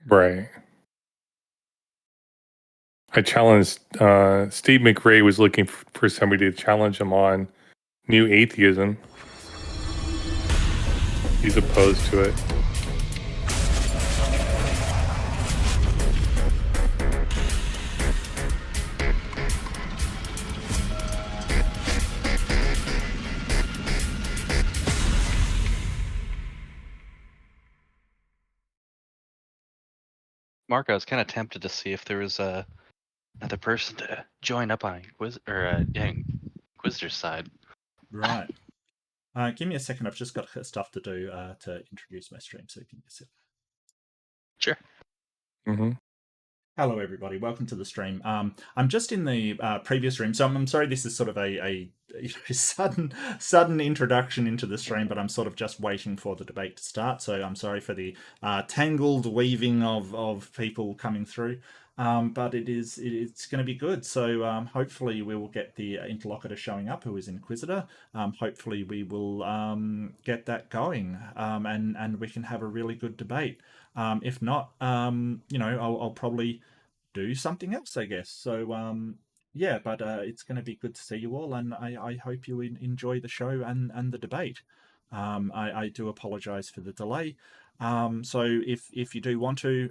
Right. I challenged Steve McRae was looking for somebody to challenge him on new atheism. He's opposed to it. Mark, I was kind of tempted to see if there was another person to join up on Inquisitor's side. Right. Give me a second. I've just got stuff to do to introduce my stream, so give me a second. Sure. Mm-hmm. Hello, everybody. Welcome to the stream. I'm just in the previous room, so I'm sorry this is sort of a sudden introduction into the stream, but I'm sort of just waiting for the debate to start. So I'm sorry for the tangled weaving of people coming through, but it's going to be good. So hopefully we will get the interlocutor showing up, who is Inquisitor. Hopefully we will get that going, and we can have a really good debate. If not, I'll probably do something else, I guess. So yeah, but it's going to be good to see you all, and I hope you enjoy the show and the debate. I do apologise for the delay. So if you do want to,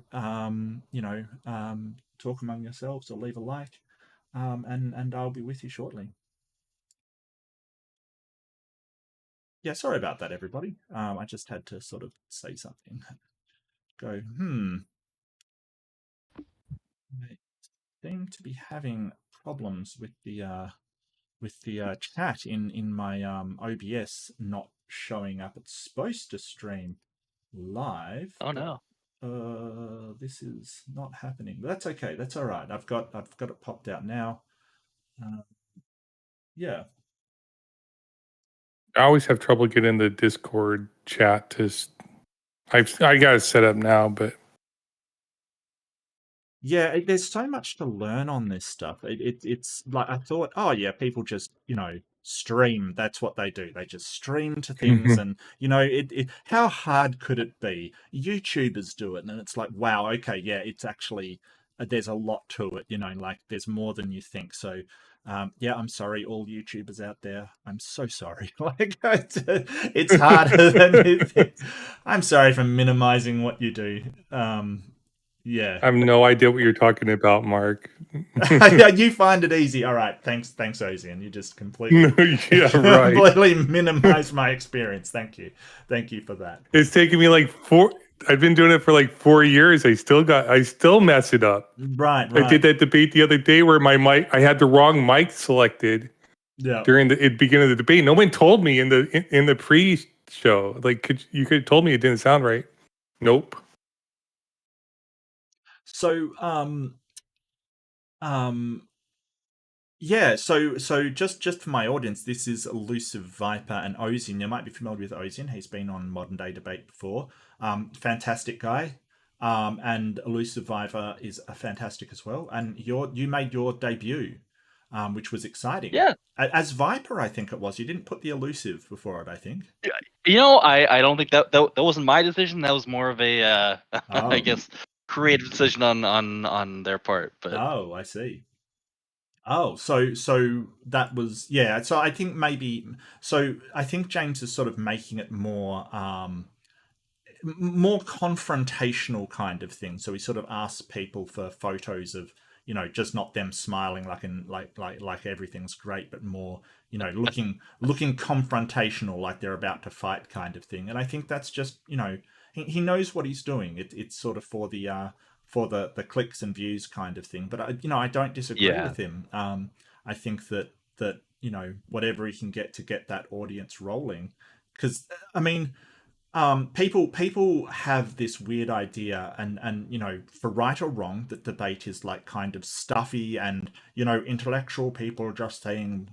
talk among yourselves or leave a like, and I'll be with you shortly. Yeah, sorry about that, everybody. I just had to sort of say something. Go, I seem to be having problems with the chat in my OBS not showing up. It's supposed to stream live. Oh no. This is not happening. But that's okay. That's all right. I've got it popped out now. Yeah. I always have trouble getting the Discord chat to. I got it set up now, but Yeah, there's so much to learn on this stuff. It's like I thought, oh yeah, people just stream. That's what they do. They just stream to things, and how hard could it be? YouTubers do it, and it's like, wow, okay, yeah, it's actually there's a lot to it. Like there's more than you think. So. Yeah, I'm sorry, all YouTubers out there. I'm so sorry. Like it's harder than you think. I'm sorry for minimizing what you do. Yeah. I have no idea what you're talking about, Mark. Yeah, you find it easy. All right, thanks, Ozian. You just completely, Yeah, right. completely minimized my experience. Thank you for that. It's taken me like I've been doing it for like 4 years. I still mess it up. Right. I did that debate the other day where I had the wrong mic selected. Yeah. During the beginning of the debate. No one told me in the pre-show. Like, you could have told me it didn't sound right. Nope. So, yeah. So just for my audience, this is Elusive Viper and Ozian. You might be familiar with Ozian. He's been on Modern Day Debate before. Fantastic guy. And Elusive Viper is a fantastic as well. And you made your debut, which was exciting. Yeah. As Viper, I think it was. You didn't put the Elusive before it, I think. I don't think that wasn't my decision. That was more of a I guess creative decision on their part. But I see. Oh, so that was, yeah. So I think I think James is sort of making it more more confrontational kind of thing. So he sort of asks people for photos of just not them smiling like everything's great, but more looking confrontational, like they're about to fight kind of thing. And I think that's just he knows what he's doing. It's sort of for the clicks and views kind of thing. But I don't disagree with him. I think that whatever he can get to get that audience rolling, because I mean, people have this weird idea, and for right or wrong, that debate is like kind of stuffy, and intellectual people are just saying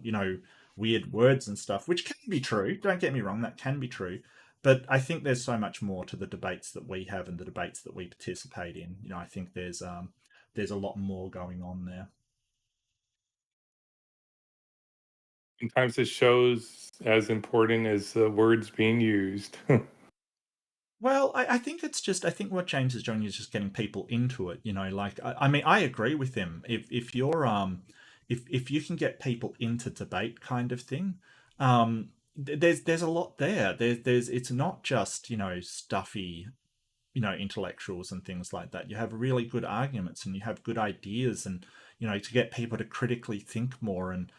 weird words and stuff, which can be true. Don't get me wrong, that can be true. But I think there's so much more to the debates that we have and the debates that we participate in. I think there's a lot more going on there. Sometimes the show's as important as the words being used. Well, I think it's just I think what James is doing is just getting people into it. Like I mean, I agree with him. If you're if you can get people into debate kind of thing, there's a lot there. There's it's not just stuffy intellectuals and things like that. You have really good arguments and you have good ideas, and to get people to critically think more and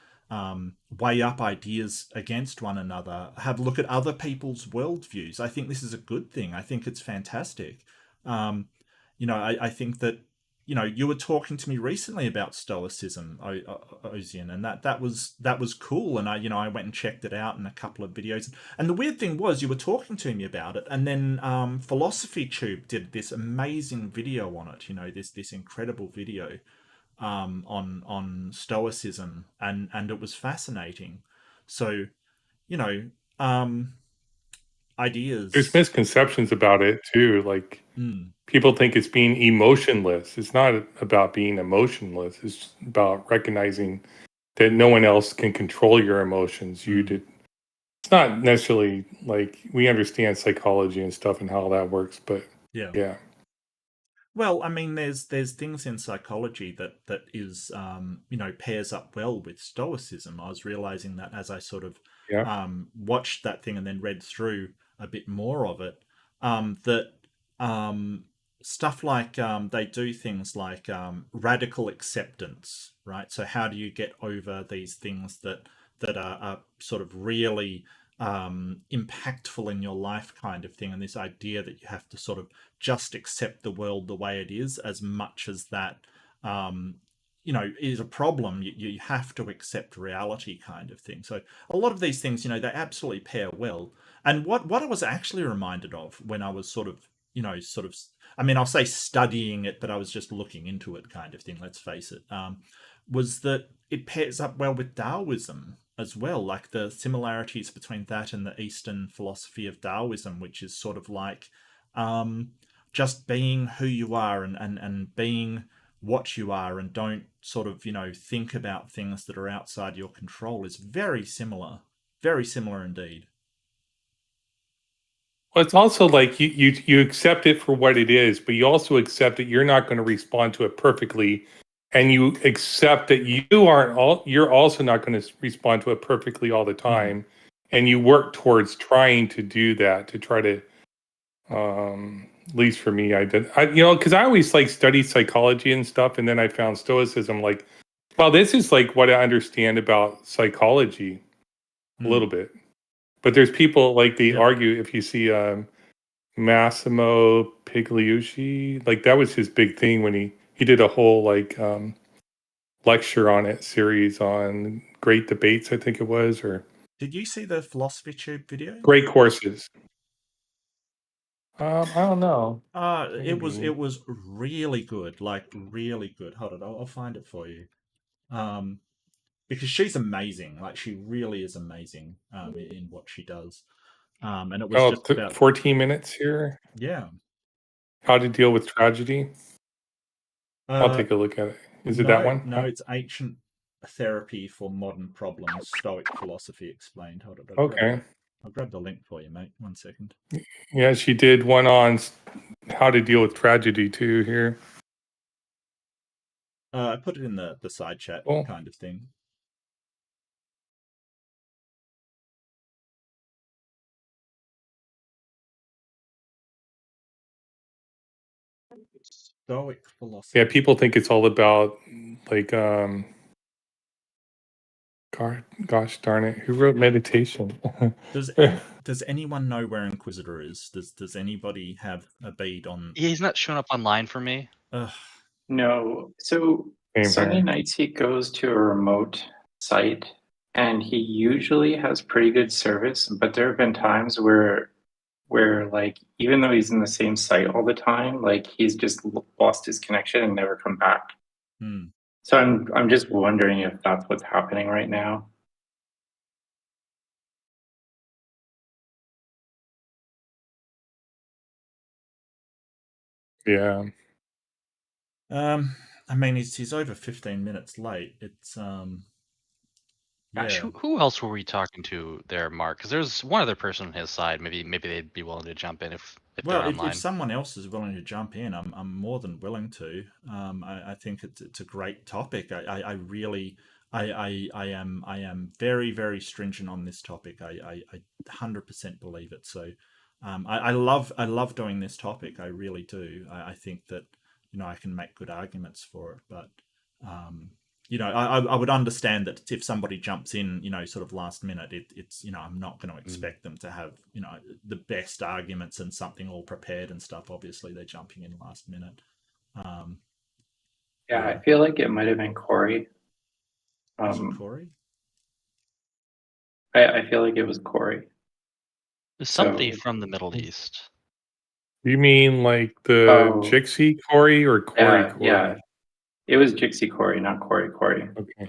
weigh up ideas against one another, have a look at other people's worldviews. I think this is a good thing. I think it's fantastic. um, I think that you were talking to me recently about Stoicism, Ozian, and that was cool. And I went and checked it out in a couple of videos. And the weird thing was, you were talking to me about it, and then Philosophy Tube did this amazing video on it. This incredible video on Stoicism, and it was fascinating. So you know, um, There's ideas. misconceptions about it too. Like Mm, people think it's being emotionless. It's not about being emotionless. It's about recognizing that no one else can control your emotions. You mm, did. It's not necessarily like we understand psychology and stuff and how that works, but yeah. yeah, Well, I mean, there's things in psychology that is pairs up well with Stoicism. I was realizing that as I sort of yeah. watched that thing and then read through a bit more of it, that um, stuff like they do things like radical acceptance, right? So how do you get over these things that are sort of really impactful in your life, kind of thing, and this idea that you have to sort of just accept the world the way it is, as much as that um, is a problem. You have to accept reality, kind of thing. So a lot of these things, they absolutely pair well. And what I was actually reminded of when I was sort of, I mean, I'll say studying it, but I was just looking into it, kind of thing. Let's face it. Was that it pairs up well with Taoism as well, like the similarities between that and the Eastern philosophy of Taoism, which is sort of like um, just being who you are, and being what you are, and don't sort of think about things that are outside your control, is very similar indeed. Well, it's also like you accept it for what it is, but you also accept that you're not going to respond to it perfectly, and you accept that you're also not going to respond to it perfectly all the Mm, time, and you work towards trying to do that to try to at least for me, I did. Because I always like studied psychology and stuff, and then I found Stoicism. Like, well, this is like what I understand about psychology a little mm, bit. But there's people like they yep. argue. If you see Massimo Pigliucci, like that was his big thing when he did a whole like lecture on it, series on great debates, I think it was, or Did you see the Philosophy Tube video? great courses. I don't know, It was really good, like really good. Hold on, I'll find it for you. Um, because she's amazing. Like, she really is amazing in what she does. And it was Oh, just about 14 minutes here. yeah. How to deal with tragedy. I'll Uh, take a look at it. Is it that no, one? no, it's ancient therapy for modern problems. Stoic philosophy explained. Hold on, Okay. I'll grab the link for you, mate. 1 second. Yeah, she did one on how to deal with tragedy too here. I put it in the side chat, Cool. kind of thing. Stoic philosophy. Yeah, people think it's all about like gosh darn it, who wrote meditation? Does anyone know where Inquisitor is? Does anybody have a bead on? Yeah, he's not showing up online for me. Uh, No. So Same Sunday here. nights he goes to a remote site and he usually has pretty good service, but there have been times where like even though he's in the same site all the time, like he's just lost his connection and never come back. hmm. So I'm just wondering if that's what's happening right now. Yeah. I mean, he's over 15 minutes late. It's Gosh, yeah. who else were we talking to there, Mark? Because there's one other person on his side. Maybe they'd be willing to jump in if they're Well, online. if someone else is willing to jump in, I'm more than willing to. I think it's a great topic. I really I am very very stringent on this topic. I 100% believe it. So I love doing this topic. I really do. I think that I can make good arguments for it, but um, I would understand that if somebody jumps in, sort of last minute, it's I'm not going to expect them to have the best arguments and something all prepared and stuff. Obviously, they're jumping in last minute. Um, Yeah, yeah. I feel like it might have been Corey. Is it Corey? I feel like it was Corey. There's So somebody from the Middle East. You mean like the Oh. Jixie Corey or Corey yeah, Corey? yeah, it was Jixie Corey, not Corey Corey. Okay.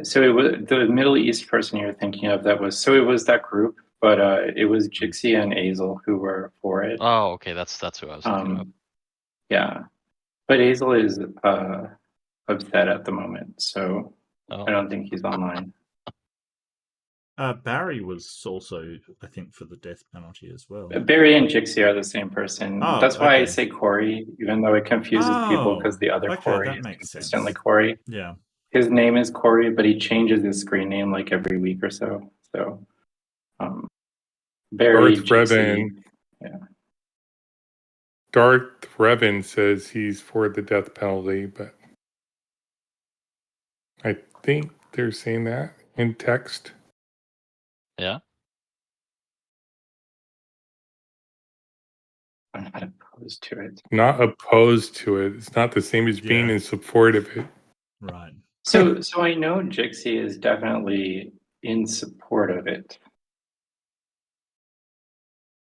So it was the Middle East person you're thinking of. It was that group, but it was Jixie and Azel who were for it. Oh, okay, that's who I was thinking of. Yeah, but Azel is upset at the moment, so Oh. I don't think he's online. Barry was also, I think, for the death penalty as well. Barry and Jixie are the same person. Oh, That's why I okay. say Corey, even though it confuses people because the other okay, Corey that is makes consistently sense. Corey. Yeah. His name is Corey, but he changes his screen name like every week or so. So, Barry, Darth Jixie, Revan. yeah. Darth Revan says he's for the death penalty, but I think they're saying that in text. Yeah. I'm not opposed to it. Not opposed to it. It's not the same as being in support of it. Right. So I know Jixie is definitely in support of it.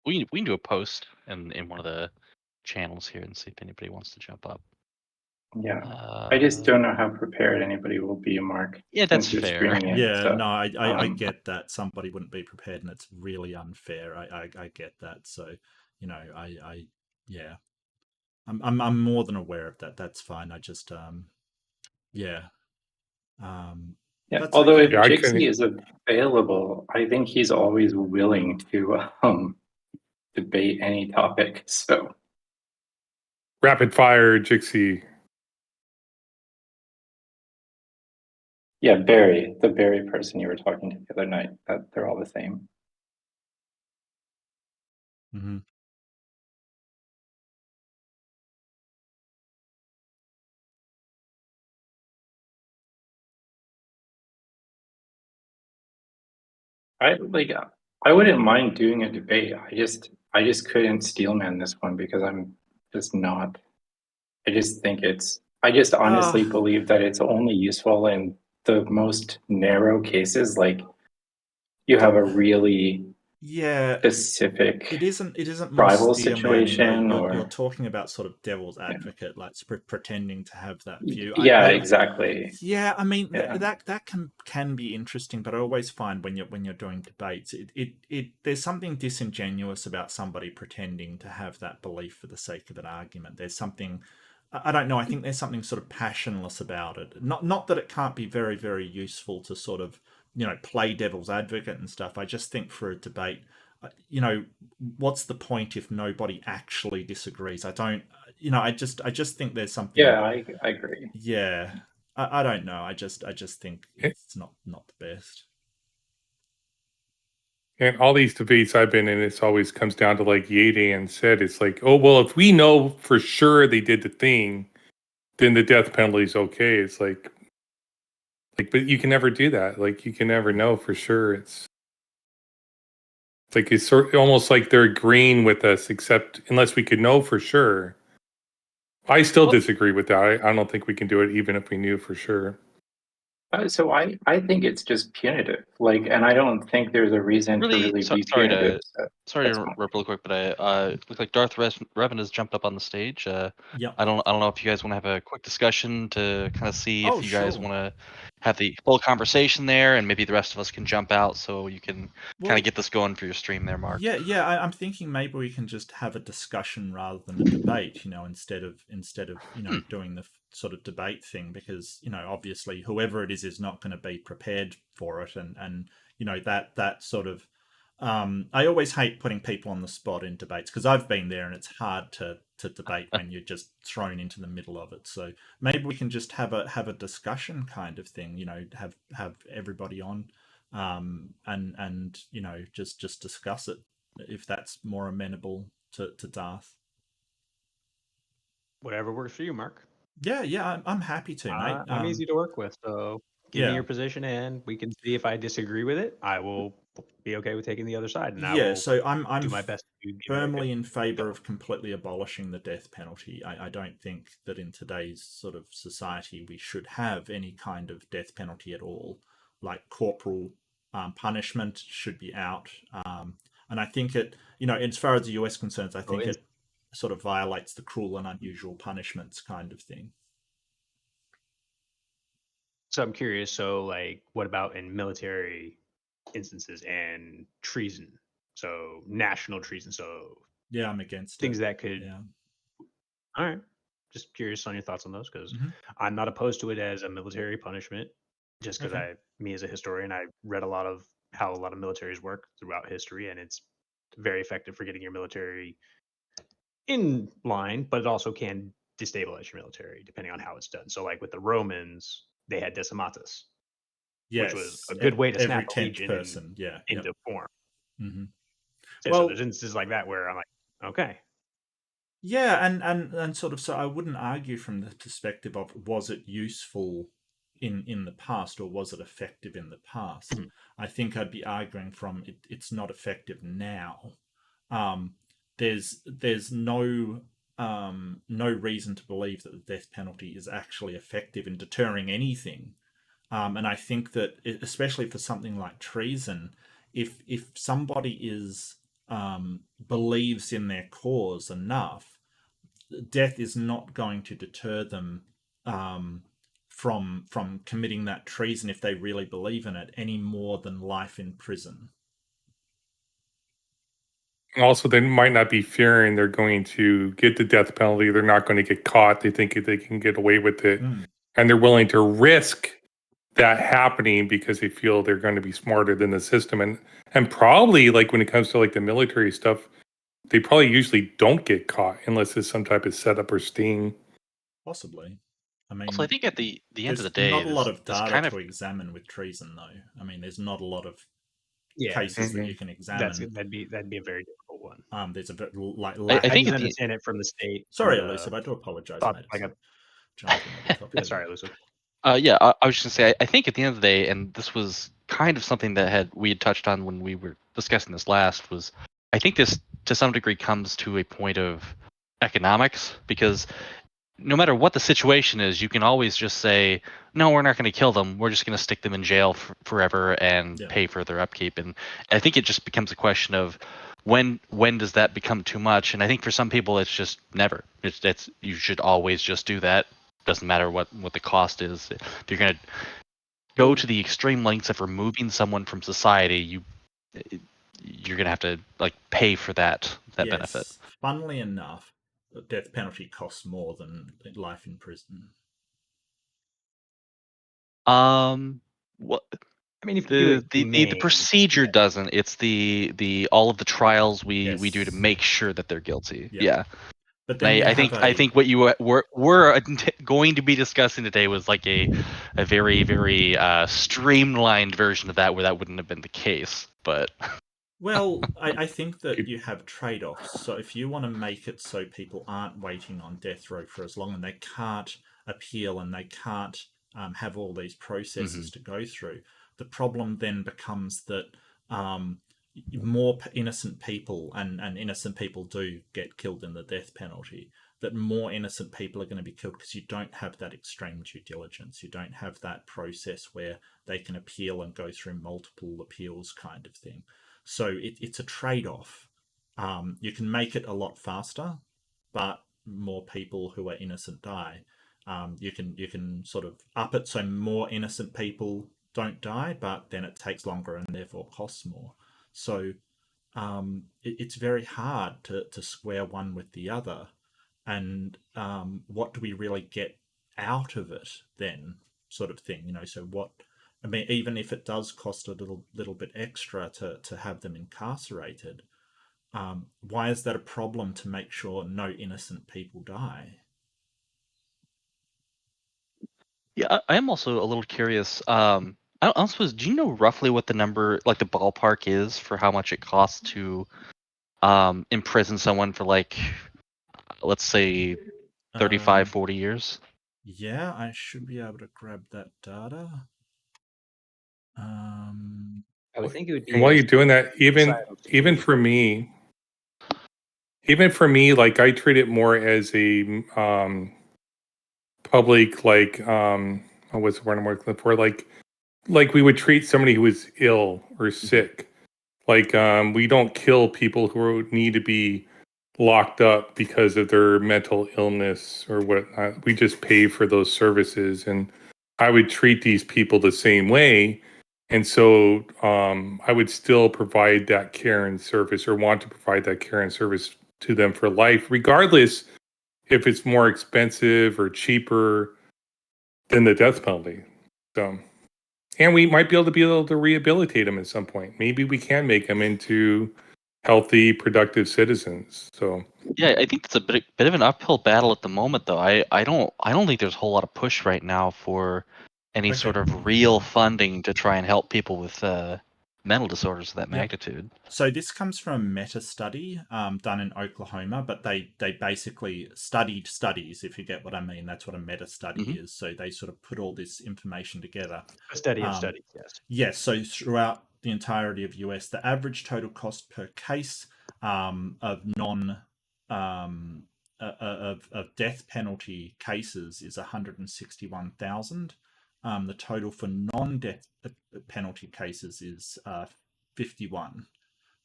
We can do a post in one of the channels here and see if anybody wants to jump up. Yeah. I just don't know how prepared anybody will be, Mark. Yeah, that's since you're fair. streaming it, Yeah, so, no, I get that somebody wouldn't be prepared, and it's really unfair. I get that. So, yeah, I'm more than aware of that. That's fine. I just yeah. Yeah. That's Although okay. if Jixie is available, I think he's always willing to debate any topic. So Rapid fire, Jixie. yeah, Barry, the Barry person you were talking to the other night, that they're all the same. Mm-hmm. I wouldn't mind doing a debate. I just couldn't steelman this one because I'm just not. I just think I just honestly believe that it's only useful in the most narrow cases, like you have a really specific It isn't rival situation. or You're talking about sort of devil's advocate, like pretending to have that view. Exactly. Yeah, I mean that can be interesting, but I always find when you're doing debates, there's something disingenuous about somebody pretending to have that belief for the sake of an argument. There's something, I don't know. I think there's something sort of passionless about it. Not that it can't be very very useful to sort of play devil's advocate and stuff. I just think for a debate, what's the point if nobody actually disagrees? I don't. I just think there's something. Yeah, I agree. Yeah. I don't know. I just think it's not the best. And all these debates I've been in, it always comes down to like Yedan said, it's like, oh, well, if we know for sure they did the thing, then the death penalty is okay. It's like, but you can never do that. Like, you can never know for sure. It's like, it's almost like they're agreeing with us, except unless we could know for sure. I still disagree with that. I don't think we can do it even if we knew for sure. So I think it's just punitive. And I don't think there's a reason to really be punitive. Sorry to interrupt real quick, but looks like Darth Revan has jumped up on the stage. Yeah. I don't know if you guys want to have a quick discussion to kind of see if you guys want to have the full conversation there, and maybe the rest of us can jump out so you can kind of get this going for your stream there, Mark. Yeah. I'm thinking maybe we can just have a discussion rather than a debate. instead of doing the sort of debate thing, because obviously whoever it is not going to be prepared for it, and that sort of I always hate putting people on the spot in debates because I've been there and it's hard to debate when you're just thrown into the middle of it. So maybe we can just have a discussion kind of thing, have everybody on, and just discuss it if that's more amenable to Darth. Whatever works for you, Mark. Yeah, I'm happy to, mate. I'm easy to work with, so give me your position and we can see if I disagree with it. I will be okay with taking the other side, and I will so I'm do my best to firmly in favor of completely abolishing the death penalty. I don't think that in today's sort of society we should have any kind of death penalty at all. Like corporal punishment should be out, and I think it, as far as the US concerns, I think it sort of violates the cruel and unusual punishments kind of thing. So I'm curious. So, like, what about in military instances and treason? So national treason. So yeah, I'm against things it. that could. Yeah. All right. Just curious on your thoughts on those, because I'm not opposed to it as a military punishment. Just because me as a historian, I read a lot of how a lot of militaries work throughout history, and it's very effective for getting your military in line, but it also can destabilize your military depending on how it's done. So, like with the Romans, they had decimatus, which was a good way to snap a legion into form. Mm-hmm. So there's instances like that where I'm like, okay. Yeah, and sort of, so I wouldn't argue from the perspective of was it useful in the past or was it effective in the past. I think I'd be arguing from it's not effective now. There's no reason to believe that the death penalty is actually effective in deterring anything. And I think that, especially for something like treason, if somebody believes in their cause enough, death is not going to deter them from committing that treason if they really believe in it, any more than life in prison. Also, they might not be fearing they're going to get the death penalty. They're not going to get caught. They think they can get away with it. And they're willing to risk that happening because they feel they're going to be smarter than the system. And probably, like, when it comes to like the military stuff, they probably usually don't get caught unless it's some type of setup or sting. Possibly. I mean, also, I think at the end of the day, not a lot of data to examine with treason, though. I mean, there's not a lot of cases that you can examine. That'd be a very difficult one. There's a bit like I think understand it from the state. Sorry, Elusive, I do apologize, mate. Sorry, Elusive. Yeah, I was just gonna say, I think at the end of the day, and this was kind of something that we had touched on when we were discussing this last, was I think this to some degree comes to a point of economics, because no matter what the situation is, you can always just say, no, we're not going to kill them. We're just going to stick them in jail forever and pay for their upkeep. And I think it just becomes a question of when does that become too much? And I think for some people, it's just never. It's you should always just do that. Doesn't matter what the cost is. If you're going to go to the extreme lengths of removing someone from society, you're going to have to like pay for that benefit. Funnily enough, the death penalty costs more than life in prison. What? I mean, if the procedure doesn't. It's the all of the trials we do to make sure that they're guilty. Yeah. But then I think what you were going to be discussing today was like a very, very streamlined version of that, where that wouldn't have been the case. But well, I think that you have trade-offs. So if you want to make it so people aren't waiting on death row for as long, and they can't appeal and they can't have all these processes to go through, the problem then becomes that more innocent people, and innocent people do get killed in the death penalty, that more innocent people are going to be killed because you don't have that extreme due diligence. You don't have that process where they can appeal and go through multiple appeals kind of thing. So it's a trade-off. You can make it a lot faster, but more people who are innocent die. You can sort of up it so more innocent people don't die, but then it takes longer and therefore costs more. So it's very hard to square one with the other. And what do we really get out of it then, sort of thing? So what I mean, even if it does cost a little bit extra to have them incarcerated, why is that a problem to make sure no innocent people die? Yeah, I am also a little curious. I don't suppose, do you know roughly what the number, like the ballpark is for how much it costs to imprison someone for like, let's say 35, 40 years? Yeah, I should be able to grab that data. I would think it would be. And while you're doing that, societal even change. for me, like I treat it more as a public, like what's the word I'm looking for? Like we would treat somebody who is ill or sick. Like we don't kill people who need to be locked up because of their mental illness or whatnot. We just pay for those services, and I would treat these people the same way. And so I would still provide that care and service, or want to provide that care and service to them for life, regardless if it's more expensive or cheaper than the death penalty. So, and we might be able to rehabilitate them at some point. Maybe we can make them into healthy, productive citizens. So, Yeah, I think it's a bit of an uphill battle at the moment, though. I don't think there's a whole lot of push right now for any sort of real funding to try and help people with mental disorders of that magnitude. So this comes from a meta study done in Oklahoma, but they basically studied studies, if you get what I mean. That's what a meta study is. So they sort of put all this information together. A study of studies, yes. Yes, so throughout the entirety of US, the average total cost per case of of death penalty cases is 161,000. The total for non-death penalty cases is 51.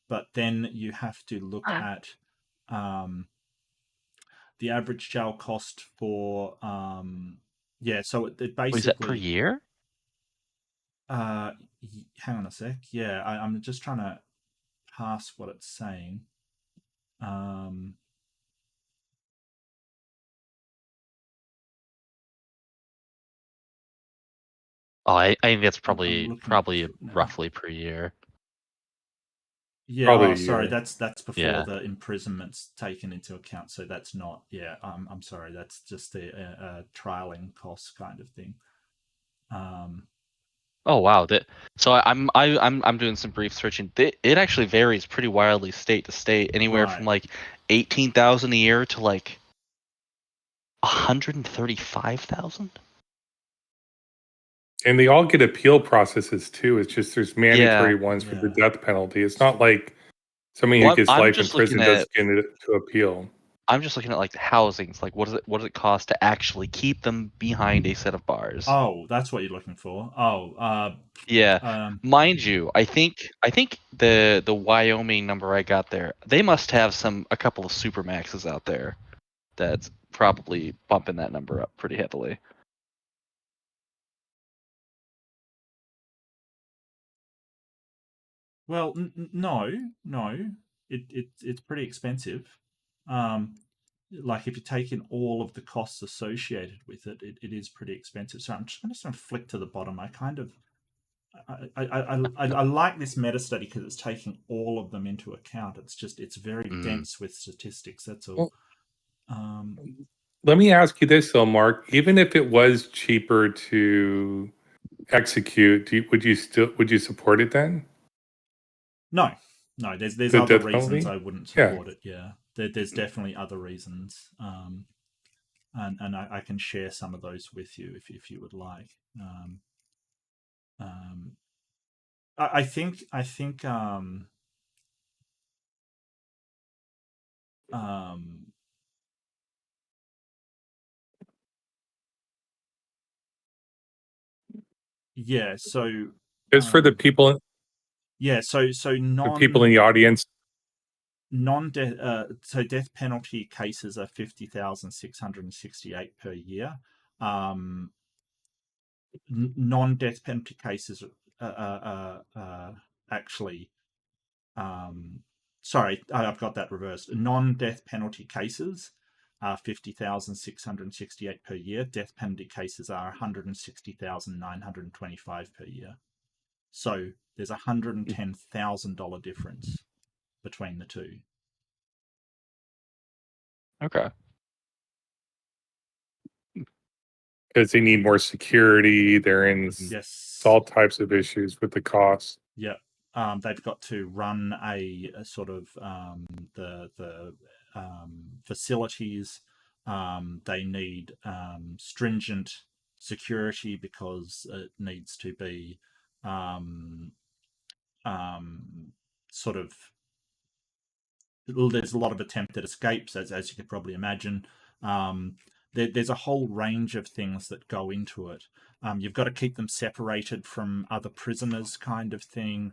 But then you have to look at the average jail cost for so it basically. Is that per year? Hang on a sec. Yeah, I'm just trying to pass what it's saying. I think that's probably roughly per year. Yeah. Probably sorry. That's before the imprisonment's taken into account. So that's not. Yeah. I'm sorry. That's just the trialing costs kind of thing. Oh wow! So I'm doing some brief searching. It actually varies pretty wildly state to state, anywhere from like 18,000 a year to like 135,000. And they all get appeal processes too. It's just there's mandatory ones for the death penalty. It's not like somebody who gets life in prison doesn't get to appeal. I'm just looking at like the housings. Like what does it cost to actually keep them behind a set of bars? Oh, that's what you're looking for. Mind you, I think the Wyoming number I got there, they must have a couple of supermaxes out there that's probably bumping that number up pretty heavily. Well, no, it's pretty expensive. Like if you take in all of the costs associated with it, it is pretty expensive. So I'm just going to sort of flick to the bottom. I like this meta study because it's taking all of them into account. It's very dense with statistics. That's all. Let me ask you this though, Mark. Even if it was cheaper to execute, would you support it then? No. There's other reasons I wouldn't support it. Yeah, there's definitely other reasons, and I can share some of those with you if you would like. I think yeah. So just for the people. Yeah. So the people in the audience. So death penalty cases are 50,668 per year. Non-death penalty cases actually. Sorry, I've got that reversed. Non-death penalty cases are 50,668 per year. Death penalty cases are 160,925 per year. So there's a $110,000 difference between the two. Okay. Because they need more security. They're in Yes. all types of issues with the cost. Yeah. They've got to run a sort of the facilities. They need stringent security because it needs to be sort of. There's a lot of attempted escapes, as you could probably imagine. There's a whole range of things that go into it. You've got to keep them separated from other prisoners, kind of thing.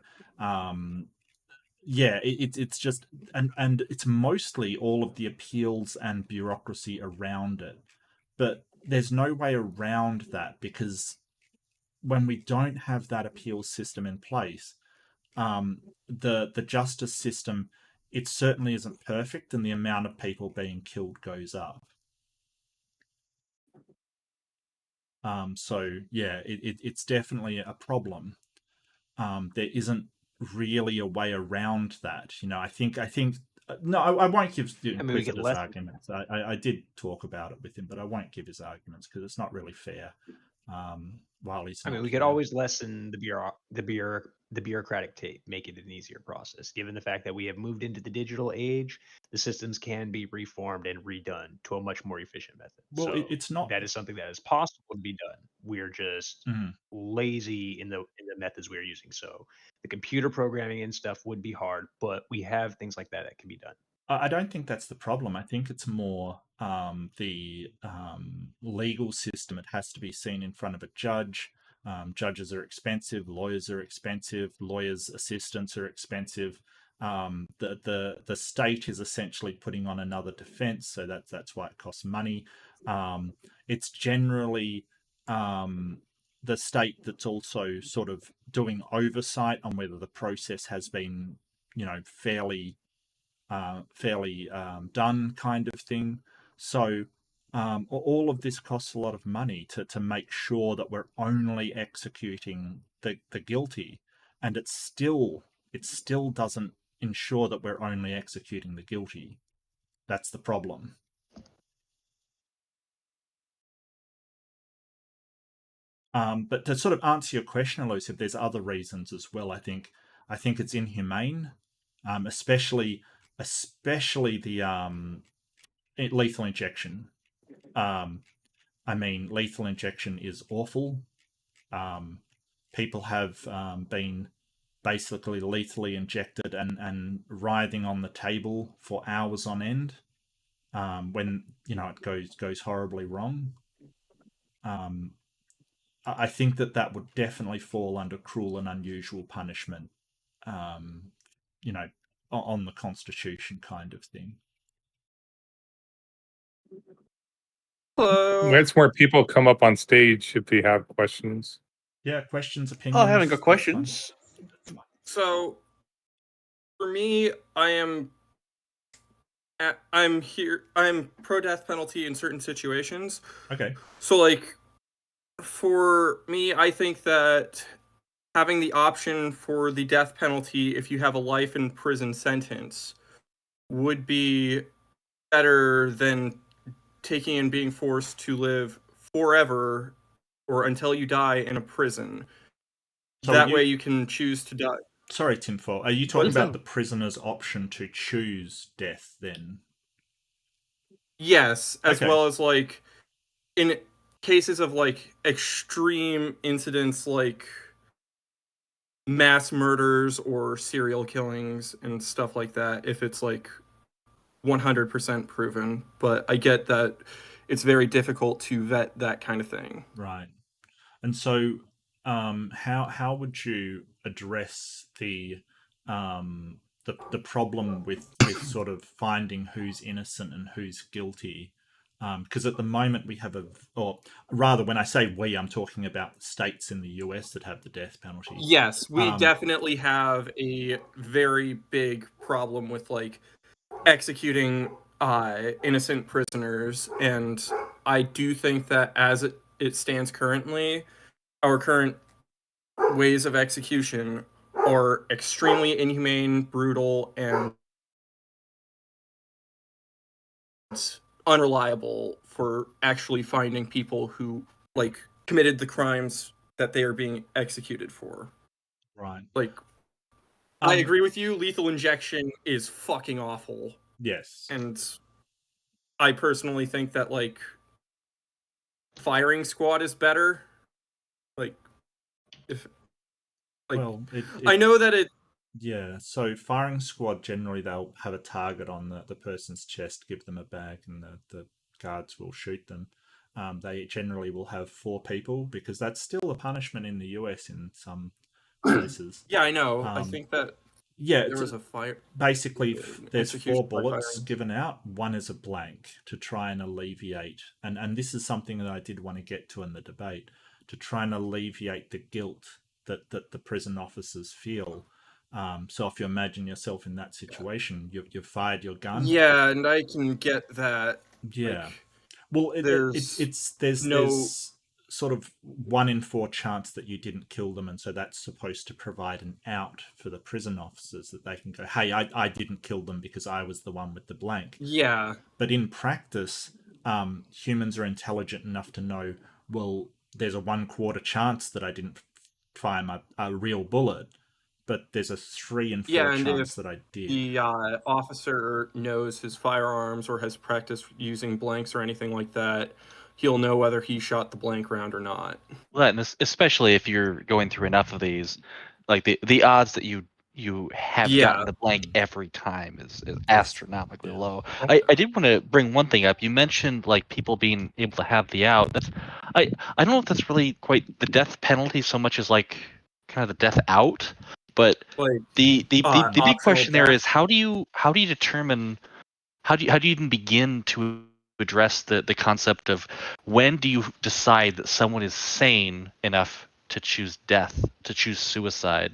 It's just and it's mostly all of the appeals and bureaucracy around it. But there's no way around that, because when we don't have that appeals system in place, the justice system, it certainly isn't perfect, and the amount of people being killed goes up. It's definitely a problem. There isn't really a way around that. I think no, I won't give Inquisitor's arguments. I did talk about it with him, but I won't give his arguments because it's not really fair. While he's we could always lessen the bureaucratic tape, make it an easier process. Given the fact that we have moved into the digital age, the systems can be reformed and redone to a much more efficient method. Well, so it's not. That is something that is possible to be done. We're just lazy in the methods we're using. So the computer programming and stuff would be hard, but we have things like that can be done. I don't think that's the problem. I think it's more the legal system. It has to be seen in front of a judge. Judges are expensive. Lawyers are expensive. Lawyers' assistants are expensive. The state is essentially putting on another defense, so that's why it costs money. It's generally the state that's also sort of doing oversight on whether the process has been, fairly done, kind of thing. So all of this costs a lot of money to make sure that we're only executing the guilty, and it still doesn't ensure that we're only executing the guilty. That's the problem. But to sort of answer your question, Elusive, there's other reasons as well. I think it's inhumane, especially the lethal injection. Lethal injection is awful. People have been basically lethally injected and writhing on the table for hours on end when it goes horribly wrong. I think that would definitely fall under cruel and unusual punishment, on the Constitution, kind of thing. Hello. Let's more people come up on stage if they have questions. Yeah, questions, opinions. I haven't got questions. So, for me, I'm pro death penalty in certain situations. Okay. So, for me, I think that having the option for the death penalty if you have a life in prison sentence would be better than taking and being forced to live forever or until you die in a prison. So that way you can choose to die. Sorry, Tinfoil. Are you talking about the prisoner's option to choose death then? Yes, as well as in cases of extreme incidents like mass murders or serial killings and stuff like that, if it's 100% proven. But I get that it's very difficult to vet that kind of thing. Right. And so how would you address the problem with sort of finding who's innocent and who's guilty? Because at the moment we have or rather, when I say we, I'm talking about the states in the US that have the death penalty. Yes, we definitely have a very big problem with executing innocent prisoners, and I do think that as it stands currently, our current ways of execution are extremely inhumane, brutal, and unreliable for actually finding people who committed the crimes that they are being executed for. Right. I agree with you. Lethal injection is fucking awful. Yes. And I personally think that firing squad is better. I know that it. Yeah, so firing squad, generally they'll have a target on the person's chest, give them a bag, and the guards will shoot them. They generally will have 4 people, because that's still a punishment in the US in some places. Yeah, I know. I think that there was a fire. Basically, there's 4 bullets firing. given out. 1 is a blank to try and alleviate. And this is something that I did want to get to in the debate, to try and alleviate the guilt that the prison officers feel. So if you imagine yourself in that situation, you've fired your gun. Yeah, and I can get that. Yeah. Well, there's sort of 1 in 4 chance that you didn't kill them, and so that's supposed to provide an out for the prison officers, that they can go, hey, I didn't kill them because I was the one with the blank. Yeah. But in practice, humans are intelligent enough to know, well, there's a 1/4 chance that I didn't fire a real bullet, but there's a 3 in 4 chance that I did. The officer knows his firearms or has practiced using blanks or anything like that, he'll know whether he shot the blank round or not. Well, and especially if you're going through enough of these, like the odds that you have gotten the blank every time is astronomically low. I did want to bring one thing up. You mentioned people being able to have the out. I don't know if that's really quite the death penalty so much as kind of the death out. But the big question there is how do you determine how do you even begin to address the concept of when do you decide that someone is sane enough to choose death, to choose suicide?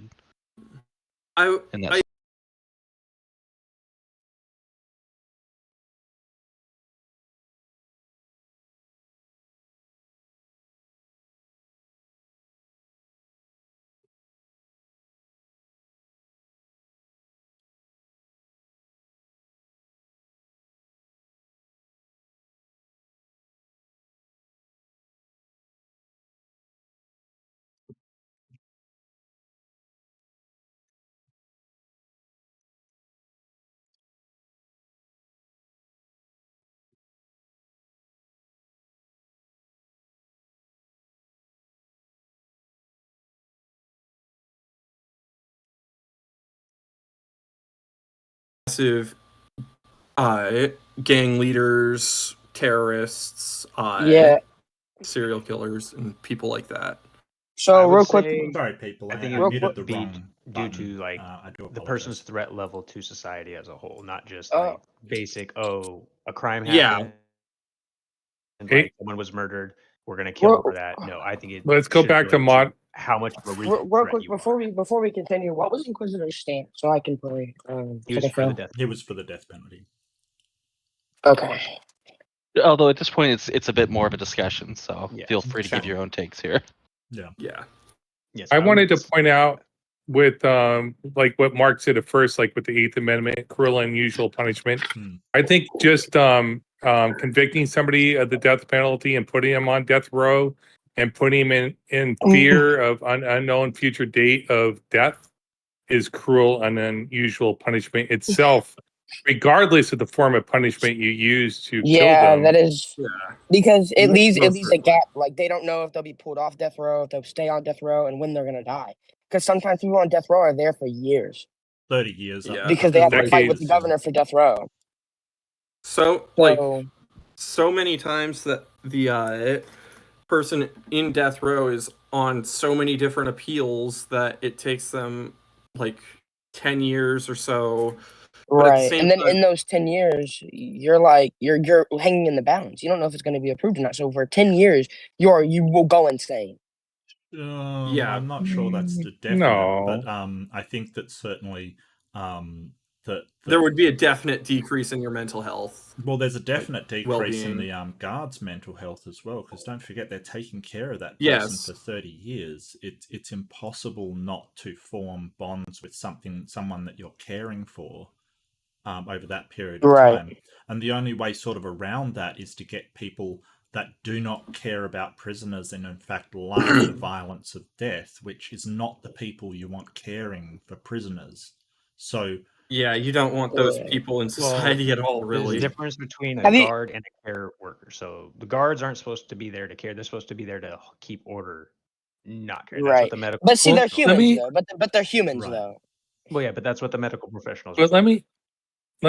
Massive gang leaders, terrorists, serial killers, and people like that. So real quick, sorry, people. I think I muted the wrong due button. to I do the person's threat level to society as a whole, not just basic. A crime happened. Yeah. And someone was murdered. We're gonna kill them for that. No, I think it. Let's go back to mod. How much of a real quick before we continue, what was Inquisitor's stance so I can play? He was for the death. He was for the death penalty. Okay. Although at this point it's a bit more of a discussion, so feel free to give your own takes here. Yeah. Yes. I wanted to point out with what Mark said at first, with the 8th Amendment, cruel and unusual punishment. I think just convicting somebody of the death penalty and putting them on death row and putting him in fear of unknown future date of death is cruel and unusual punishment itself, regardless of the form of punishment you use to kill them. That is because it leaves a gap. They don't know if they'll be pulled off death row, if they'll stay on death row, and when they're gonna die. Because sometimes people on death row are there for years. 30 years. Because they have to fight with the governor for death row. So many times that the person in death row is on so many different appeals that it takes them 10 years or so. Right, and then in those 10 years, you're hanging in the balance. You don't know if it's going to be approved or not. So for 10 years, you will go insane. I'm not sure that's definite, but I think that certainly there would be a definite decrease in your mental health. Well, there's a definite decrease in well-being. the guards' mental health as well, because don't forget they're taking care of that person Yes. for 30 years. It's impossible not to form bonds with someone that you're caring for over that period of Right. time. And the only way sort of around that is to get people that do not care about prisoners and in fact like the violence of death, which is not the people you want caring for prisoners. So Yeah, you don't want those Yeah. people in society at all, There's really. a difference between a Have you- guard and a care worker. So the guards aren't supposed to be there to care; they're supposed to be there to keep order, not care. That's Right. what the medical. But see, they're Well, let humans me- though. But they're humans Right. though. Well, yeah, but that's what the medical professionals. But let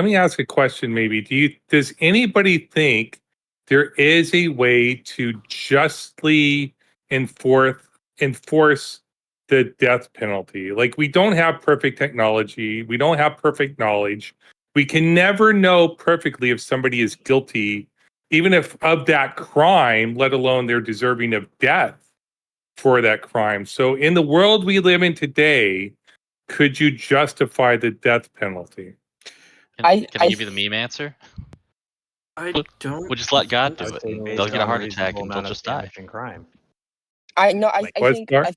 me ask a question. Maybe does anybody think there is a way to justly enforce the death penalty? Like, we don't have perfect technology, we don't have perfect knowledge, we can never know perfectly if somebody is guilty, even if of that crime, let alone they're deserving of death for that crime. So in the world we live in today, could you justify the death penalty? Can I I give you the meme answer? I don't. We'll just let God I do would it. say And based they'll get a on heart reasonable attack and they'll amount of just die. damage and crime. I know. I Like- What's that?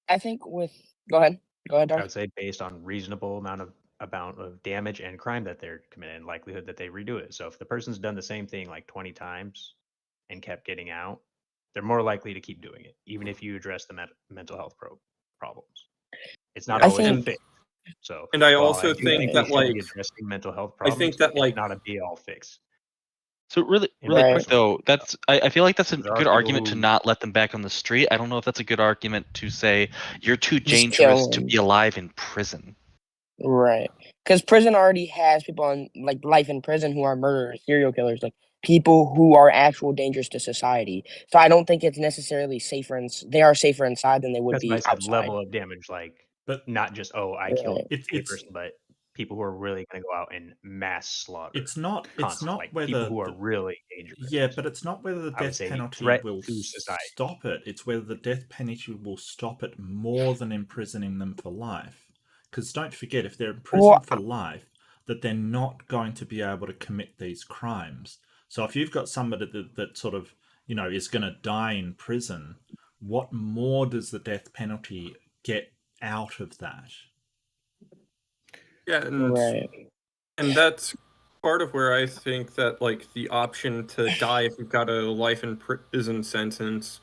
I think with. Go ahead. Go ahead, I Darth. would say based on reasonable amount of damage and crime that they're committing, and likelihood that they redo it. So if the person's done the same thing like 20 times and kept getting out, they're more likely to keep doing it, even if you address the mental health problems. It's not I always a think- fix. So, And I while also do think we that, should be like, addressing mental health I problems, think that, like- it's not a be-all fix. So really Right. quick though, I feel like that's a There are good people argument to who- not let them back on the street. I don't know if that's a good argument to say you're too Just dangerous kill to them. be alive in prison. Right. Because prison already has people on like life in prison who are murderers, serial killers, like people who are actual dangers to society. So I don't think it's necessarily safer. They are safer inside than they would That's be why I said outside. level of damage, like, But not just I killed It's- a it's- person, but people who are really going to go out and mass slaughter. it's not like whether people who are the- really dangerous. Yeah, but it's not whether the I would death say penalty threat will to society. stop it. It's whether the death penalty will stop it more than imprisoning them for life. Because don't forget, if they're imprisoned Well, for life, that they're not going to be able to commit these crimes. So if you've got somebody that sort of, is going to die in prison, what more does the death penalty get out of that? Yeah, and Right. and that's part of where I think that, like, the option to die if you've got a life in prison sentence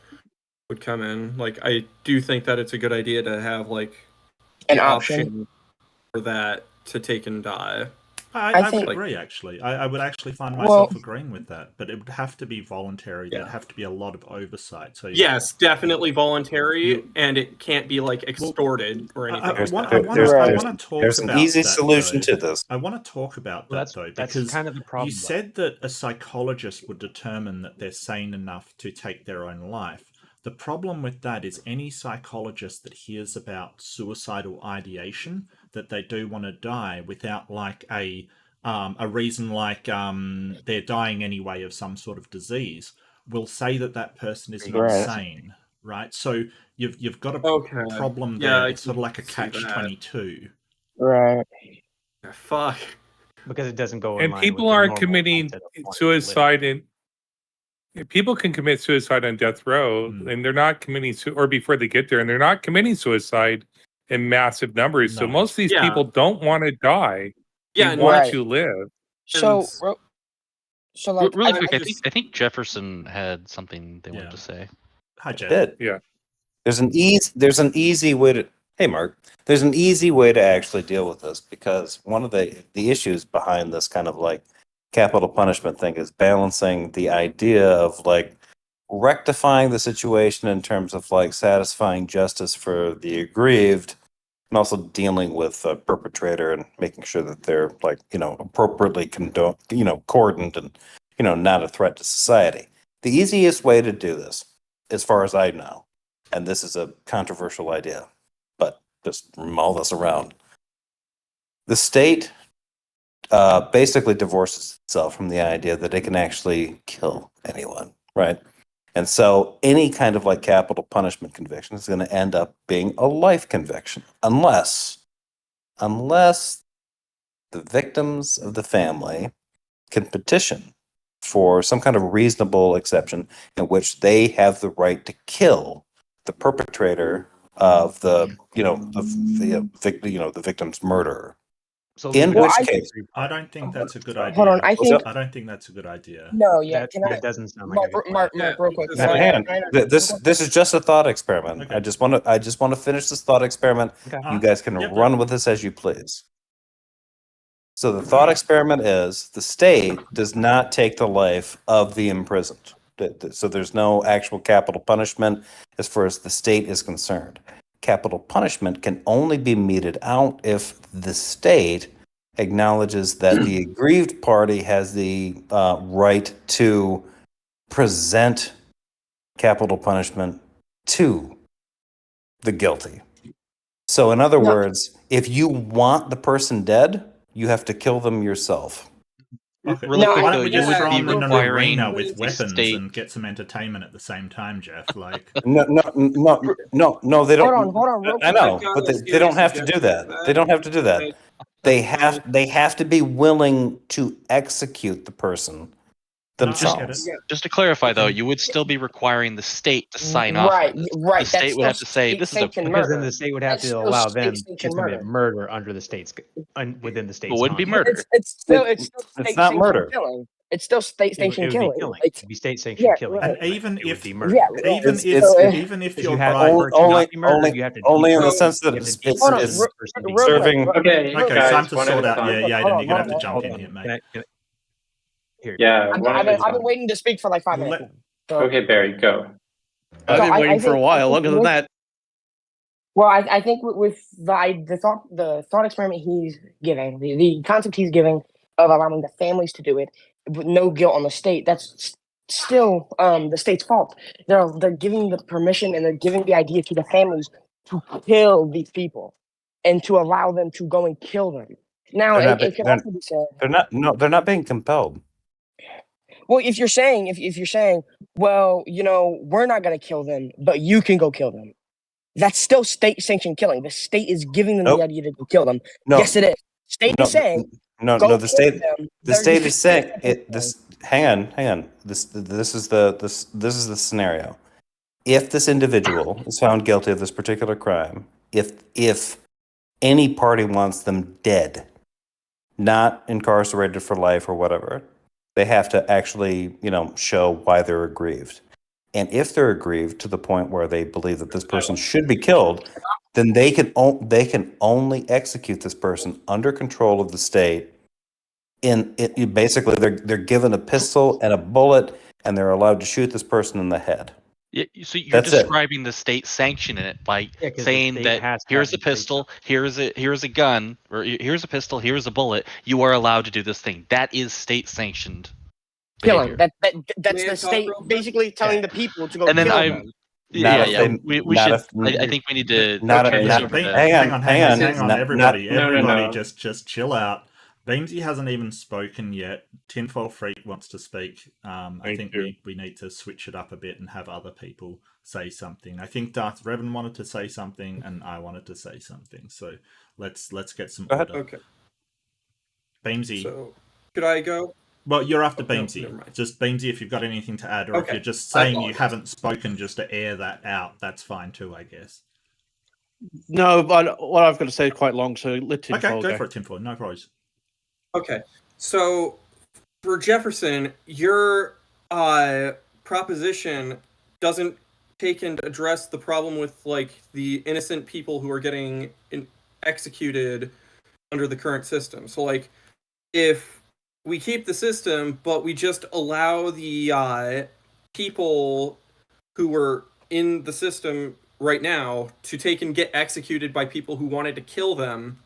would come in. Like, I do think that it's a good idea to have, like, An the option. for that to take and die. I think- would agree, actually. I would actually find myself agreeing with that. But it would have to be voluntary. Yeah. There'd have to be a lot of oversight. So Yes, definitely voluntary, You- and it can't be, like, extorted or anything. I like want that. to talk There's an about easy that, solution though. to this. I want to talk about Well, that, though, that's because kind of the problem. you said that a psychologist would determine that they're sane enough to take their own life. The problem with that is any psychologist that hears about suicidal ideation, that they do want to die without like a reason like they're dying anyway of some sort of disease, will say that person is not Right. sane, right? So you've got a Okay. problem Yeah, there. I It's sort of can like a see catch-22. Right. Yeah, fuck. because it doesn't go in And line people with the are normal committing mindset of wanting to live. suicide and people can commit suicide on death row and they're not committing or before they get there, and they're not committing suicide in massive numbers. So No. most of these Yeah. people don't want to die. Yeah, They and want Right. to live. So, And- so like, Really I quick, I just- think Jefferson had something they wanted Yeah. to say. Hi, Jeff. Did. Yeah. There's an easy way to hey Mark. There's an easy way to actually deal with this, because one of the issues behind this kind of like capital punishment thing is balancing the idea of like rectifying the situation in terms of like satisfying justice for the aggrieved, and also dealing with a perpetrator and making sure that they're like, appropriately cordoned and, not a threat to society. The easiest way to do this, as far as I know, and this is a controversial idea, but just mull this around. The state basically divorces itself from the idea that it can actually kill anyone, right? And so any kind of like capital punishment conviction is going to end up being a life conviction, unless the the victims of the family can petition for some kind of reasonable exception in which they have the right to kill the perpetrator of the the victim's murderer. So In leave it which at case, I don't think that's a good idea. Hold on, I think I don't think that's a good idea. no, yeah. that, Can I, that doesn't sound like a good plan. Mark, Yeah, real quick. because- Can I- hang can I on. interject real quick? This is just a thought experiment. Okay. I just want to finish this thought experiment. Okay. You guys can Yep, run yep. with this as you please. So the thought experiment is the state does not take the life of the imprisoned. So there's no actual capital punishment as far as the state is concerned. Capital punishment can only be meted out if the state acknowledges that the aggrieved party has the right to present capital punishment to the guilty. So in other No. words, if you want the person dead, you have to kill them yourself. Okay. Really No, quick Why though, don't we you just would throw be them in an requiring arena with the weapons state. and get some entertainment at the same time, Jeff? Like, No, they don't. Hold on, real I quick. know, I've got but a they don't serious have to do objection that. to that. They don't have to do that. Okay. They have to be willing to execute the person No, I get themselves. it. Just to clarify though, you would still be requiring the state to sign off Right, on this. right. The That's state would have to still say this is a state-sanctioned Because then murder. the state would have That's to still allow them to state-sanctioned commit murder. murder under the state's within the state's. It wouldn't be confines. murder. It's still It's not state-sanctioned murder. killing. It's still It state-sanctioned would be killing. killing. Like, It'd be state-sanctioned yeah, killing. right. And even It would if be murder. yeah, right. even if So, even if Because you're you have right, for it to not be murder, only- you have to only in the deep- sense that you have to it's- deep hold on, this person to be real quick. serving- Okay, okay, guys, time to one at sort a out. time. Yeah, Hold on, you're gonna have to hold jump Hold in on. here, mate. Can I- here. Yeah, I've one at a been time. waiting to speak for like 5 minutes. Let- So, Okay, Barry, go. I've So been I waiting for a think- while, longer than that. well, I think with the thought experiment he's giving, the concept he's giving of allowing the families to do it with no guilt on the state, that's still the state's fault. They're giving the permission and they're giving the idea to the families to kill these people and to allow them to go and kill them. Now, They're not it can also be said. They're not being compelled. Well, if you're saying, well, we're not going to kill them, but you can go kill them. That's still state-sanctioned killing. The state is giving them Nope. the idea to go kill them. No, Yes, it is. State is saying, no. go The kill state, them. the They're state using is saying state-sanctioned it. This, hang on. This is the scenario. If this individual is found guilty of this particular crime, if any party wants them dead, not incarcerated for life or whatever, they have to actually, show why they're aggrieved. And if they're aggrieved to the point where they believe that this person should be killed, then they can only execute this person under control of the state. Basically, they're given a pistol and a bullet, and they're allowed to shoot this person in the head. Yeah, so you're That's it. describing the state sanctioning it by Yeah, 'cause the saying state that has to here's have a the state pistol, here's a gun, or here's a pistol, here's a bullet. You are allowed to do this thing. That is state sanctioned killing. behavior. That's May I the talk state real quick? basically telling the people to go And then kill I'm them. Not yeah. if We not should. if- I think we need to. Not Okay, if- not- switch over Beam- to- hang on, hang on, not- everybody, No, everybody, no. just chill out. Beamsy hasn't even spoken yet. Tinfoil Freak wants to speak. I Thank think you. we need to switch it up a bit and have other people say something. I think Darth Revan wanted to say something, and I wanted to say something. So let's get some Go ahead. order. Okay. Beamsy. So, could I go? Well, you're after Oh, no, Beamsy. never mind. Just Beamsy, if you've got anything to add, or if Okay. you're just I saying you apologize. haven't spoken just to air that out, that's fine too, I guess. No, but what I've got to say is quite long, so let Tim Okay, Cole go for it, Tinfoil. No worries. Okay. So, for Jefferson, your proposition doesn't take and address the problem with like the innocent people who are getting executed under the current system. So, like, if we keep the system, but we just allow the people who were in the system right now to take and get executed by people who wanted to kill them,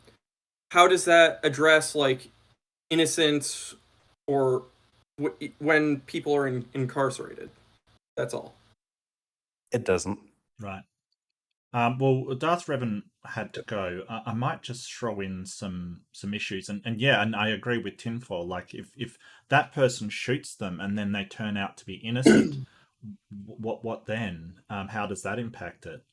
how does that address like innocence or when people are incarcerated? That's all. It doesn't. Right. Well, Darth Revan had to go. I might just throw in some issues, and I agree with Tinfoil. Like, if that person shoots them and then they turn out to be innocent, what then? How does that impact it?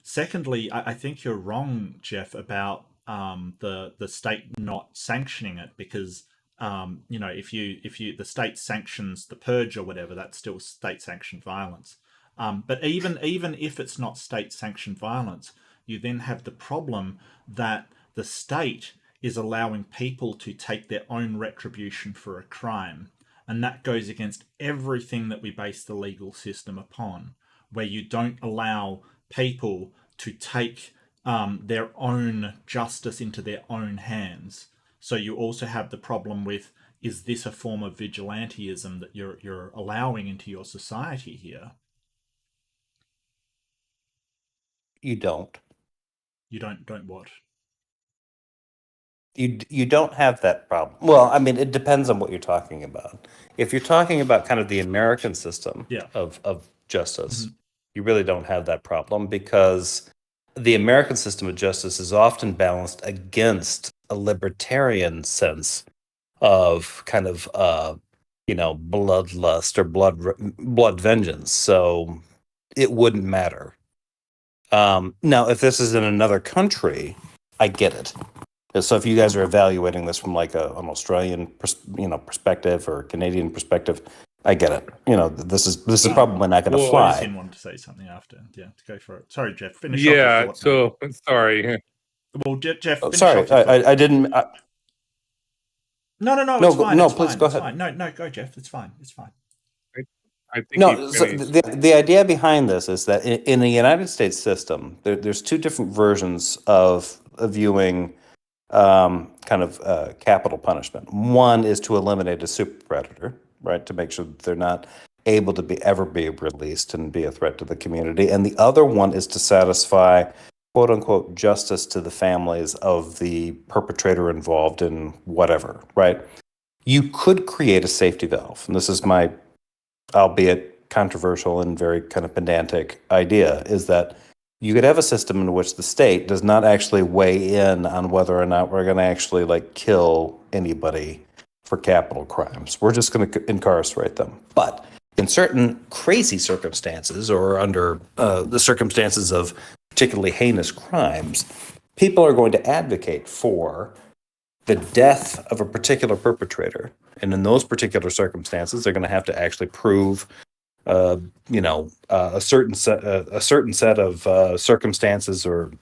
Secondly, I think you're wrong, Jeff, about the state not sanctioning it, because if the state sanctions the purge or whatever, that's still state sanctioned violence. But even if it's not state sanctioned violence, you then have the problem that the state is allowing people to take their own retribution for a crime. And that goes against everything that we base the legal system upon, where you don't allow people to take their own justice into their own hands. So you also have the problem with, is this a form of vigilantism that you're allowing into your society here? You don't. You don't what? You don't have that problem. Well, I mean, it depends on what you're talking about. If you're talking about kind of the American system of justice, you really don't have that problem, because the American system of justice is often balanced against a libertarian sense of kind of bloodlust or blood vengeance. So it wouldn't matter. Now, if this is in another country, I get it. So if you guys are evaluating this from like an Australian perspective or Canadian perspective, I get it. This is probably not going to fly. I wanted to say something after. Yeah, to go for it. Sorry, Jeff. Finish. Yeah. So sorry. Well, Jeff. Sorry, I didn't. No. No, it's fine. No, it's please fine. go It's ahead. fine. No, go, Jeff. It's fine. It's fine. I think No, so the idea behind this is that in the United States system, there's two different versions of viewing capital punishment. One is to eliminate a super predator, right, to make sure that they're not able to ever be released and be a threat to the community. And the other one is to satisfy, quote unquote, justice to the families of the perpetrator involved in whatever, right? You could create a safety valve. And this is my, albeit controversial and very kind of pedantic idea, is that you could have a system in which the state does not actually weigh in on whether or not we're going to actually kill anybody for capital crimes. We're just going to incarcerate them. But in certain crazy circumstances, or under the circumstances of particularly heinous crimes, people are going to advocate for the death of a particular perpetrator. And in those particular circumstances, they're going to have to actually prove a certain set of circumstances or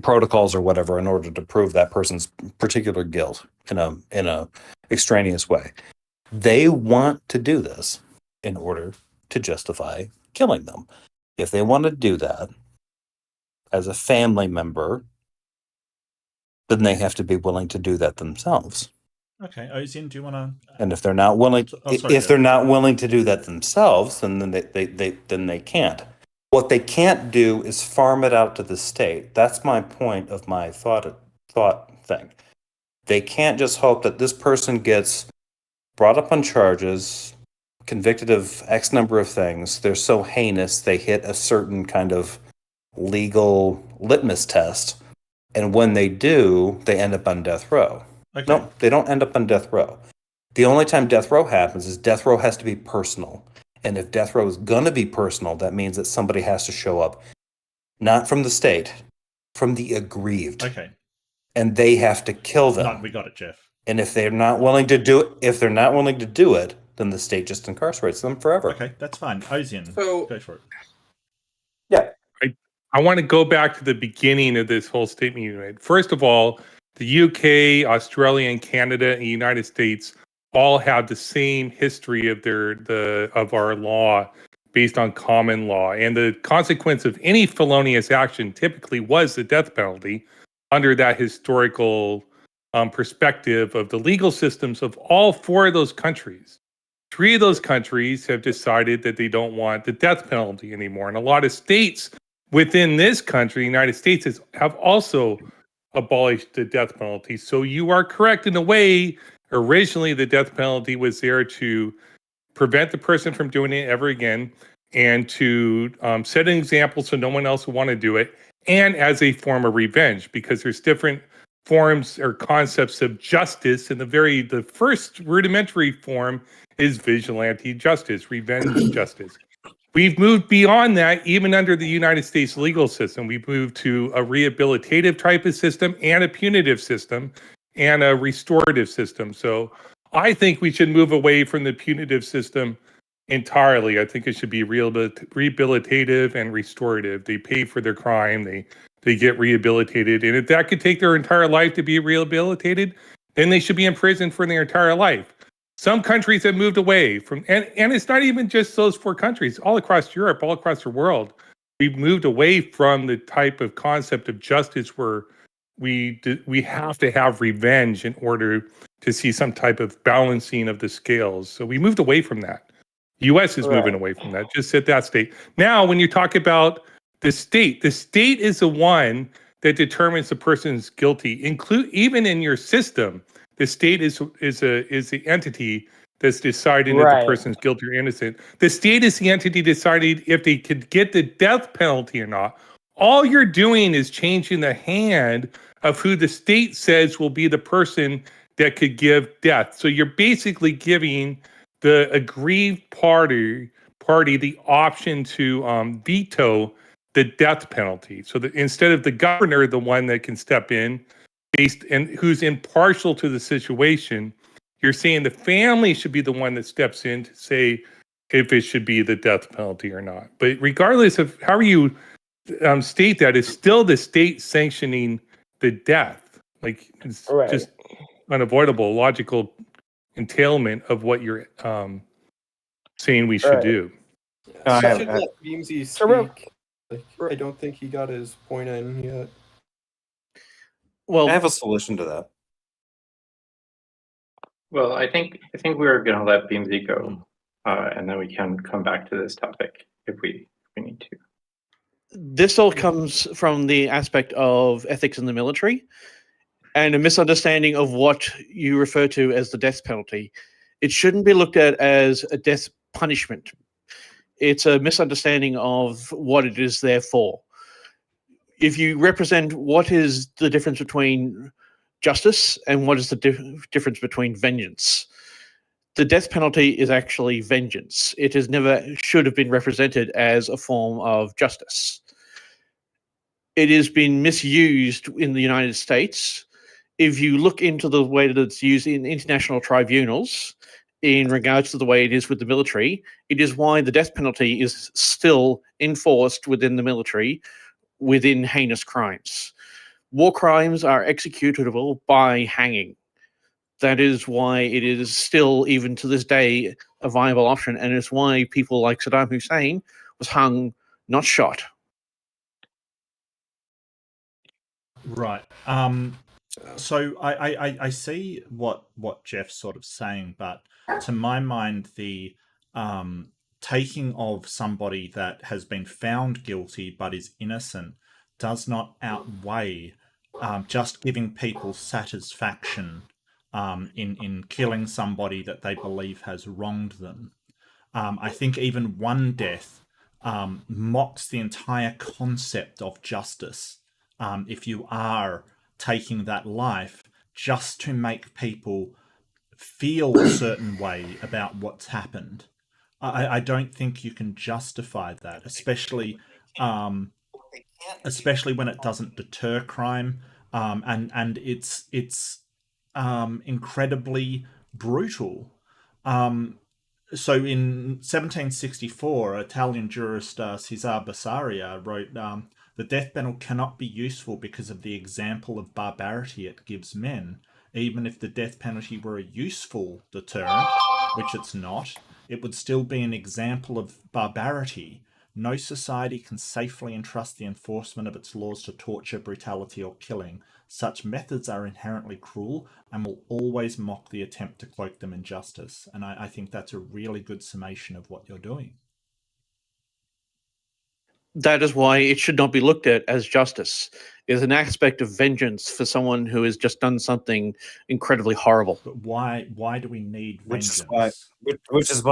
protocols or whatever in order to prove that person's particular guilt in a extraneous way. They want to do this in order to justify killing them. If they want to do that as a family member, then they have to be willing to do that themselves. Okay, Ozian, do you want to? And if they're not willing, they're not willing to do that themselves, then they can't. What they can't do is farm it out to the state. That's my point of my thought thing. They can't just hope that this person gets brought up on charges, convicted of X number of things. They're so heinous, they hit a certain kind of legal litmus test. And when they do, they end up on death row. Okay. No, they don't end up on death row. The only time death row happens is death row has to be personal. And if death row is going to be personal, that means that somebody has to show up, not from the state, from the aggrieved. Okay. And they have to kill them. No, we got it, Jeff. And if they're not willing to do it, then the state just incarcerates them forever. Okay, that's fine. Ozian, So, go for it. Yeah. I want to go back to the beginning of this whole statement you made. First of all, the UK, Australia, and Canada, and the United States all have the same history of our law based on common law. And the consequence of any felonious action typically was the death penalty under that historical perspective of the legal systems of all four of those countries. 3 of those countries have decided that they don't want the death penalty anymore. And a lot of states within this country, the United States, have also abolished the death penalty. So you are correct in a way. Originally, the death penalty was there to prevent the person from doing it ever again, and to set an example so no one else would want to do it, and as a form of revenge, because there's different forms or concepts of justice. And the first rudimentary form is vigilante justice, revenge justice. we've moved beyond that. Even under the United States legal system, we've moved to a rehabilitative type of system and a punitive system and a restorative system. So I think we should move away from the punitive system entirely. I think it should be rehabilitative and restorative. They pay for their crime. They get rehabilitated. And if that could take their entire life to be rehabilitated, then they should be in prison for their entire life. Some countries have moved away from, and it's not even just those 4 countries, all across Europe, all across the world. We've moved away from the type of concept of justice where we have to have revenge in order to see some type of balancing of the scales. So we moved away from that. The U.S. is moving away from that. Just at that state. Now, when you talk about the state is the one that determines the person's guilty. Even in your system, the state is the entity that's deciding if the person's guilty or innocent. The state is the entity deciding if they could get the death penalty or not. All you're doing is changing the hand of who the state says will be the person that could give death. So you're basically giving the aggrieved party the option to veto the death penalty. So that instead of the governor, the one that can step in and who's impartial to the situation, you're saying the family should be the one that steps in to say if it should be the death penalty or not. But regardless of how you state that, it's still the state sanctioning the death. Like it's just unavoidable, logical entailment of what you're saying we should do. I should let Beamsy speak. I don't think he got his point in yet. Well, I have a solution to that. Well, I think we're going to let Beamsy go, and then we can come back to this topic if we need to. This all comes from the aspect of ethics in the military and a misunderstanding of what you refer to as the death penalty. It shouldn't be looked at as a death punishment. It's a misunderstanding of what it is there for. If you represent what is the difference between justice and what is the difference between vengeance, the death penalty is actually vengeance. It has never should have been represented as a form of justice. It has been misused in the United States. If you look into the way that it's used in international tribunals, in regards to the way it is with the military, it is why the death penalty is still enforced within the military within heinous crimes. War crimes are executable by hanging. That is why it is still, even to this day, a viable option, and it's why people like Saddam Hussein was hung, not shot. Right. So I see what Jeff's sort of saying, but to my mind, the taking of somebody that has been found guilty but is innocent does not outweigh just giving people satisfaction in killing somebody that they believe has wronged them. I think even one death mocks the entire concept of justice. If you are taking that life just to make people feel a certain way about what's happened, I don't think you can justify that, especially when it doesn't deter crime, and it's incredibly brutal. So in 1764, Italian jurist Cesare Bessaria wrote, "The death penalty cannot be useful because of the example of barbarity it gives men. Even if the death penalty were a useful deterrent, which it's not, it would still be an example of barbarity. No society can safely entrust the enforcement of its laws to torture, brutality, or killing. Such methods are inherently cruel and will always mock the attempt to cloak them in justice." And I think that's a really good summation of what you're doing. That is why it should not be looked at as justice. It is an aspect of vengeance for someone who has just done something incredibly horrible. But why do we need vengeance? Which is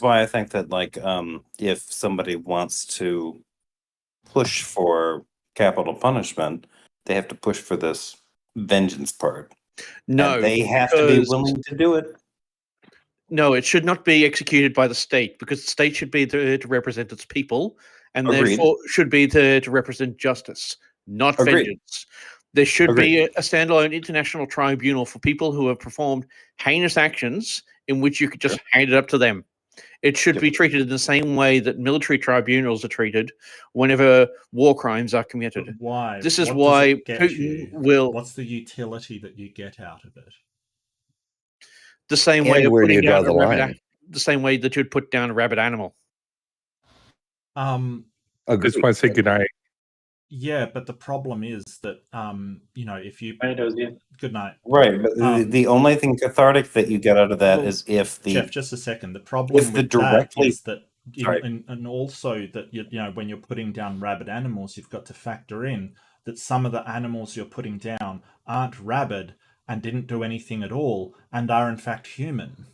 why I think that, like, if somebody wants to push for capital punishment, they have to push for this vengeance part. No, and they have to be willing to do it. No, it should not be executed by the state because the state should be there to represent its people and Agreed. therefore should be there to represent justice, not Agreed. vengeance. There should Agreed. be a standalone international tribunal for people who have performed heinous actions in which you could just hand it up to them. It should be treated in the same way that military tribunals are treated whenever war crimes are committed. But why? This is What does why it get Putin you? will, What's the utility that you get out of it? the same way And of where do putting you draw down a the rabbit, line? the same way that you'd put down a rabid animal. I just want to say goodnight. Yeah, but the problem is that if you Night, Ozzy. good night. Right, but the only thing cathartic that you get out of that Well, is if the Jeff, just a second. The problem if the with directly- that is that, Sorry. and also that when you're putting down rabid animals, you've got to factor in that some of the animals you're putting down aren't rabid and didn't do anything at all and are in fact human.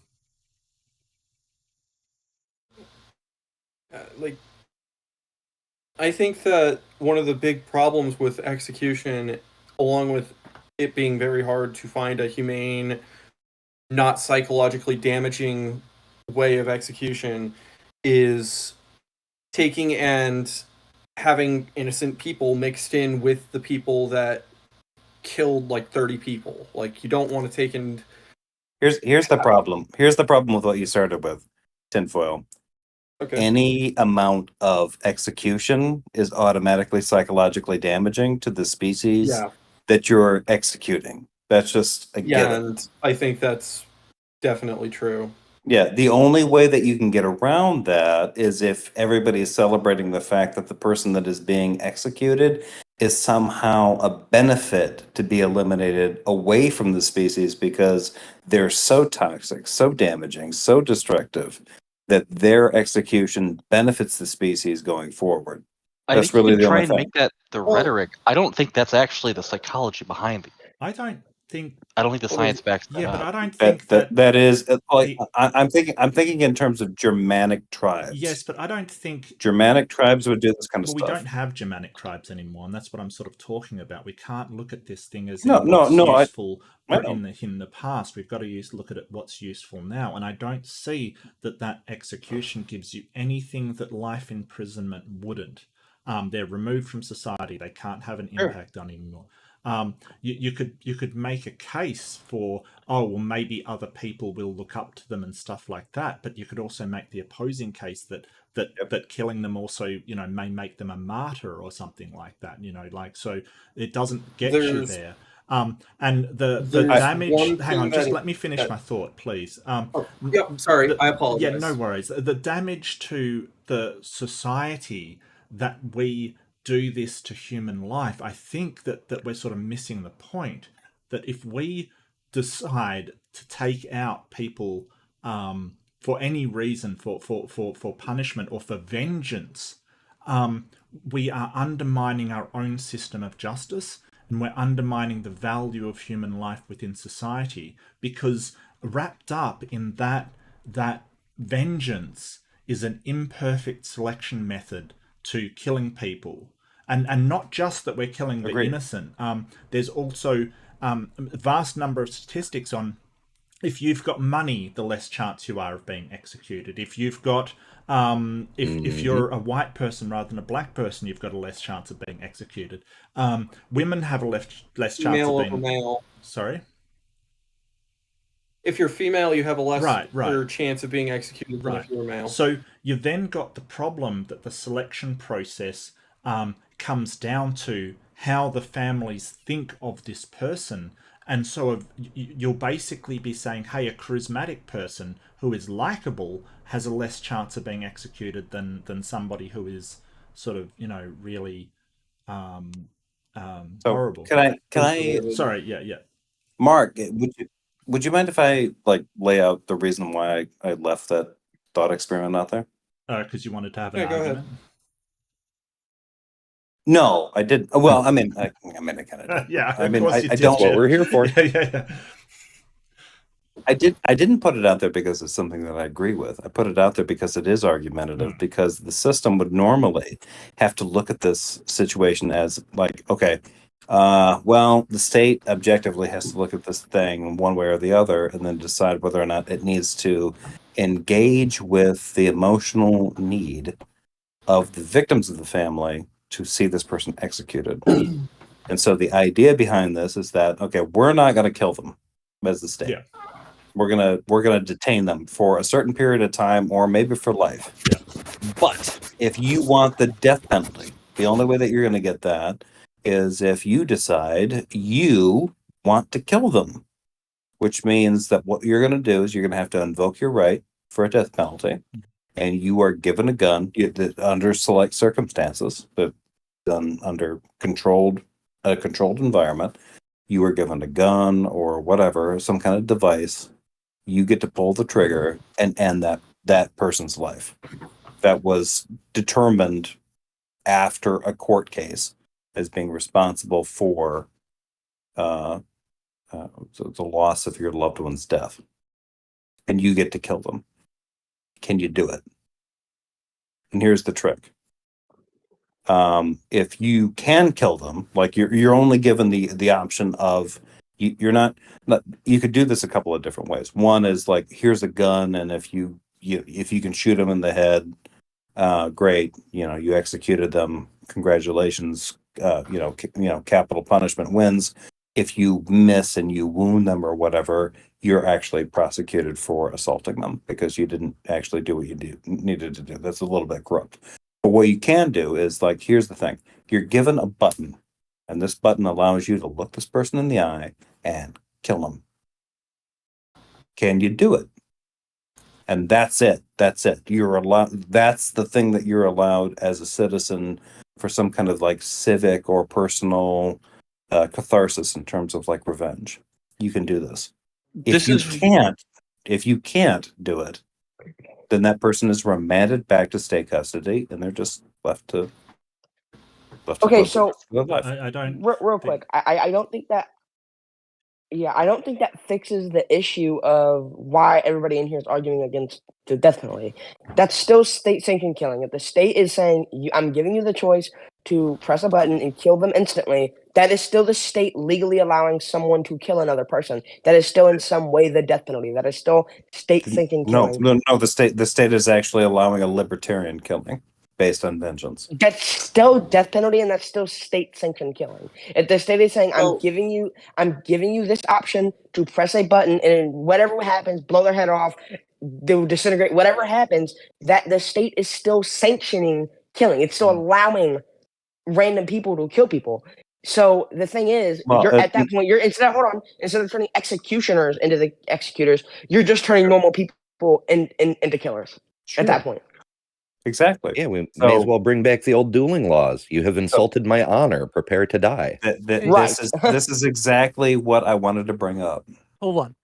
I think that one of the big problems with execution, along with it being very hard to find a humane, not psychologically damaging way of execution, is taking and having innocent people mixed in with the people that killed like 30 people. Like, you don't want to take and... here's the problem. Here's the problem with what you started with, tinfoil. Okay. Any amount of execution is automatically psychologically damaging to the species Yeah. that you're executing. That's just a Yeah, given. and I think that's definitely true. Yeah, the only way that you can get around that is if everybody is celebrating the fact that the person that is being executed is somehow a benefit to be eliminated away from the species because they're so toxic, so damaging, so destructive that their execution benefits the species going forward. I That's think you really can the try only and thing. make that the rhetoric. I don't think that's actually the psychology behind it. I don't think the science backs that but I up. don't think That is like the- I'm thinking in terms of Germanic tribes. yes, but I don't think Germanic tribes would do this kind of well, we stuff. don't have Germanic tribes anymore, and that's what I'm sort of talking about. We can't look at this thing as No, in what's useful I know. in the past. We've got to look at it what's useful now, and I don't see that execution gives you anything that life imprisonment wouldn't. They're removed from society; they can't have an impact on anymore. You could make a case for, oh well, maybe other people will look up to them and stuff like that, but you could also make the opposing case that killing them also may make them a martyr or something like that. So it doesn't get you there. And the damage. Hang on, just let me finish my thought, please. Sorry, I apologize. Yeah, no worries. The damage to the society that we do this to human life, I think that we're sort of missing the point. That if we decide to take out people for any reason, for punishment or for vengeance, we are undermining our own system of justice, and we're undermining the value of human life within society, because wrapped up in that vengeance is an imperfect selection method to killing people. And not just that we're killing the innocent. There's also a vast number of statistics on if you've got money, the less chance you are of being executed. If you've got if you're a white person rather than a black person, you've got a less chance of being executed. Women have a less chance Female of being over male. Sorry? If you're female, you have a less right. chance of being executed than if you're male. So you've then got the problem that the selection process comes down to how the families think of this person. And so you'll basically be saying, hey, a charismatic person who is likable has a less chance of being executed than somebody who is sort of, really horrible. Can I Sorry, yeah. Mark, would you mind if I lay out the reason why I left that thought experiment out there? Because you wanted to have an go argument. ahead. No, I didn't. Well, I kind of did. Yeah, I mean, of course I you did, don't. That's what we're here for. Yeah. I didn't put it out there because it's something that I agree with. I put it out there because it is argumentative, because the system would normally have to look at this situation as like, okay, Well, the state objectively has to look at this thing one way or the other and then decide whether or not it needs to engage with the emotional need of the victims of the family to see this person executed. And so the idea behind this is that, okay, we're not going to kill them as the state. Yeah. We're gonna detain them for a certain period of time or maybe for life. Yeah. But if you want the death penalty, the only way that you're going to get that is if you decide you want to kill them, which means that what you're going to do is you're going to have to invoke your right for a death penalty, and you are given a gun under select circumstances, but done under a controlled environment. You are given a gun or whatever, some kind of device. You get to pull the trigger and end that person's life. That was determined after a court case as being responsible for the loss of your loved one's death. And you get to kill them. Can you do it? And here's the trick. If you can kill them, like you're only given the option of you're not you could do this a couple of different ways. One is like, here's a gun, and if you can shoot them in the head, great, you executed them, congratulations, capital punishment wins. If you miss and you wound them or whatever, you're actually prosecuted for assaulting them because you didn't actually do what you needed to do. That's a little bit corrupt. But what you can do is, like, here's the thing. You're given a button, and this button allows you to look this person in the eye and kill them. Can you do it? And that's it. That's it. You're allowed. That's the thing that you're allowed as a citizen for some kind of like civic or personal catharsis in terms of like revenge. You can do this. If you can't do it, then that person is remanded back to state custody, and they're just left to. Okay, so I don't. Real quick, I don't think that. Yeah, I don't think that fixes the issue of why everybody in here is arguing against the death penalty. That's still state-sanctioned killing. If the state is saying, I'm giving you the choice to press a button and kill them instantly, that is still the state legally allowing someone to kill another person. That is still in some way the death penalty. That is still state-sanctioned killing. No. The state is actually allowing a libertarian killing based on vengeance. That's still death penalty, and that's still state-sanctioned killing. If the state is saying, I'm giving you this option to press a button, and whatever happens, blow their head off, they'll disintegrate, whatever happens, that the state is still sanctioning killing. It's still allowing random people to kill people. So the thing is, at that point, instead of turning executioners into the executors, you're just turning normal people into killers. Sure. At that point. Exactly. Yeah, we may as well bring back the old dueling laws. You have insulted my honor. Prepare to die. This is exactly what I wanted to bring up. Hold on,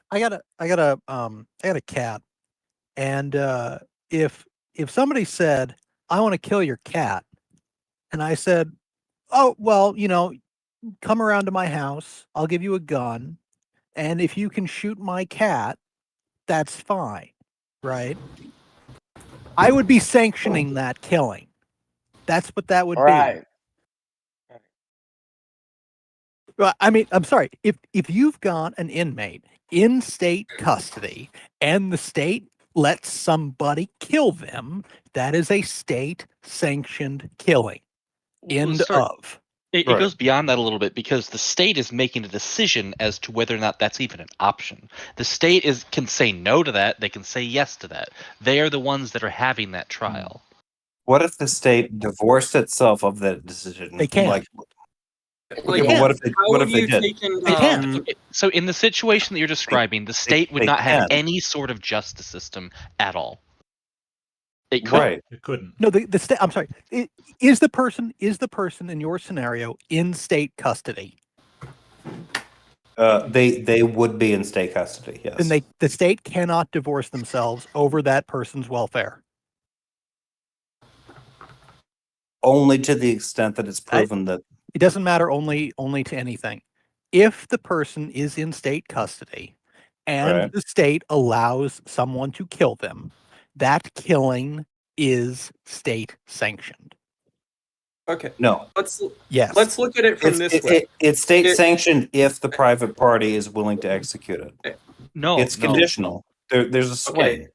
I got a cat, and if somebody said, I want to kill your cat, and I said, oh well, come around to my house, I'll give you a gun, and if you can shoot my cat, that's fine, right? I would be sanctioning that killing. That's what that would be. Well, I mean, I'm sorry. If you've got an inmate in state custody and the state lets somebody kill them, that is a state-sanctioned killing. End of. It goes beyond that a little bit because the state is making a decision as to whether or not that's even an option. The state can say no to that. They can say yes to that. They are the ones that are having that trial. What if the state divorced itself of that decision? They can't. What if they did? They can't. So in the situation that you're describing, the state would not have any sort of justice system at all. It couldn't. Right. It couldn't. No, the state. I'm sorry. Is the person in your scenario in state custody? They would be in state custody. Yes. Then the state cannot divorce themselves over that person's welfare. Only to the extent that it's proven that it doesn't matter. Only to anything. If the person is in state custody, and the state allows someone to kill them, that killing is state sanctioned. Okay. No. Yes. Let's look at it from this way. It's state sanctioned if the private party is willing to execute it. No, It's conditional. There's a swing. Okay.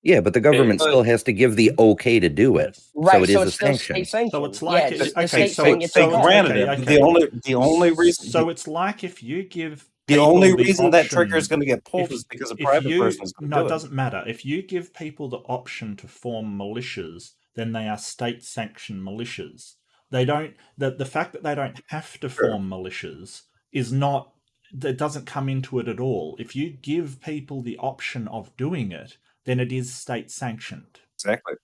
Yeah, but the government still has to give the okay to do it. Right, So it so is it's a still sanction. state sanctioned. So it's like yeah, the okay, state so saying it's it's They okay. granted okay, it. okay. The only reason So it's like if you give the people only the reason that option- trigger is going to get pulled if- is because a if private you- person is going to No, do it it. doesn't matter. If you give people the option to form militias, then they are state-sanctioned militias. They don't. The fact that they don't have to form militias is not. That doesn't come into it at all. If you give people the option of doing it, then it is state-sanctioned. Exactly.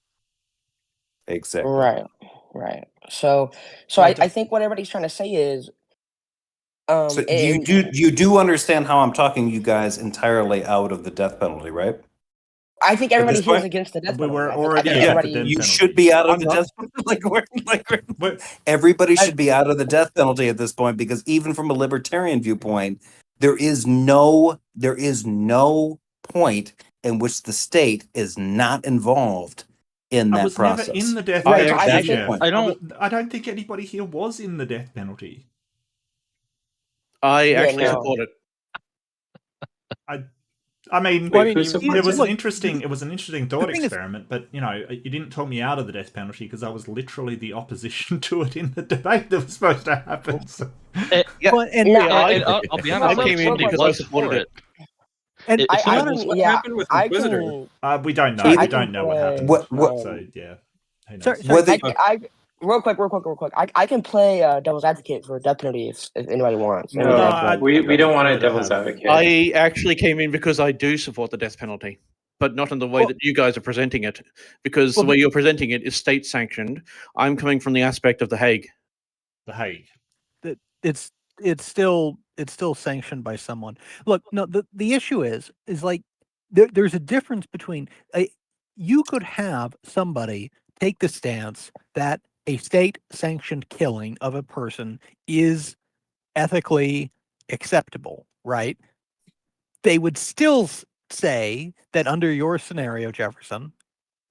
Right. So Right. I think what everybody's trying to say is, So you do understand how I'm talking you guys entirely out of the death penalty, right? I think At everybody this here is point? against the death We penalty. were I think already everybody. at the death You penalty. should be out of I'm the not. death penalty. But Everybody should be out of the death penalty at this point because even from a libertarian viewpoint, there is no point in which the state is not involved in I that was process. never in the death Right, penalty. that's the Jeff. point. I don't think anybody here was in the death penalty. I actually no. support it. I mean, Well, I mean, it was look, an interesting thought thing is- experiment, but you didn't talk me out of the death penalty because I was literally the opposition to it in the debate that was supposed to happen. So. Well, and No, I'll be honest. I came in because I supported it. And If I someone can, what yeah, happened with I Inquisitor? can. We don't know. Sorry, We I don't can know what play, happened. What- So yeah. Who knows? Sorry, Whether I real quick. I can play devil's advocate for death penalty if anybody wants. No, Anybody else wants. we don't want a prefer to devil's have- advocate. I actually came in because I do support the death penalty, but not in the way Well- that you guys are presenting it. Because the way you're presenting it is state sanctioned. I'm coming from the aspect of The Hague. The Hague. that it's still sanctioned by someone. Look, no, the issue is like there's a difference between you could have somebody take the stance that a state sanctioned killing of a person is ethically acceptable, right? They would still say that under your scenario, Jefferson,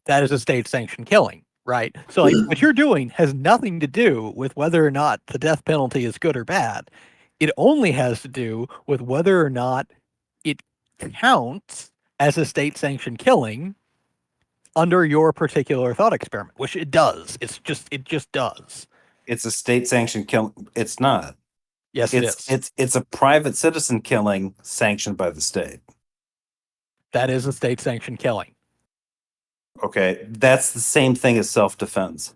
that is a state sanctioned killing, right? So like, what you're doing has nothing to do with whether or not the death penalty is good or bad. It only has to do with whether or not it counts as a state sanctioned killing under your particular thought experiment, which it does. It just does. it's a state sanctioned kill, it's not. Yes, it is. It's a private citizen killing sanctioned by the state. That is a state sanctioned killing. Okay, that's the same thing as self-defense.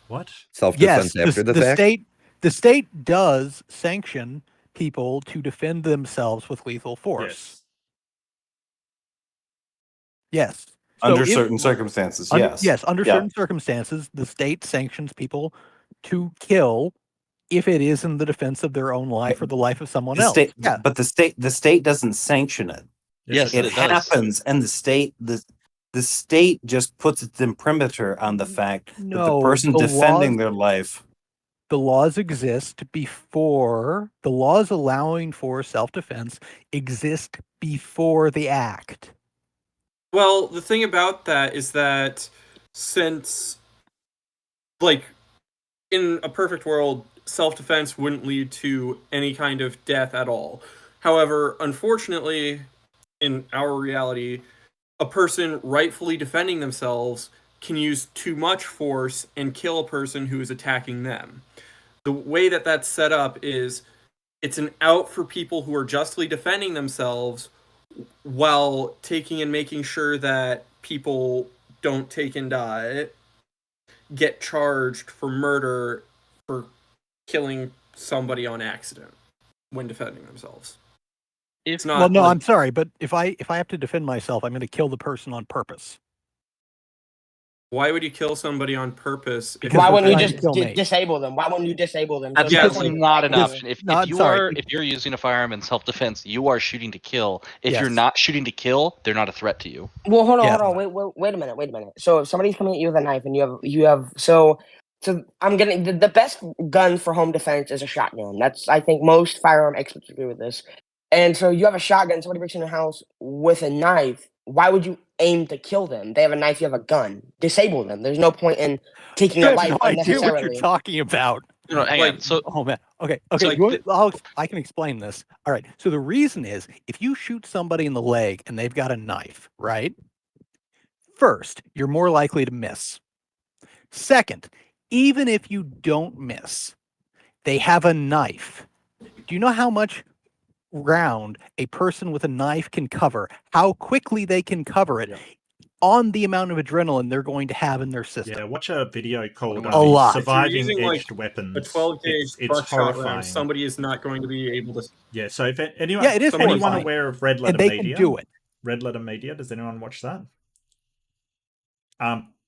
What? Self-defense Yes, after the fact. the state does sanction people to defend themselves with lethal force. Yes. So Under if- certain circumstances, under- yes. Yes, under Yeah. certain circumstances, the state sanctions people to kill if it is in the defense of their own life or the life of someone The else. state, Yeah. but the state doesn't sanction it. Yes, It it does. happens, and the state just puts its imprimatur on the fact that the No, person the defending laws- their life. The laws exist before the laws allowing for self-defense exist before the act. Well, the thing about that is that since, like, in a perfect world, self-defense wouldn't lead to any kind of death at all. However, unfortunately, in our reality, a person rightfully defending themselves can use too much force and kill a person who is attacking them. The way that that's set up is it's an out for people who are justly defending themselves while taking and making sure that people don't take and die, get charged for murder for killing somebody on accident when defending themselves. It's not. Well, no, like- I'm sorry, but if I have to defend myself, I'm going to kill the person on purpose. Why would you kill somebody on purpose? If Why they're wouldn't you trying to just kill me. disable them? Why wouldn't you disable them? That's Yeah, Just like- because not an somebody- option. If No, I'm you sorry. are if you're using a firearm in self-defense, you are shooting to kill. If you're Yes. not shooting to kill, they're not a threat to you. Well, hold on, Yeah. wait a minute. So if somebody's coming at you with a knife and you have so I'm getting the best gun for home defense is a shotgun. That's I think most firearm experts agree with this. And so you have a shotgun, somebody breaks in your house with a knife. why would you aim to kill them? They have a knife, you have a gun. Disable them. There's no point in taking I a have life no idea what unnecessarily. you're talking about. No, hang on. So, oh man. Okay. So, I can explain this. All right. So the reason is if you shoot somebody in the leg and they've got a knife, right? First, you're more likely to miss. Second, even if you don't miss, they have a knife. Do you know how much ground a person with a knife can cover? How quickly they can cover it on the amount of adrenaline they're going to have in their system? Yeah, watch a video called A lot. Surviving If you're Edged using, Weapons. a 12 gauge It's buckshot horrifying. round, somebody is not going to be able to. Yeah, so if anyone, Yeah, it is anyone horrifying. aware of Red Letter And they Media? can do it. Red Letter Media. Does anyone watch that?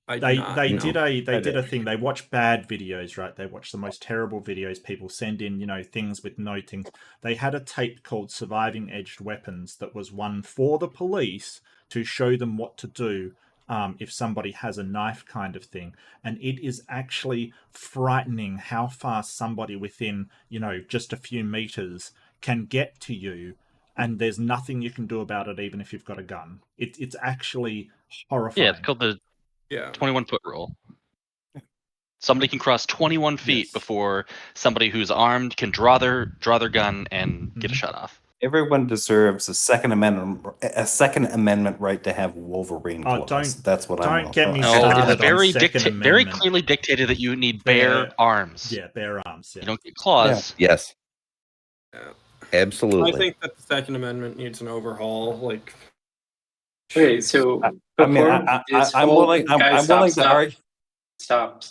I do They not. they No. did a I they did did. a thing. They watch bad videos, right? They watch the most terrible videos. People send in, things with no things. They had a tape called Surviving Edged Weapons that was one for the police to show them what to do if somebody has a knife, kind of thing. And it is actually frightening how fast somebody within, just a few meters can get to you, and there's nothing you can do about it, even if you've got a gun. It's actually horrifying. yeah, it's called the 21-foot rule. Somebody can cross 21 feet before somebody who's armed can draw their gun and get a shot off. Everyone deserves a Second Amendment right to have Wolverine claws. That's what I'm. Don't get me No, started it's very on Second very Amendment. clearly dictated that you need bare arms. Yeah, bare arms. Yeah. You don't get claws. Yes. Yeah. Absolutely. I think that the Second Amendment needs an overhaul. Like, okay, so I'm willing to argue. Stop.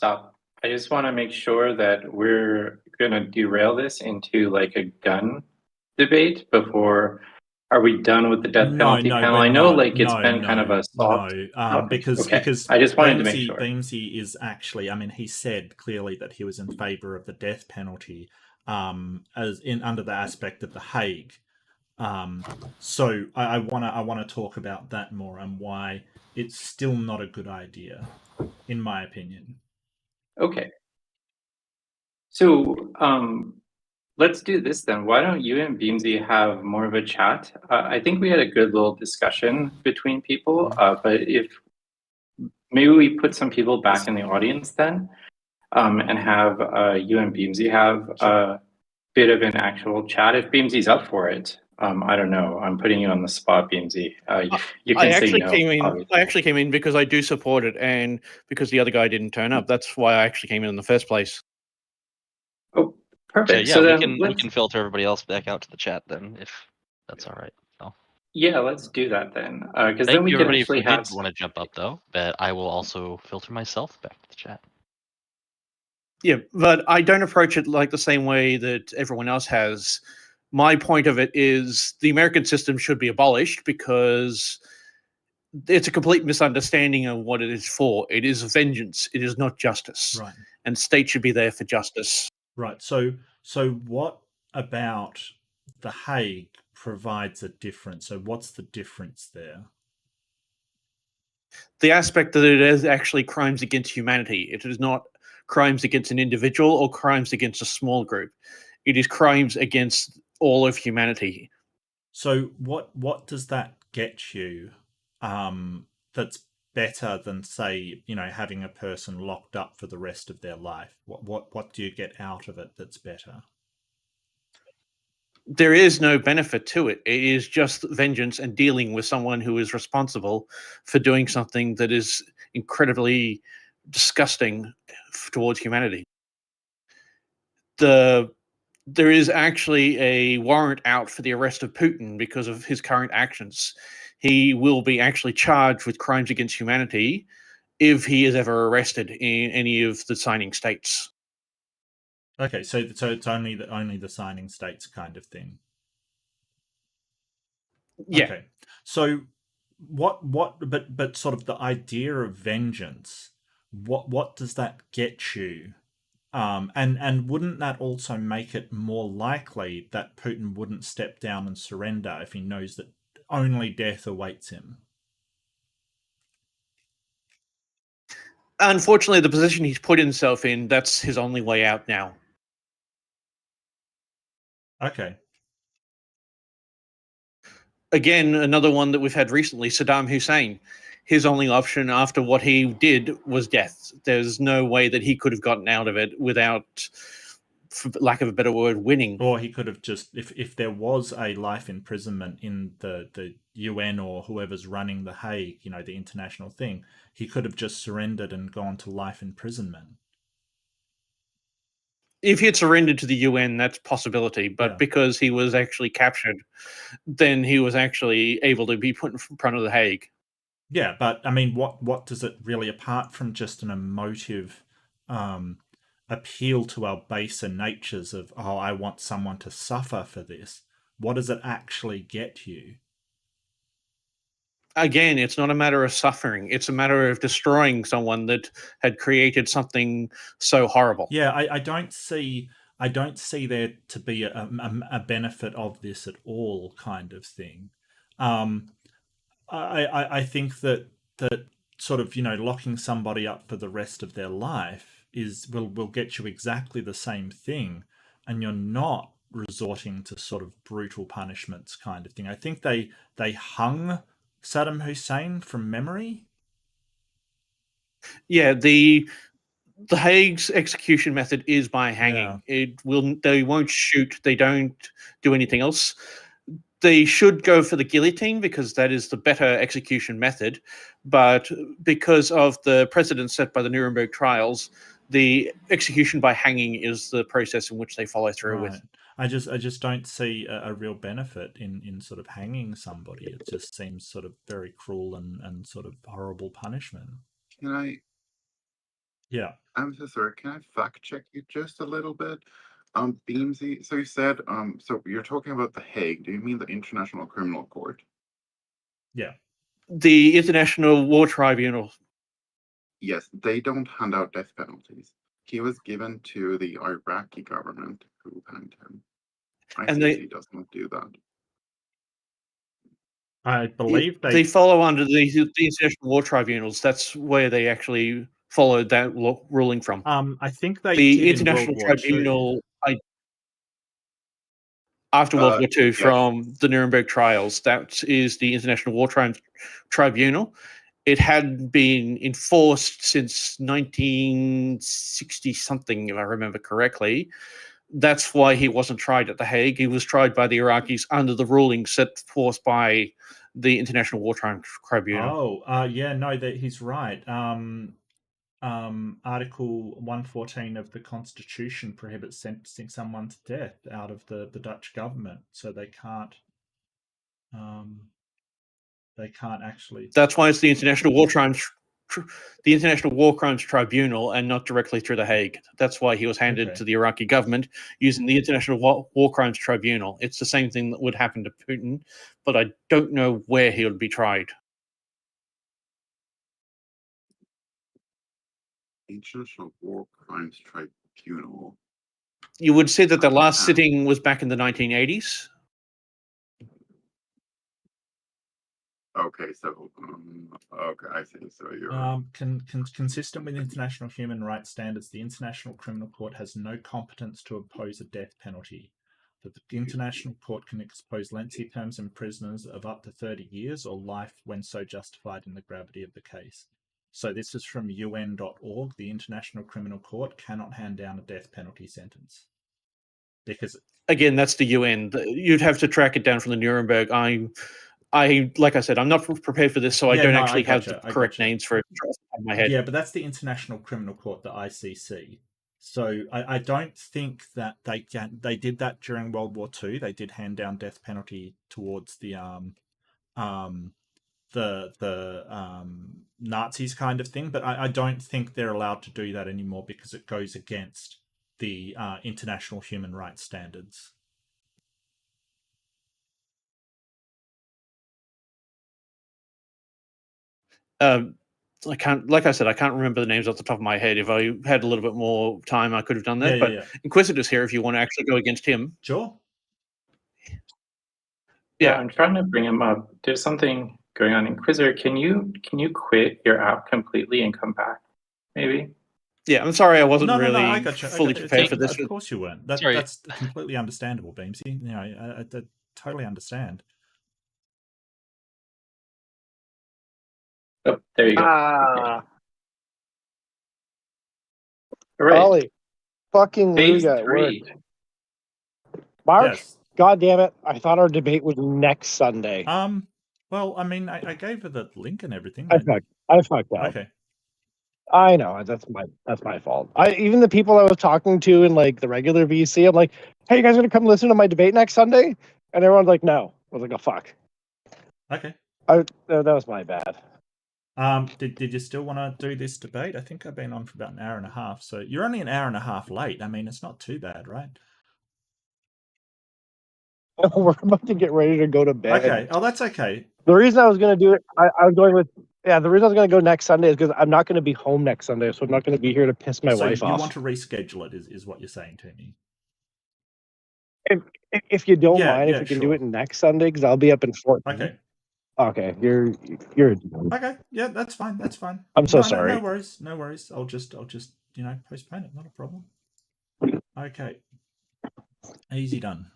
I just want to make sure that we're going to derail this into like a gun debate before. Are we done with the death penalty panel? I know, it's been kind of a soft. Because I just wanted to make sure. Beamsy is actually, he said clearly that he was in favor of the death penalty, under the aspect of the Hague. So I want to talk about that more and why it's still not a good idea, in my opinion. Okay. So let's do this then. Why don't you and Beamsy have more of a chat? I think we had a good little discussion between people, but if maybe we put some people back in the audience then, and have you and Beamsy have a bit of an actual chat if Beamsy's up for it. I don't know. I'm putting you on the spot, Beamsy. You can say no. I actually came in because I do support it, and because the other guy didn't turn up. That's why I actually came in the first place. Oh, perfect. Yeah, so we can filter everybody else back out to the chat then, if that's all right. So. Yeah, let's do that then. Because Thank then we you, can everybody, actually if you have. did want to jump up though, but I will also filter myself back to the chat. Yeah, but I don't approach it like the same way that everyone else has. My point of it is the American system should be abolished because it's a complete misunderstanding of what it is for. It is vengeance. It is not justice. Right. And state should be there for justice. Right. So what about the Hague provides a difference? So what's the difference there? The aspect that it is actually crimes against humanity. It is not crimes against an individual or crimes against a small group. It is crimes against all of humanity. So what does that get you that's better than, say, having a person locked up for the rest of their life? What do you get out of it that's better? There is no benefit to it. It is just vengeance and dealing with someone who is responsible for doing something that is incredibly disgusting towards humanity. There is actually a warrant out for the arrest of Putin because of his current actions. He will be actually charged with crimes against humanity if he is ever arrested in any of the signing states. Okay, so it's only the signing states kind of thing. Yeah. Okay. So but sort of the idea of vengeance, what does that get you? And wouldn't that also make it more likely that Putin wouldn't step down and surrender if he knows that only death awaits him? Unfortunately, the position he's put himself in, that's his only way out now. Okay. again, another one that we've had recently, Saddam Hussein. His only option after what he did was death. There's no way that he could have gotten out of it without, for lack of a better word, winning. Or he could have just, if there was a life imprisonment in the UN or whoever's running the Hague, the international thing, he could have just surrendered and gone to life imprisonment. If he had surrendered to the UN, that's a possibility. But because he was actually captured, then he was actually able to be put in front of the Hague. Yeah, but I mean, what does it really, apart from just an emotive appeal to our baser natures of, oh, I want someone to suffer for this, what does it actually get you? Again, it's not a matter of suffering. It's a matter of destroying someone that had created something so horrible. Yeah, I don't see there to be a benefit of this at all, kind of thing. I think that sort of, locking somebody up for the rest of their life will get you exactly the same thing, and you're not resorting to sort of brutal punishments, kind of thing. I think they hung Saddam Hussein from memory. Yeah, the Hague's execution method is by hanging. Yeah. They won't shoot. They don't do anything else. They should go for the guillotine because that is the better execution method. But because of the precedent set by the Nuremberg trials, the execution by hanging is the process in which they follow through with. I just don't see a real benefit in sort of hanging somebody. It just seems sort of very cruel and sort of horrible punishment. Can I? Yeah. I'm so sorry. Can I fact check you just a little bit? Beamsy, so you said, so you're talking about the Hague. Do you mean the International Criminal Court? Yeah. The International War Tribunal. Yes, they don't hand out death penalties. He was given to the Iraqi government who hanged him. ICC does not do that. I believe they follow under the International War Tribunals. That's where they actually followed that ruling from. I think they the did International in World War Tribunal after World War II from the Nuremberg trials. That is the International War Tribunal. It had been enforced since 1960 something, if I remember correctly. That's why he wasn't tried at The Hague. He was tried by the Iraqis under the ruling set forth by the International War Tribunal. Oh, yeah, no, he's right. Article 114 of the Constitution prohibits sentencing someone to death out of the Dutch government, so they can't actually. That's why it's the International War Crimes Tribunal and not directly through The Hague. That's why he was handed to the Iraqi government using the International War Crimes Tribunal. It's the same thing that would happen to Putin, but I don't know where he would be tried. International War Crimes Tribunal. You would say that the last sitting was back in the 1980s. Okay, so okay, I see. So you're consistent with international human rights standards. The International Criminal Court has no competence to impose a death penalty. That the International Court can impose lengthy terms in prisoners of up to 30 years or life when so justified in the gravity of the case. So this is from UN.org. The International Criminal Court cannot hand down a death penalty sentence. Because again, that's the UN. You'd have to track it down from the Nuremberg. Like I said, I'm not prepared for this, so I don't actually have the correct names for it in my head. Yeah, but that's the International Criminal Court, the ICC. So I don't think that they did that during World War II. They did hand down death penalty towards the Nazis kind of thing, but I don't think they're allowed to do that anymore because it goes against the international human rights standards. I can't, like I said, I can't remember the names off the top of my head. If I had a little bit more time, I could have done that. Yeah. Inquisitor's here if you want to actually go against him. Sure. Yeah, I'm trying to bring him up. There's something going on. Inquisitor, can you quit your app completely and come back? Maybe. Yeah, I'm sorry, I wasn't I fully prepared for this. Of course you weren't. That's completely understandable, Beamsy. I totally understand. Oh, there you go. Ah, All right. Ollie, fucking Phase Ruga, it 3. worked. Mark, Yes. God damn it! I thought our debate was next Sunday. Well, I mean, I gave her the link and everything. I fucked up. Okay. I know that's my fault. Even the people I was talking to in like the regular VC, I'm like, hey, you guys gonna come listen to my debate next Sunday? And everyone's like, no. I was like, oh fuck. Okay. That was my bad. Did you still want to do this debate? I think I've been on for about an hour and a half, so you're only an hour and a half late. I mean, it's not too bad, right? We're about to get ready to go to bed. Okay. Oh, that's okay. The reason I was gonna do it, I was going with the reason I was gonna go next Sunday is because I'm not gonna be home next Sunday, so I'm not gonna be here to piss my wife you off. want to reschedule it? Is what you're saying to me? If you don't Yeah, mind, yeah, if we can sure. do it next Sunday, because I'll be up in Fort. Okay. Okay, you're. Okay. Yeah, that's fine. That's fine. I'm so No, sorry. No worries. No worries. I'll just postpone it. Not a problem. Okay. Easy done.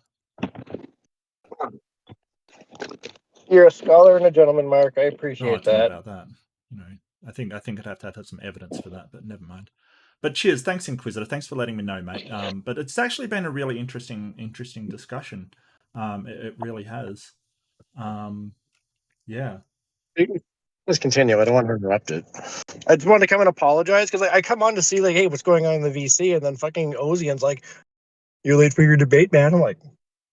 You're a scholar and a gentleman, Mark. I Oh, I appreciate don't know that. about that. I think I'd have to have some evidence for that, but never mind. But cheers, thanks Inquisitor, thanks for letting me know, mate. But it's actually been a really interesting discussion. It really has. Yeah. Let's continue. I don't want to interrupt it. I just wanted to come and apologize because I come on to see like, hey, what's going on in the VC, and then fucking Ozian's like, "You're late for your debate, man." I'm like,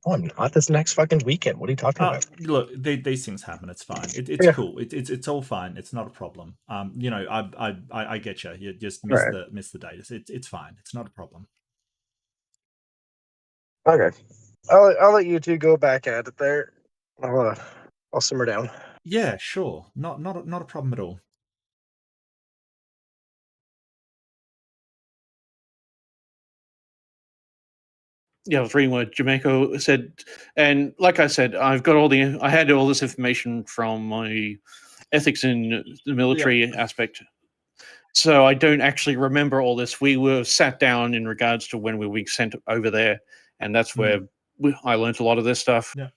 "Oh, I'm not. This next fucking weekend. What are you talking about?" Look, these things happen. It's fine. It's cool. It's all fine. It's not a problem. I get you. You just miss the date. It's fine. It's not a problem. Okay, I'll let you two go back at it there. I'll simmer down. Yeah, sure. Not a problem at all. Yeah, I was reading what Jamaica said, and like I said, I had all this information from my ethics in the military aspect, so I don't actually remember all this. We were sat down in regards to when we were sent over there, and that's where I learned a lot of this stuff. Yeah.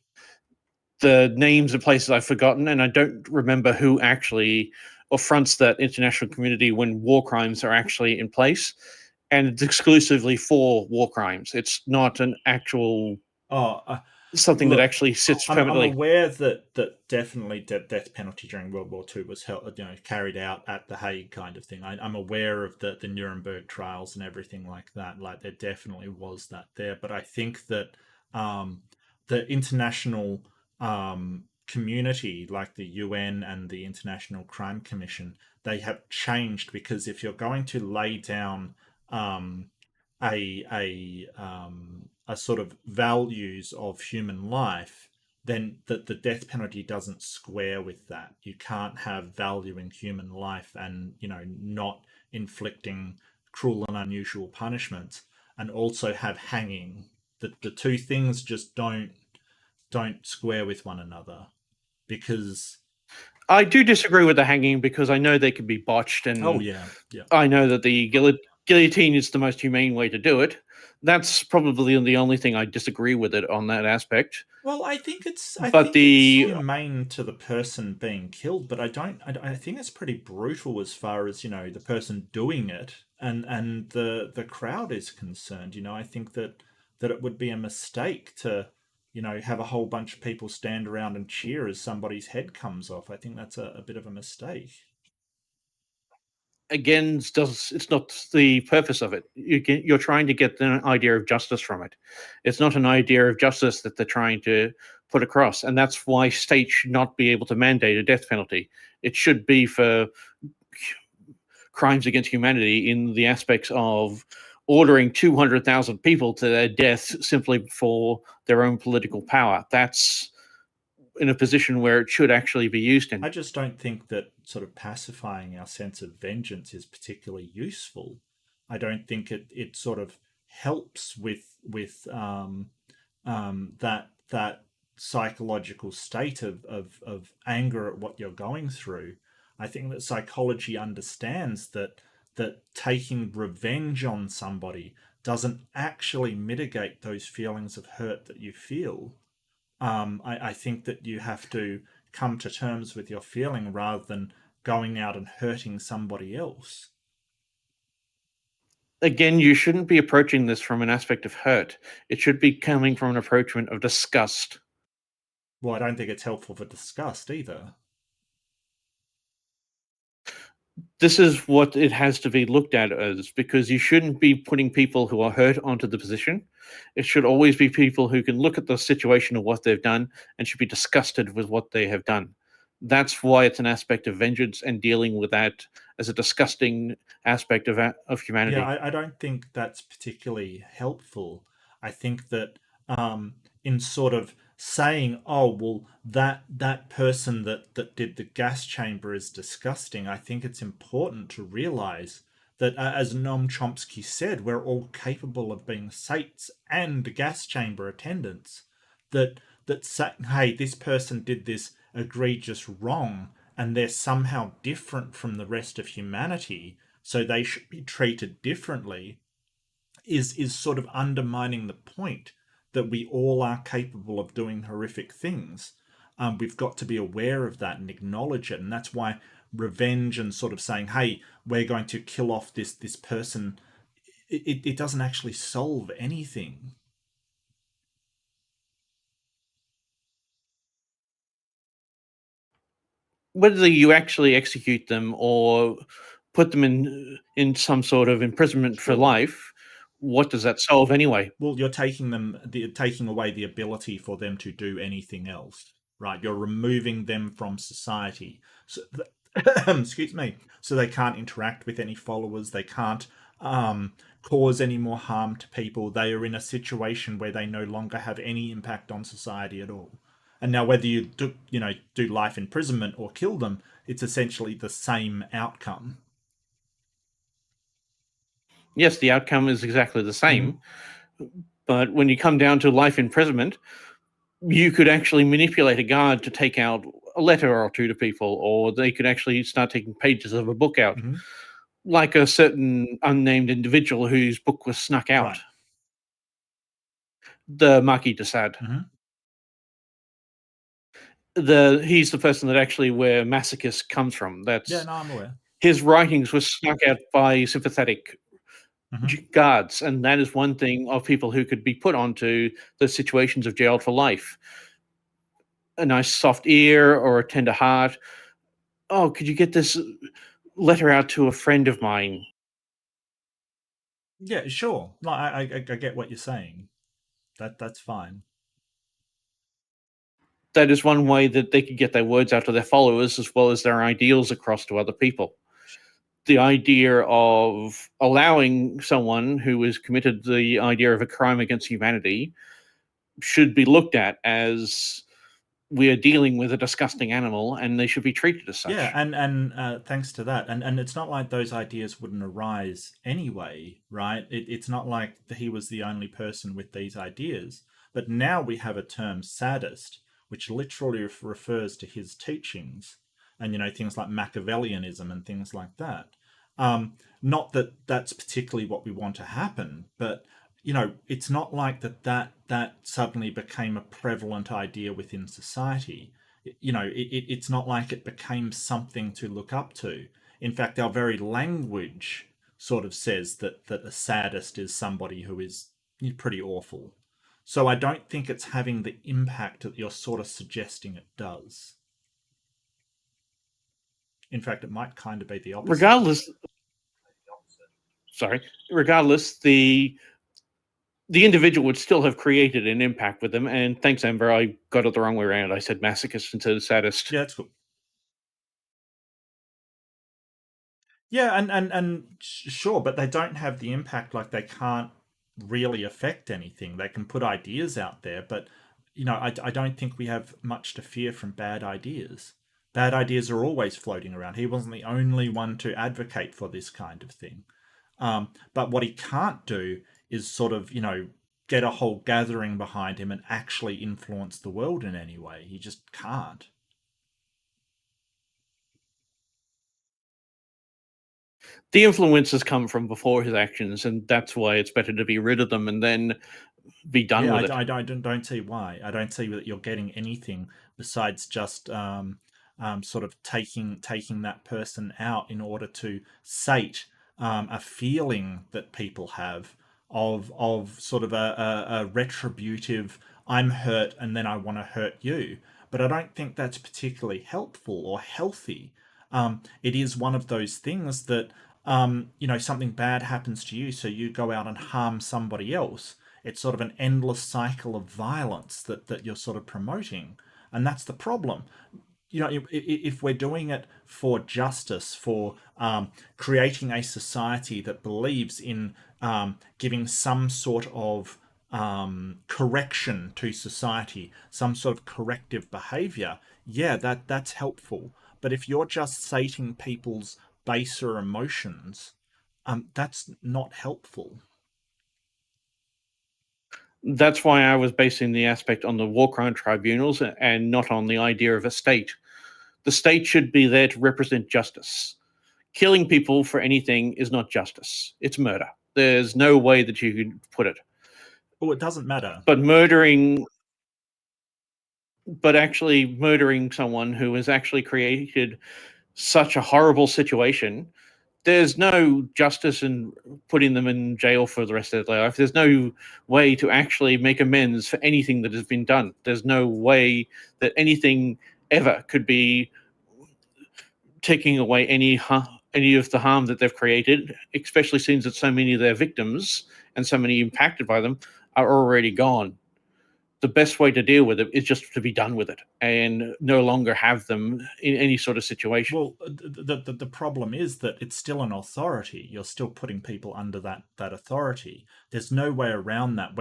The names of places I've forgotten, and I don't remember who actually affronts that international community when war crimes are actually in place. And it's exclusively for war crimes. It's not an actual something that actually sits permanently. I'm aware that definitely death penalty during World War II was carried out at the Hague kind of thing. I'm aware of the Nuremberg trials and everything like that. Like there definitely was that there, but I think that the international community, like the UN and the International Crime Commission, they have changed because if you're going to lay down a sort of values of human life, then the death penalty doesn't square with that. You can't have valuing human life and not inflicting cruel and unusual punishments, and also have hanging. The two things just don't square with one another, because I do disagree with the hanging because I know they can be botched, and I know that the guillotine is the most humane way to do it. That's probably the only thing I disagree with it on that aspect. Well, I think it's humane to the person being killed, but I think it's pretty brutal as far as the person doing it and the crowd is concerned. I think that it would be a mistake to have a whole bunch of people stand around and cheer as somebody's head comes off. I think that's a bit of a mistake. Again, it's not the purpose of it. You're trying to get an idea of justice from it. It's not an idea of justice that they're trying to put across, and that's why states should not be able to mandate a death penalty. It should be for crimes against humanity in the aspects of ordering 200,000 people to their death simply for their own political power. That's in a position where it should actually be used in. I just don't think that sort of pacifying our sense of vengeance is particularly useful. I don't think it sort of helps with that psychological state of anger at what you're going through. I think that psychology understands that taking revenge on somebody doesn't actually mitigate those feelings of hurt that you feel. I think that you have to come to terms with your feeling rather than going out and hurting somebody else. Again, you shouldn't be approaching this from an aspect of hurt. It should be coming from an approachment of disgust. Well, I don't think it's helpful for disgust either. This is what it has to be looked at as, because you shouldn't be putting people who are hurt onto the position. It should always be people who can look at the situation of what they've done and should be disgusted with what they have done. That's why it's an aspect of vengeance and dealing with that as a disgusting aspect of humanity. Yeah, I don't think that's particularly helpful. I think that in sort of saying, oh, well, that person that did the gas chamber is disgusting, I think it's important to realize that, as Noam Chomsky said, we're all capable of being saints and gas chamber attendants. That say, hey, this person did this egregious wrong, and they're somehow different from the rest of humanity, so they should be treated differently, is sort of undermining the point that we all are capable of doing horrific things. We've got to be aware of that and acknowledge it, and that's why revenge and sort of saying, hey, we're going to kill off this person, it doesn't actually solve anything. Whether you actually execute them or put them in some sort of imprisonment for life, what does that solve anyway? Well, you're taking away the ability for them to do anything else, right? You're removing them from society. So excuse me. So they can't interact with any followers. They can't cause any more harm to people. They are in a situation where they no longer have any impact on society at all. And now, whether you do life imprisonment or kill them, it's essentially the same outcome. Yes, the outcome is exactly the same. But when you come down to life imprisonment, you could actually manipulate a guard to take out a letter or two to people, or they could actually start taking pages of a book out, like a certain unnamed individual whose book was snuck out. Right. The Marquis de Sade. He's the person that actually where masochist comes from. Yeah, no, I'm aware. His writings were snuck out by sympathetic guards, and that is one thing of people who could be put onto the situations of jailed for life. A nice soft ear or a tender heart. Oh, could you get this letter out to a friend of mine? Yeah, sure. I get what you're saying. That's fine. That is one way that they could get their words out to their followers as well as their ideals across to other people. The idea of allowing someone who has committed the idea of a crime against humanity should be looked at as we are dealing with a disgusting animal and they should be treated as such. Yeah, and thanks to that. And it's not like those ideas wouldn't arise anyway, right? It's not like he was the only person with these ideas. But now we have a term sadist, which literally refers to his teachings and, things like Machiavellianism and things like that. Not that that's particularly what we want to happen, but, it's not like that suddenly became a prevalent idea within society. It's not like it became something to look up to. In fact, our very language sort of says that a sadist is somebody who is pretty awful. So I don't think it's having the impact that you're sort of suggesting it does. In fact, it might kind of be the opposite. Regardless, the individual would still have created an impact with them. And thanks, Amber, I got it the wrong way around. I said masochist instead of sadist. Yeah, that's cool. Yeah, and sure, but they don't have the impact, like they can't really affect anything. They can put ideas out there, but I don't think we have much to fear from bad ideas. Bad ideas are always floating around. He wasn't the only one to advocate for this kind of thing. But what he can't do is sort of, get a whole gathering behind him and actually influence the world in any way. He just can't. The influences come from before his actions, and that's why it's better to be rid of them and then be done with it. I don't see why. I don't see that you're getting anything besides just sort of taking that person out in order to sate a feeling that people have of sort of a retributive, I'm hurt and then I want to hurt you. But I don't think that's particularly helpful or healthy. It is one of those things that something bad happens to you, so you go out and harm somebody else. It's sort of an endless cycle of violence that you're sort of promoting, and that's the problem. If we're doing it for justice, for creating a society that believes in giving some sort of correction to society, some sort of corrective behavior, yeah, that's helpful. But if you're just sating people's baser emotions, that's not helpful. That's why I was basing the aspect on the war crime tribunals and not on the idea of a state. The state should be there to represent justice. Killing people for anything is not justice. It's murder. There's no way that you could put it. Oh, it doesn't matter. But actually murdering someone who has actually created such a horrible situation, there's no justice in putting them in jail for the rest of their life. There's no way to actually make amends for anything that has been done. There's no way that anything ever could be taking away any of the harm that they've created, especially since that so many of their victims and so many impacted by them are already gone. The best way to deal with it is just to be done with it and no longer have them in any sort of situation. Well, the problem is that it's still an authority. You're still putting people under that authority. There's no way around that.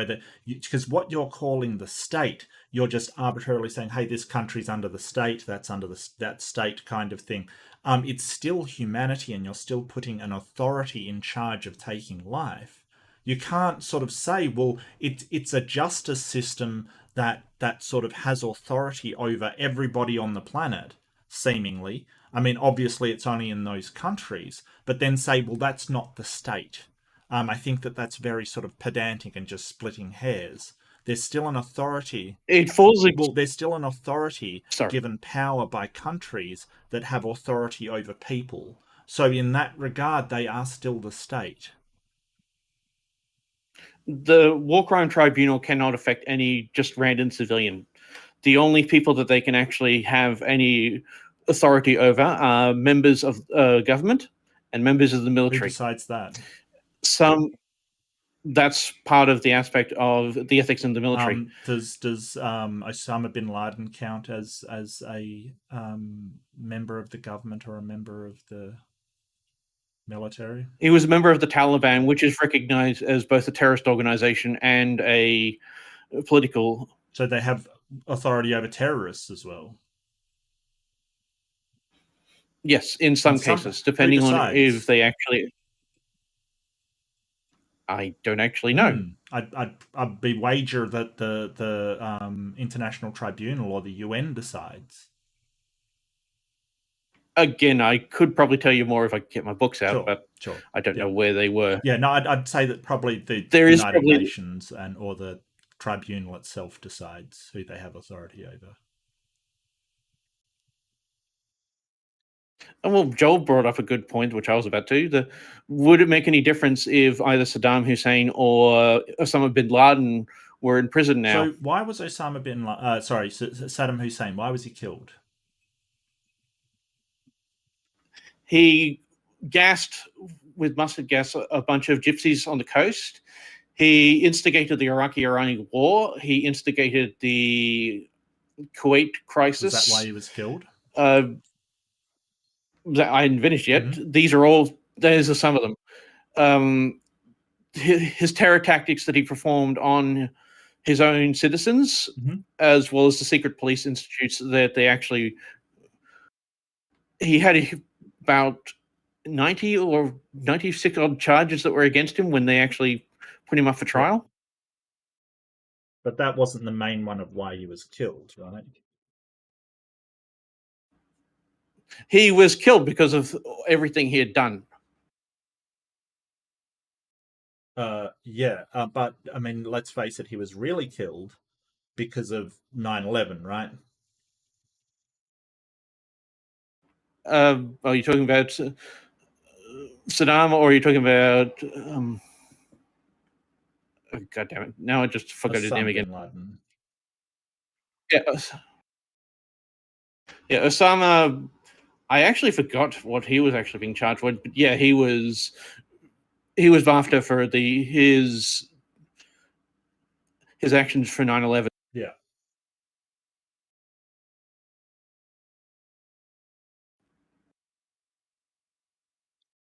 Because what you're calling the state, you're just arbitrarily saying, hey, this country's under the state, that's under that state kind of thing. It's still humanity, and you're still putting an authority in charge of taking life. You can't sort of say, well, it's a justice system that sort of has authority over everybody on the planet, seemingly. I mean, obviously it's only in those countries, but then say, well, that's not the state. I think that's very sort of pedantic and just splitting hairs. There's still an authority. There's still an authority given power by countries that have authority over people. So in that regard, they are still the state. The War Crime Tribunal cannot affect any just random civilian. The only people that they can actually have any authority over are members of government and members of the military. Who decides that? That's part of the aspect of the ethics in the military. Does Osama bin Laden count as a member of the government or a member of the military? He was a member of the Taliban, which is recognized as both a terrorist organization and a political. So they have authority over terrorists as well. Yes, in some cases, depending on if they actually. I don't actually know. I'd be wager that the International Tribunal or the UN decides. Again, I could probably tell you more if I could get my books out, but I don't know where they were. Yeah, no, I'd say that probably the United Nations or the tribunal itself decides who they have authority over. Well, Joel brought up a good point, which I was about to. Would it make any difference if either Saddam Hussein or Osama bin Laden were in prison now? So why was Saddam Hussein, why was he killed? He gassed with mustard gas a bunch of gypsies on the coast. He instigated the Iraqi-Iranian war. He instigated the Kuwait crisis. Is that why he was killed? I hadn't finished yet. Mm-hmm. These are some of them. His terror tactics that he performed on his own citizens, as well as the secret police institutes that they actually. He had about 90 or 96 odd charges that were against him when they actually put him up for trial. But that wasn't the main one of why he was killed, right? He was killed because of everything he had done. But I mean, let's face it, he was really killed because of 9/11, right? Are you talking about Saddam, or are you talking about? Oh, God damn it! Now I just forgot his name again. Yeah, yeah, Osama. I actually forgot what he was actually being charged with, but yeah, he was BAFTA for his actions for 9/11. Yeah.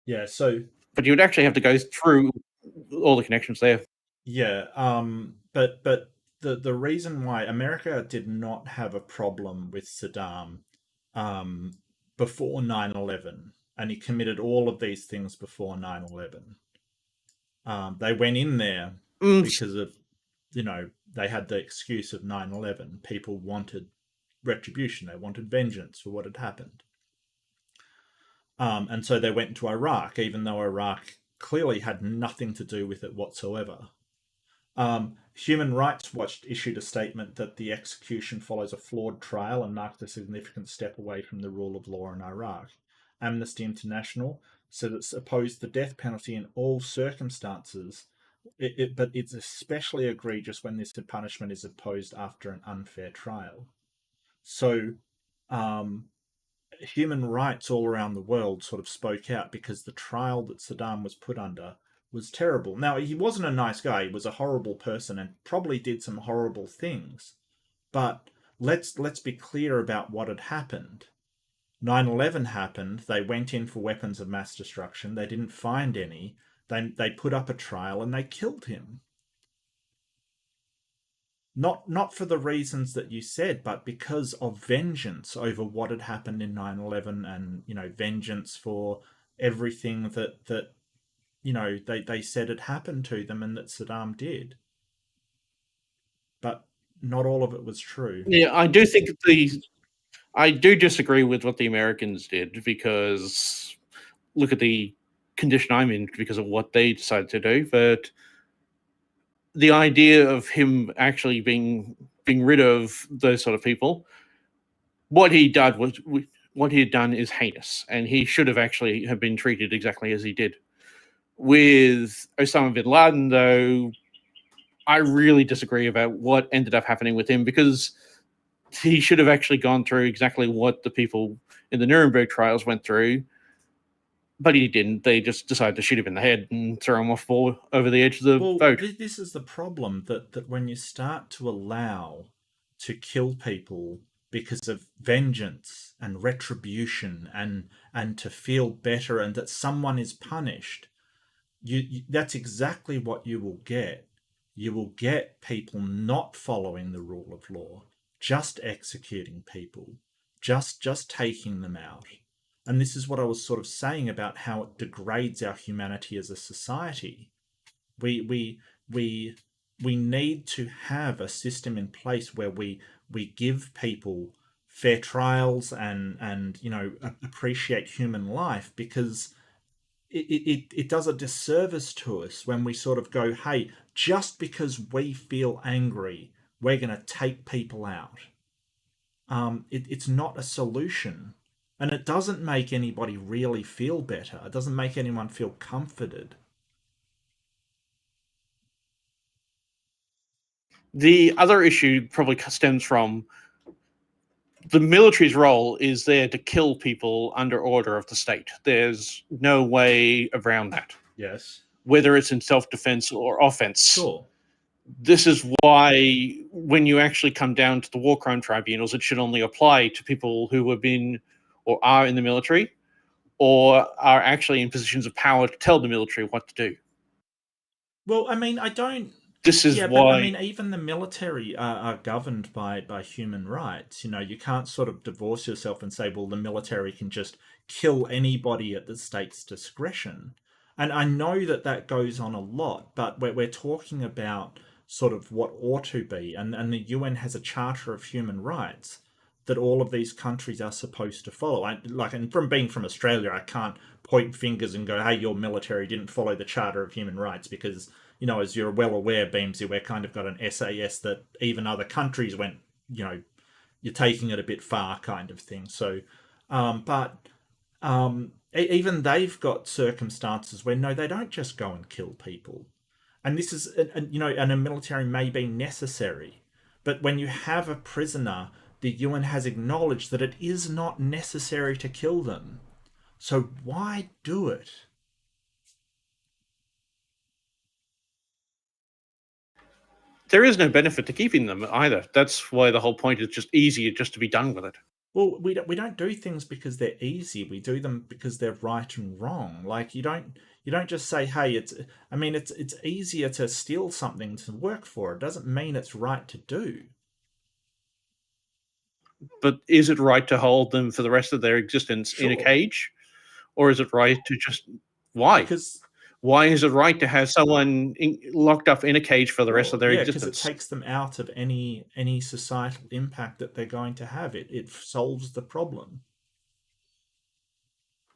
Yeah, so but you would actually have to go through all the connections there. Yeah, but the reason why America did not have a problem with Saddam before 9/11, and he committed all of these things before 9/11. They went in there because of, they had the excuse of 9/11. People wanted retribution. They wanted vengeance for what had happened. And so they went into Iraq, even though Iraq clearly had nothing to do with it whatsoever. Human Rights Watch issued a statement that the execution follows a flawed trial and marked a significant step away from the rule of law in Iraq. Amnesty International said it's opposed the death penalty in all circumstances, but it's especially egregious when this punishment is imposed after an unfair trial. So, human rights all around the world sort of spoke out because the trial that Saddam was put under was terrible. Now, he wasn't a nice guy. He was a horrible person and probably did some horrible things. But let's be clear about what had happened. 9/11 happened. They went in for weapons of mass destruction. They didn't find any. They put up a trial and they killed him. Not for the reasons that you said, but because of vengeance over what had happened in 9/11 and, vengeance for everything that they said had happened to them and that Saddam did. But not all of it was true. Yeah, I do think I do disagree with what the Americans did, because look at the condition I'm in because of what they decided to do. But the idea of him actually being rid of those sort of people, what he had done is heinous, and he should have actually have been treated exactly as he did. With Osama bin Laden, though, I really disagree about what ended up happening with him, because he should have actually gone through exactly what the people in the Nuremberg trials went through, but he didn't. They just decided to shoot him in the head and throw him off over the edge of the boat. This is the problem, that when you start to allow to kill people because of vengeance and retribution and to feel better and that someone is punished, that's exactly what you will get. You will get people not following the rule of law, just executing people, just taking them out. And this is what I was sort of saying about how it degrades our humanity as a society. We need to have a system in place where we give people fair trials and appreciate human life, because it does a disservice to us when we sort of go, hey, just because we feel angry, we're going to take people out. It's not a solution. And it doesn't make anybody really feel better. It doesn't make anyone feel comforted. The other issue probably stems from the military's role is there to kill people under order of the state. There's no way around that. Yes. Whether it's in self-defense or offense. Sure. This is why when you actually come down to the war crime tribunals, it should only apply to people who have been or are in the military or are actually in positions of power to tell the military what to do. Well, I mean, I don't... This is yeah, why... but I mean, even the military are governed by human rights. You can't sort of divorce yourself and say, well, the military can just kill anybody at the state's discretion. And I know that goes on a lot, but we're talking about sort of what ought to be. And the UN has a Charter of Human Rights that all of these countries are supposed to follow. And from being from Australia, I can't point fingers and go, hey, your military didn't follow the Charter of Human Rights, because, as you're well aware, Beamsy, we're kind of got an SAS that even other countries went, you're taking it a bit far kind of thing. So, but even they've got circumstances where no, they don't just go and kill people. And this is, and a military may be necessary. But when you have a prisoner, the UN has acknowledged that it is not necessary to kill them. So why do it? There is no benefit to keeping them either. That's why the whole point is just easier just to be done with it. Well, we don't do things because they're easy. We do them because they're right and wrong. Like you don't just say, "Hey, it's easier to steal something to work for." It doesn't mean it's right to do. But is it right to hold them for the rest of their existence in a cage, or is it right to just why? Because why is it right to have someone locked up in a cage for the rest of their existence? Because it takes them out of any societal impact that they're going to have. It solves the problem.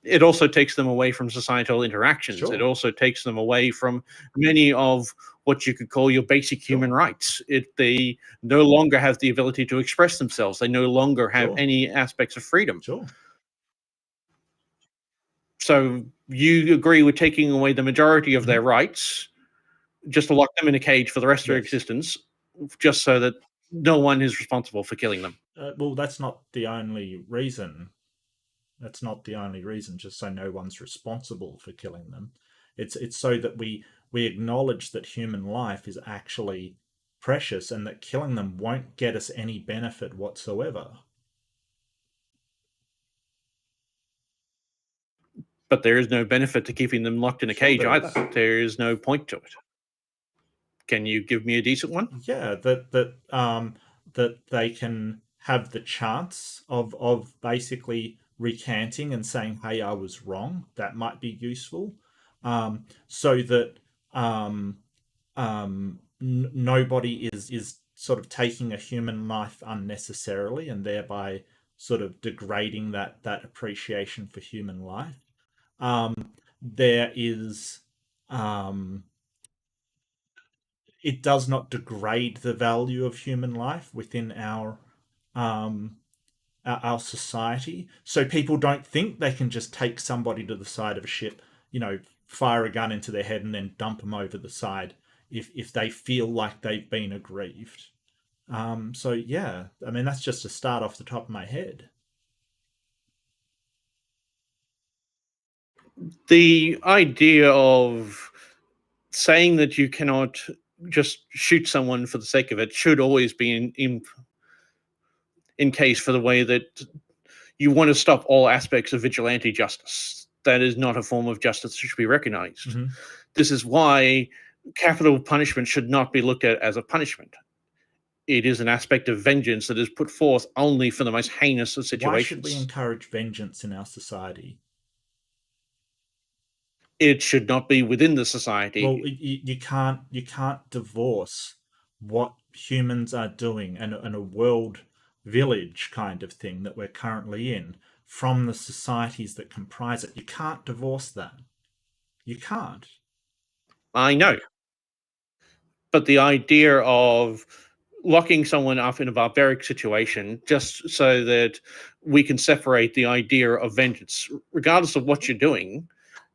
It also takes them away from societal interactions. Sure. It also takes them away from many of what you could call your basic human rights. They no longer have the ability to express themselves. They no longer have any aspects of freedom. Sure. So you agree with taking away the majority of their rights, just to lock them in a cage for the rest of their existence, just so that no one is responsible for killing them. Well, that's not the only reason. That's not the only reason, just so no one's responsible for killing them. It's so that we acknowledge that human life is actually precious and that killing them won't get us any benefit whatsoever. But there is no benefit to keeping them locked in a cage either. There is no point to it. Can you give me a decent one? Yeah, that they can have the chance of basically recanting and saying, "Hey, I was wrong." That might be useful, so that nobody is sort of taking a human life unnecessarily and thereby sort of degrading that appreciation for human life. There is it does not degrade the value of human life within our society. So people don't think they can just take somebody to the side of a ship, fire a gun into their head and then dump them over the side if they feel like they've been aggrieved. So yeah, I mean, that's just a start off the top of my head. The idea of saying that you cannot just shoot someone for the sake of it should always be in case for the way that you want to stop all aspects of vigilante justice. That is not a form of justice that should be recognized. Mm-hmm. This is why capital punishment should not be looked at as a punishment. It is an aspect of vengeance that is put forth only for the most heinous of situations. Why should we encourage vengeance in our society? It should not be within the society. Well, you can't divorce what humans are doing and a world village kind of thing that we're currently in from the societies that comprise it. You can't divorce that. You can't. I know. But the idea of locking someone up in a barbaric situation just so that we can separate the idea of vengeance, regardless of what you're doing,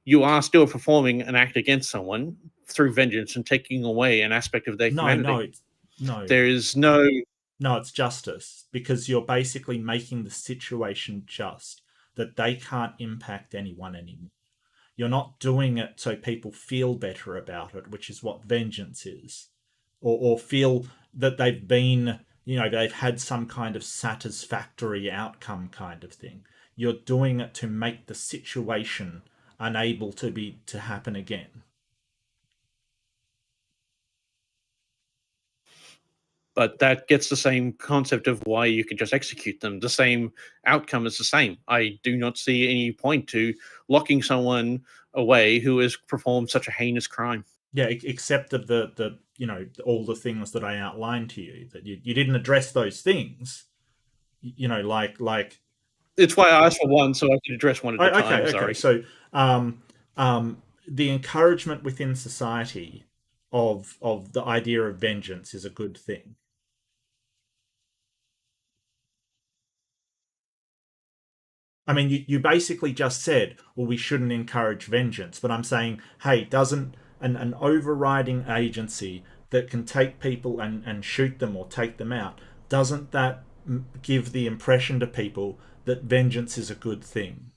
you are still performing an act against someone through vengeance and taking away an aspect of their humanity. No. There is no... No, it's justice, because you're basically making the situation just, that they can't impact anyone anymore. You're not doing it so people feel better about it, which is what vengeance is. Or feel that they've been, they've had some kind of satisfactory outcome kind of thing. You're doing it to make the situation unable to happen again. But that gets the same concept of why you could just execute them. The same outcome is the same. I do not see any point to locking someone away who has performed such a heinous crime. Yeah, except of the all the things that I outlined to you, that you didn't address those things. Like. It's why I asked for one, so I could address one at a time. Sorry. So, the encouragement within society of the idea of vengeance is a good thing. I mean, you basically just said, well, we shouldn't encourage vengeance. But I'm saying, hey, doesn't an overriding agency that can take people and shoot them or take them out, doesn't that give the impression to people that vengeance is a good thing?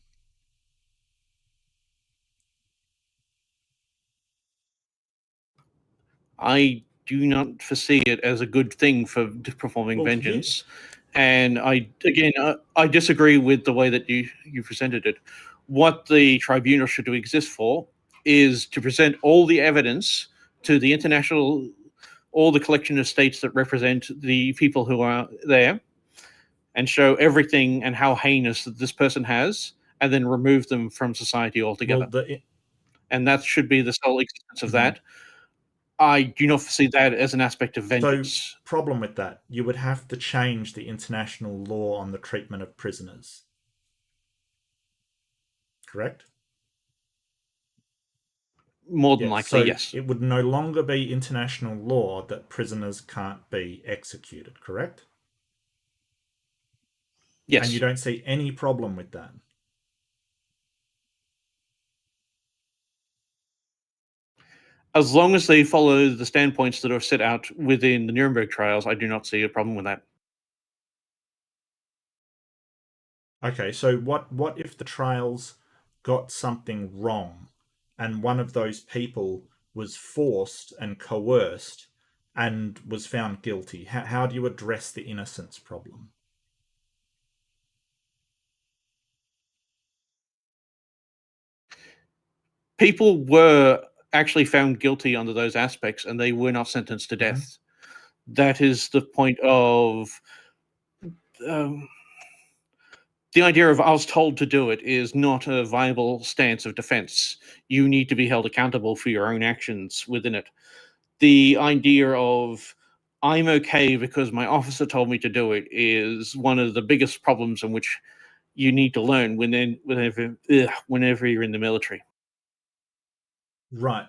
I do not foresee it as a good thing for performing vengeance. And I disagree with the way that you presented it. What the tribunal should exist for is to present all the evidence to the all the collection of states that represent the people who are there, and show everything and how heinous that this person has, and then remove them from society altogether. And that should be the sole existence of that. I do not foresee that as an aspect of vengeance. So, problem with that, you would have to change the international law on the treatment of prisoners. Correct? More than likely, yes. It would no longer be international law that prisoners can't be executed, correct? Yes. And you don't see any problem with that? As long as they follow the standpoints that are set out within the Nuremberg trials, I do not see a problem with that. Okay, so what if the trials got something wrong and one of those people was forced and coerced and was found guilty? How do you address the innocence problem? People were actually found guilty under those aspects, and they were not sentenced to death. That is the point of the idea of I was told to do it is not a viable stance of defense. You need to be held accountable for your own actions within it. The idea of I'm okay because my officer told me to do it is one of the biggest problems in which you need to learn whenever you're in the military. Right.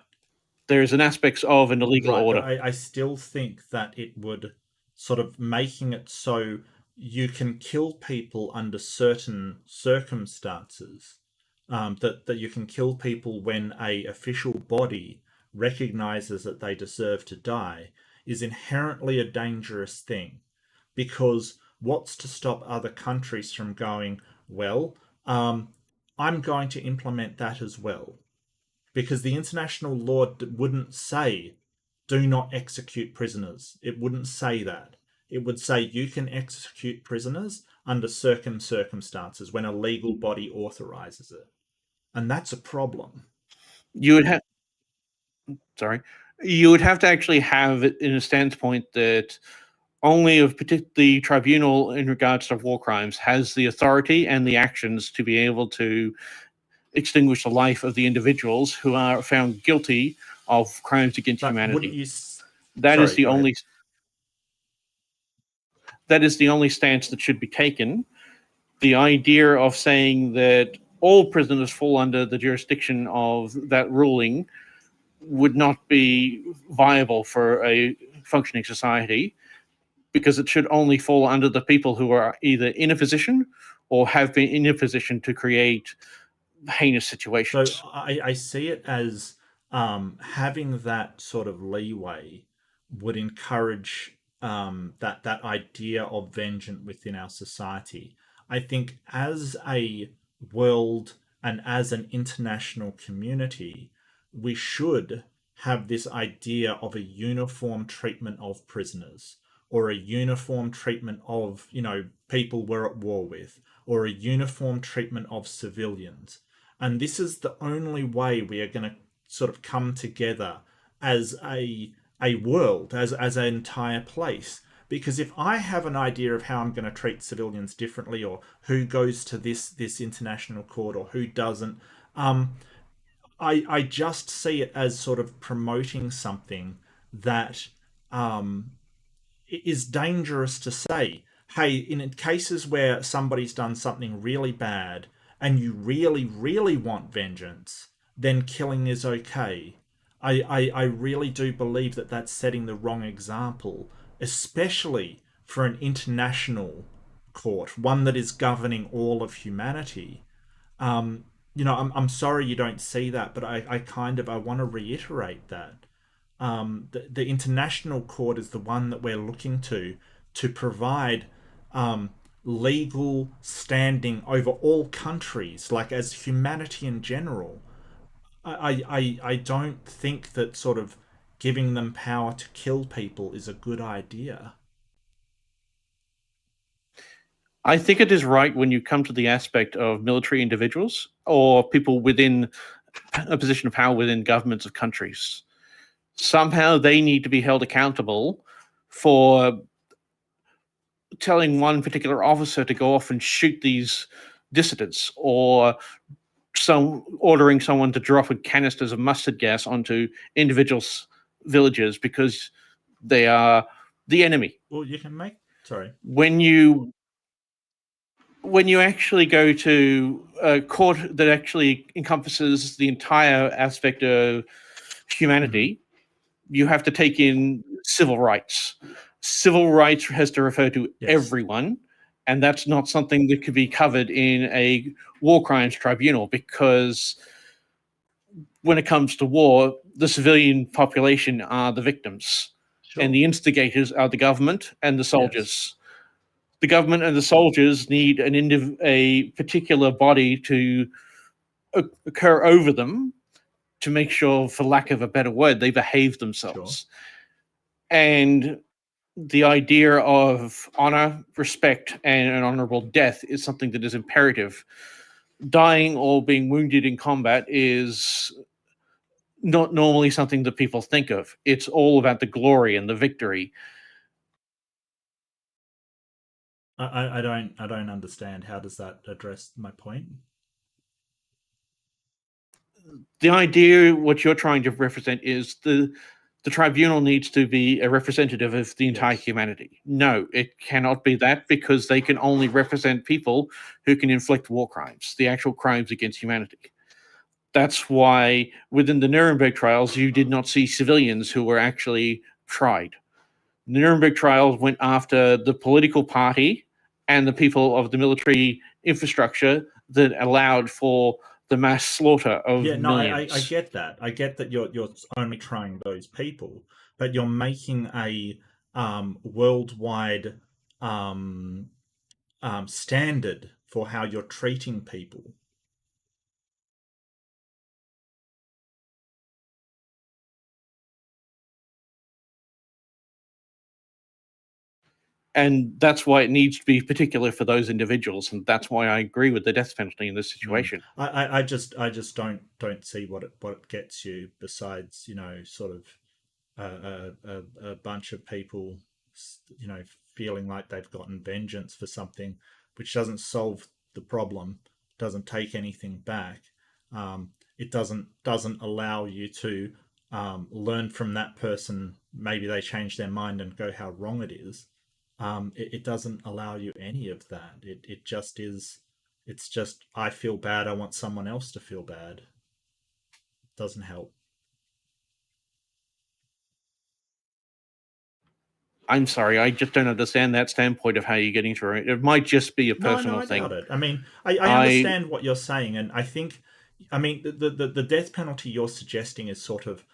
There's an aspect of an illegal Right, order. but I still think that it would sort of making it so you can kill people under certain circumstances, that you can kill people when a official body recognizes that they deserve to die, is inherently a dangerous thing. Because what's to stop other countries from going, well, I'm going to implement that as well? Because the international law wouldn't say, do not execute prisoners. It wouldn't say that. It would say you can execute prisoners under certain circumstances when a legal body authorizes it. And that's a problem. You would have to actually have it in a standpoint that only the tribunal in regards to war crimes has the authority and the actions to be able to extinguish the life of the individuals who are found guilty of crimes against humanity. That is the only stance that should be taken. The idea of saying that all prisoners fall under the jurisdiction of that ruling would not be viable for a functioning society, because it should only fall under the people who are either in a position or have been in a position to create heinous situations. So I see it as having that sort of leeway would encourage that idea of vengeance within our society. I think as a world and as an international community, we should have this idea of a uniform treatment of prisoners, or a uniform treatment of, people we're at war with, or a uniform treatment of civilians. And this is the only way we are going to sort of come together as a world, as an entire place. Because if I have an idea of how I'm going to treat civilians differently, or who goes to this international court or who doesn't, I just see it as sort of promoting something that is dangerous to say. Hey, in cases where somebody's done something really bad and you really, really want vengeance, then killing is okay. I really do believe that that's setting the wrong example, especially for an international court, one that is governing all of humanity. I'm sorry you don't see that, but I want to reiterate that. The international court is the one that we're looking to provide legal standing over all countries, like as humanity in general. I don't think that sort of giving them power to kill people is a good idea. I think it is right when you come to the aspect of military individuals or people within a position of power within governments of countries. Somehow they need to be held accountable for telling one particular officer to go off and shoot these dissidents, or ordering someone to drop canisters of mustard gas onto individuals' villages because they are the enemy. Well, you can make when you actually go to a court that actually encompasses the entire aspect of humanity, you have to take in civil rights. Civil rights has to refer to everyone, and that's not something that could be covered in a war crimes tribunal, because when it comes to war, the civilian population are the victims, and the instigators are the government and the soldiers. The government and the soldiers need a particular body to occur over them to make sure, for lack of a better word, they behave themselves. And the idea of honor, respect, and an honorable death is something that is imperative. Dying or being wounded in combat is not normally something that people think of. It's all about the glory and the victory. I don't understand. How does that address my point? The idea, what you're trying to represent, is the tribunal needs to be a representative of the entire humanity. No, it cannot be that, because they can only represent people who can inflict war crimes, the actual crimes against humanity. That's why within the Nuremberg trials, you did not see civilians who were actually tried. The Nuremberg trials went after the political party and the people of the military infrastructure that allowed for the mass slaughter of millions. I get that. I get that you're only trying those people, but you're making a worldwide standard for how you're treating people. And that's why it needs to be particular for those individuals, and that's why I agree with the death penalty in this situation. I just don't see what it gets you, besides sort of a bunch of people feeling like they've gotten vengeance for something, which doesn't solve the problem, doesn't take anything back. It doesn't allow you to learn from that person. Maybe they change their mind and go how wrong it is. It doesn't allow you any of that. It just is. It's just, I feel bad, I want someone else to feel bad. It doesn't help. I'm sorry, I just don't understand that standpoint of how you're getting to it. It might just be a personal thing. I doubt it. I mean, I understand what you're saying, and I think, the death penalty you're suggesting is sort of,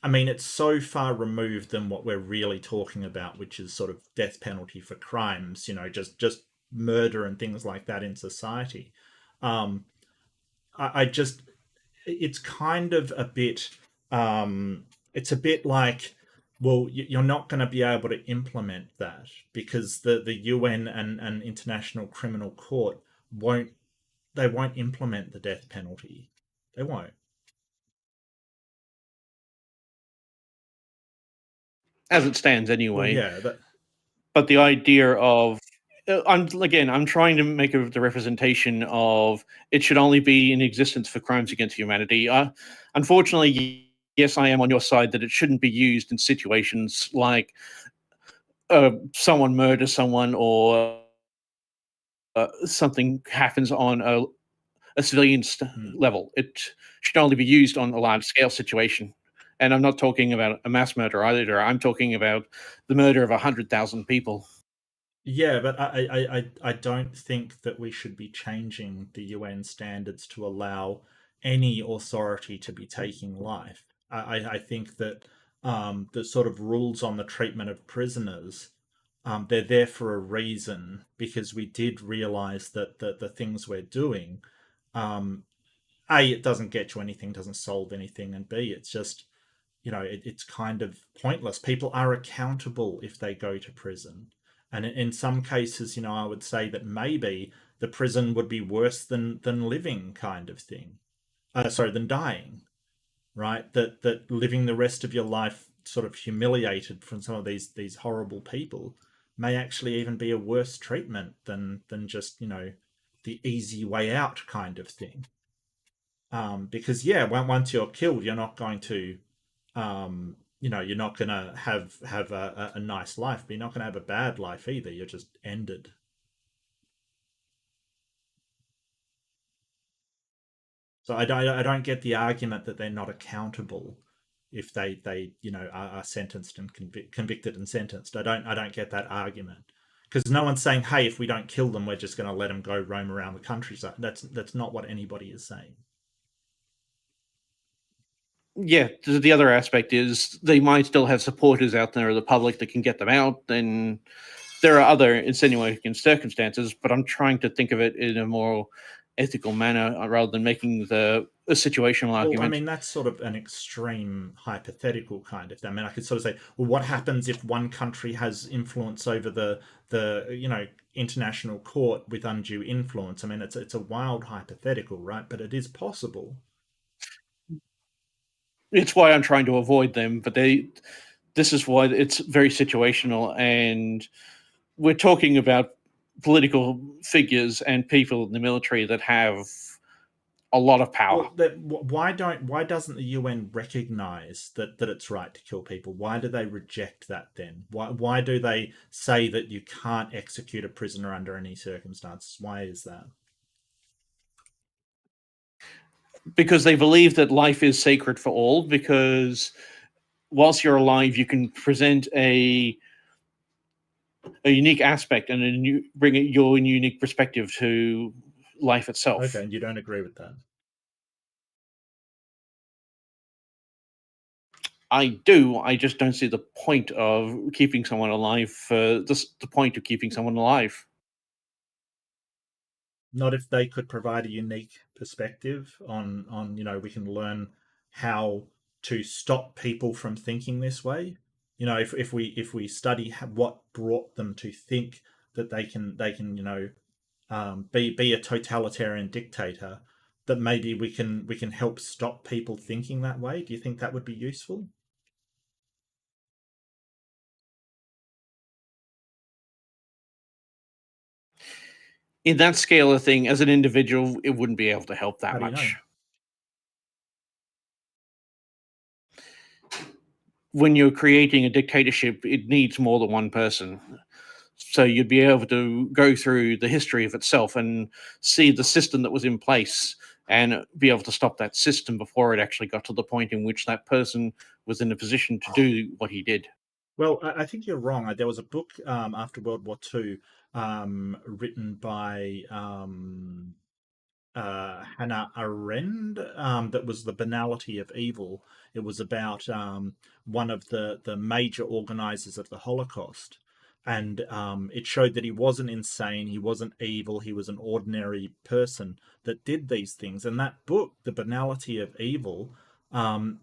it's so far removed than what we're really talking about, which is sort of death penalty for crimes, just murder and things like that in society. It's kind of a bit, it's a bit like, well, you're not going to be able to implement that because the UN and International Criminal Court won't implement the death penalty. They won't. As it stands anyway. Well, but the idea of, I'm trying to make the representation of it should only be in existence for crimes against humanity. Unfortunately, yes, I am on your side that it shouldn't be used in situations like someone murders someone, or something happens on a civilian level. It should only be used on a large scale situation. And I'm not talking about a mass murder either. I'm talking about the murder of 100,000 people. Yeah, but I don't think that we should be changing the UN standards to allow any authority to be taking life. I think that the sort of rules on the treatment of prisoners, they're there for a reason, because we did realize that the things we're doing, A, it doesn't get you anything, doesn't solve anything, and B, it's just, it's kind of pointless. People are accountable if they go to prison. And in some cases, I would say that maybe the prison would be worse than living, kind of thing. Sorry, than dying, right? That living the rest of your life sort of humiliated from some of these horrible people may actually even be a worse treatment than just the easy way out kind of thing. Because yeah, once you're killed, you're not going to you're not going to have a nice life, but you're not going to have a bad life either. You're just ended. So I don't get the argument that they're not accountable if they are sentenced and convicted and sentenced. I don't get that argument, because no one's saying, hey, if we don't kill them, we're just going to let them go roam around the countryside. That's not what anybody is saying. Yeah, the other aspect is they might still have supporters out there of the public that can get them out. Then there are other insinuating circumstances, but I'm trying to think of it in a more ethical manner rather than making a situational argument. Well, I mean, that's sort of an extreme hypothetical kind of thing. I mean, I could sort of say, well, what happens if one country has influence over the international court with undue influence? I mean, it's a wild hypothetical, right? But it is possible. It's why I'm trying to avoid them, but this is why it's very situational, and we're talking about political figures and people in the military that have a lot of power. Well, why doesn't the UN recognize that it's right to kill people? Why do they reject that then? Why do they say that you can't execute a prisoner under any circumstances? Why is that? Because they believe that life is sacred for all, because whilst you're alive, you can present a unique aspect and bring your unique perspective to life itself. Okay, and you don't agree with that? I do. I just don't see the point of keeping someone alive for the point of keeping someone alive. Not if they could provide a unique perspective on we can learn how to stop people from thinking this way. If we study what brought them to think that they can be a totalitarian dictator, that maybe we can help stop people thinking that way. Do you think that would be useful? In that scale of thing, as an individual, it wouldn't be able to help that much. When you're creating a dictatorship, it needs more than one person. So you'd be able to go through the history of itself and see the system that was in place and be able to stop that system before it actually got to the point in which that person was in a position to do what he did. Well, I think you're wrong. There was a book after World War II written by Hannah Arendt that was The Banality of Evil. It was about one of the major organizers of the Holocaust. And it showed that he wasn't insane, he wasn't evil, he was an ordinary person that did these things. And that book, The Banality of Evil,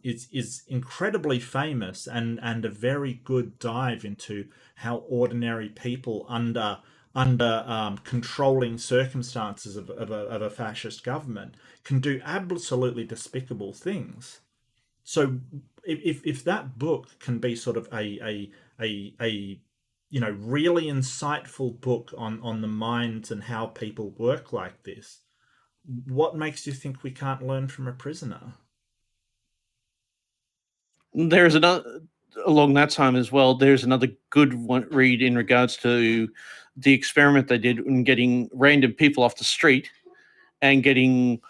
is incredibly famous and a very good dive into how ordinary people under controlling circumstances of a fascist government can do absolutely despicable things. So if that book can be sort of a really insightful book on the minds and how people work like this, what makes you think we can't learn from a prisoner? There's another, along that time as well, there's another good read in regards to the experiment they did in getting random people off the street and getting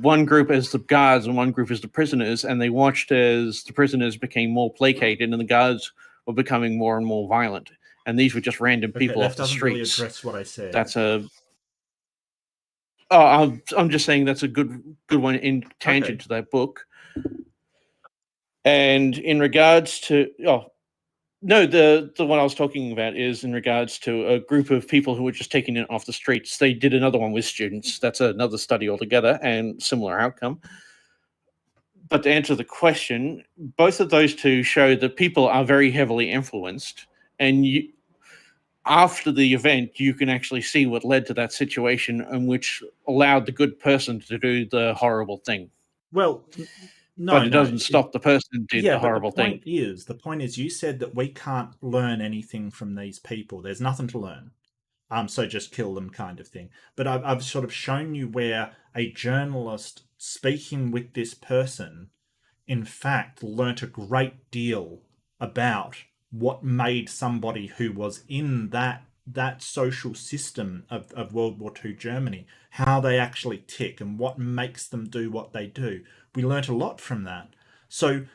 one group as the guards and one group as the prisoners, and they watched as the prisoners became more placated and the guards were becoming more and more violent. and these were just random people off the doesn't streets. really address what I said. That's a. Oh, I'm just saying that's a good one in tangent to that book. And in regards to no, the one I was talking about is in regards to a group of people who were just taking it off the streets. They did another one with students. That's another study altogether and similar outcome. But to answer the question, both of those two show that people are very heavily influenced, and after the event, you can actually see what led to that situation and which allowed the good person to do the horrible thing. Well, no, but it doesn't stop the person who did the horrible thing. The point is, you said that we can't learn anything from these people. There's nothing to learn. So just kill them, kind of thing. But I've sort of shown you where a journalist speaking with this person, in fact, learnt a great deal about what made somebody who was in that social system of World War II Germany, how they actually tick and what makes them do what they do. We learnt a lot from that. So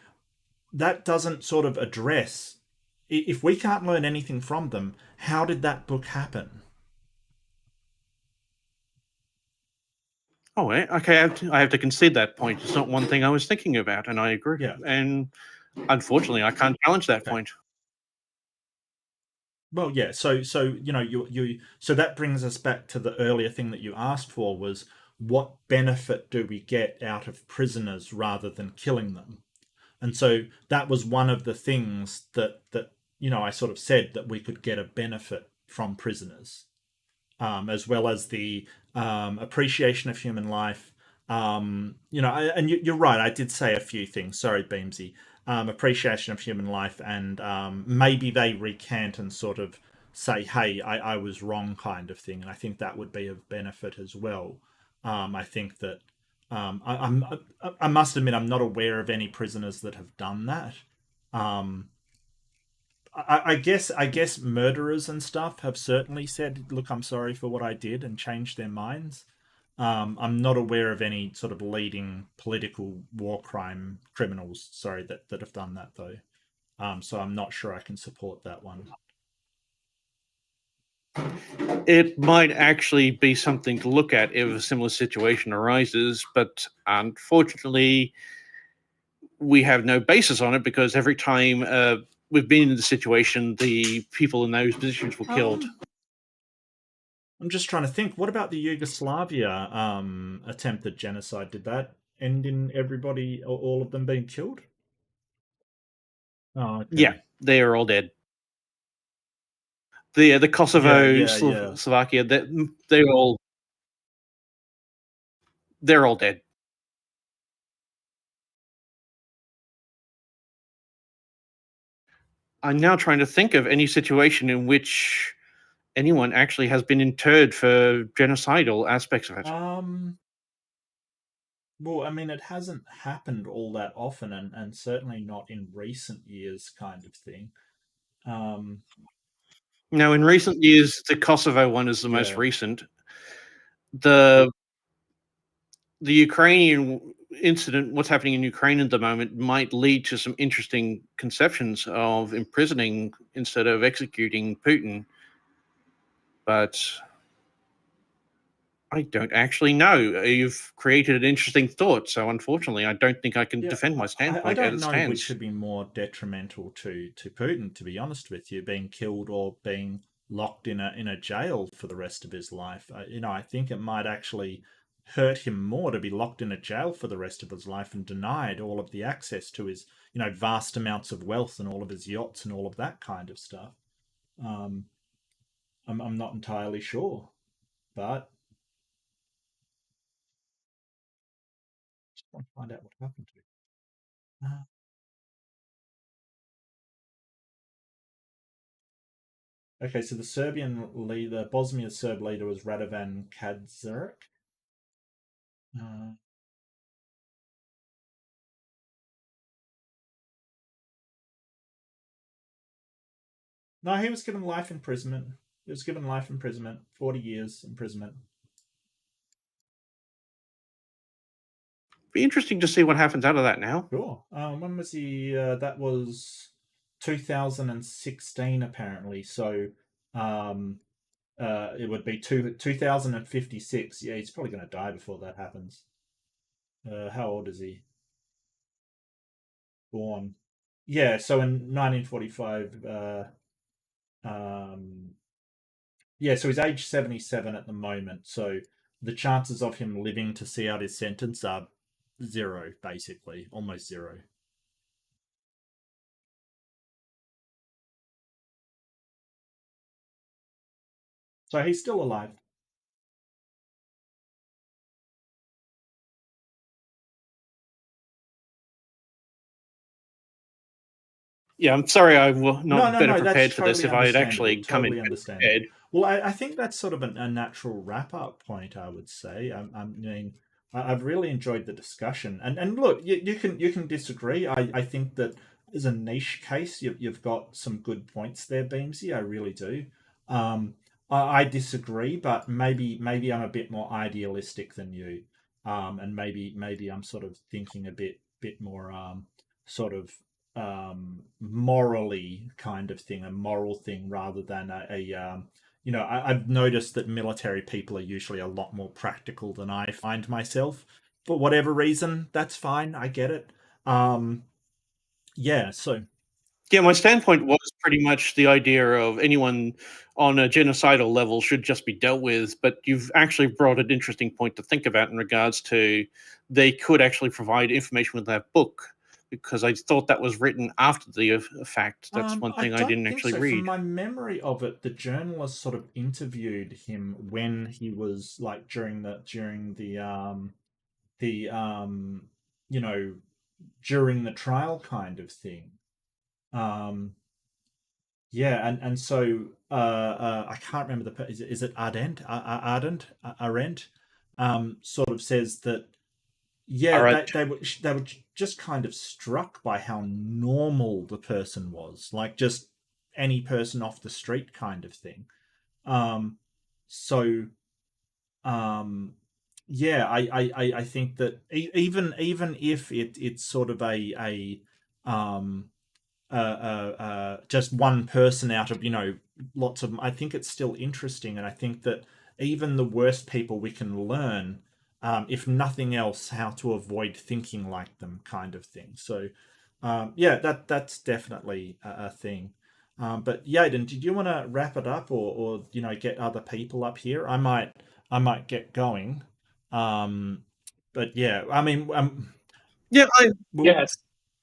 that doesn't sort of address, if we can't learn anything from them, how did that book happen? Oh, okay. I have to concede that point. It's not one thing I was thinking about, and I agree. Yeah. And unfortunately, I can't challenge that point. Well, yeah. So you know, so that brings us back to the earlier thing that you asked for, was what benefit do we get out of prisoners rather than killing them? And so that was one of the things that you know, I sort of said that we could get a benefit from prisoners, as well as the appreciation of human life. You know, and you're right. I did say a few things. Sorry, Beamsy. Appreciation of human life, and maybe they recant and sort of say, hey, I was wrong, kind of thing. And I think that would be of benefit as well. I think that I must admit, I'm not aware of any prisoners that have done that. I guess murderers and stuff have certainly said, look, I'm sorry for what I did, and changed their minds. I'm not aware of any sort of leading political war crime criminals, that have done that, though. So I'm not sure I can support that one. It might actually be something to look at if a similar situation arises, but unfortunately, we have no basis on it, because every time we've been in the situation, the people in those positions were killed. I'm just trying to think. What about the Yugoslavia attempted genocide? Did that end in everybody, or all of them, being killed? Oh, okay. Yeah, they are all dead. The Kosovo, Slovakia, they're all dead. I'm now trying to think of any situation in which anyone actually has been interred for genocidal aspects of it. Well, I mean, it hasn't happened all that often, and certainly not in recent years, kind of thing. Now, in recent years, the Kosovo one is the most recent. The Ukrainian incident, what's happening in Ukraine at the moment, might lead to some interesting conceptions of imprisoning instead of executing Putin. But I don't actually know. You've created an interesting thought, so unfortunately, I don't think I can defend my standpoint. I don't as it know stands. which would be more detrimental to Putin, to be honest with you, being killed or being locked in a jail for the rest of his life. You know, I think it might actually hurt him more to be locked in a jail for the rest of his life and denied all of the access to his, you know, vast amounts of wealth and all of his yachts and all of that kind of stuff. I'm not entirely sure, but just want to find out what happened to him. Okay, so the Serbian leader, Bosnia Serb leader, was Radovan Karadzic. No, he was given life imprisonment. He was given life imprisonment, 40 years imprisonment. Be interesting to see what happens out of that now. Sure. When was he? That was 2016 apparently. So it would be 2056. Yeah, he's probably going to die before that happens. How old is he? Born. Yeah, so in 1945. Yeah, so he's age 77 at the moment. So the chances of him living to see out his sentence are zero, basically, almost zero. So he's still alive. Yeah, I'm sorry I was not No, better that's prepared for this. totally If I had understandable. actually come in Totally better understandable. prepared. Well, I think that's sort of a natural wrap-up point, I would say. I mean, I've really enjoyed the discussion. And look, you can disagree. I think that as a niche case, you've got some good points there, Beamsy. I really do. I disagree, but maybe I'm a bit more idealistic than you. And maybe I'm sort of thinking a bit more sort of morally kind of thing, a moral thing, rather than you know, I've noticed that military people are usually a lot more practical than I find myself. For whatever reason, that's fine. I get it. Yeah, so. Yeah, my standpoint was pretty much the idea of anyone on a genocidal level should just be dealt with, but you've actually brought an interesting point to think about in regards to they could actually provide information with that book, because I thought that was written after the fact. That's one thing I didn't actually read. From my memory of it, the journalist sort of interviewed him when he was like during the you know, during the trial kind of thing. Yeah, and so I can't remember is it Arendt sort of says that they were just kind of struck by how normal the person was, like just any person off the street kind of thing. So yeah, I think that even if it's sort of a just one person out of, you know, lots of them, I think it's still interesting, and I think that even the worst people we can learn, if nothing else, how to avoid thinking like them, kind of thing. So yeah, that's definitely a thing. But Yaden, did you want to wrap it up, or you know, get other people up here? I might get going. But yeah, I mean, yeah, yes.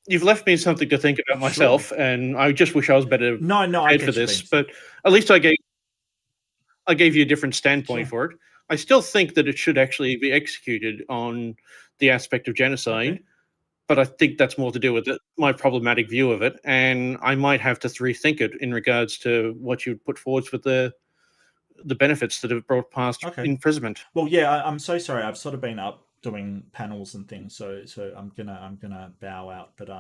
You've left me something to think about myself, Sure. and I just wish I was better I prepared for get you, this. Beamsy. But at least I gave you a different standpoint for it. I still think that it should actually be executed on the aspect of genocide, but I think that's more to do with my problematic view of it, and I might have to rethink it in regards to what you put forward with the benefits that have brought past imprisonment. Well, yeah, I'm so sorry. I've sort of been up doing panels and things, so I'm gonna bow out. But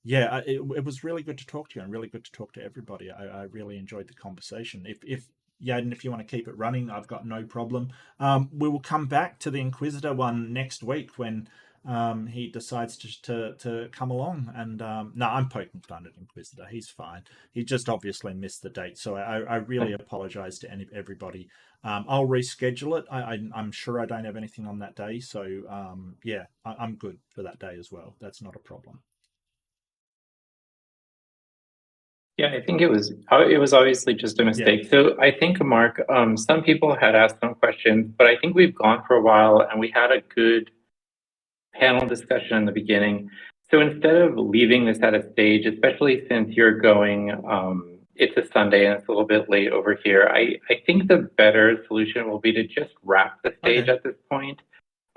yeah, it was really good to talk to you, and really good to talk to everybody. I really enjoyed the conversation. If Yaden, if you want to keep it running, I've got no problem. We will come back to the Inquisitor one next week when he decides to come along. And no, I'm poking fun at Inquisitor. He's fine. He just obviously missed the date, so I really apologize to everybody. I'll reschedule it. I'm sure I don't have anything on that day, so yeah, I'm good for that day as well. That's not a problem. Yeah, I think it was obviously just a mistake. Yeah. So I think, Mark, some people had asked some questions, but I think we've gone for a while and we had a good panel discussion in the beginning. So instead of leaving this at a stage, especially since you're going, it's a Sunday and it's a little bit late over here, I think the better solution will be to just wrap the stage at this point.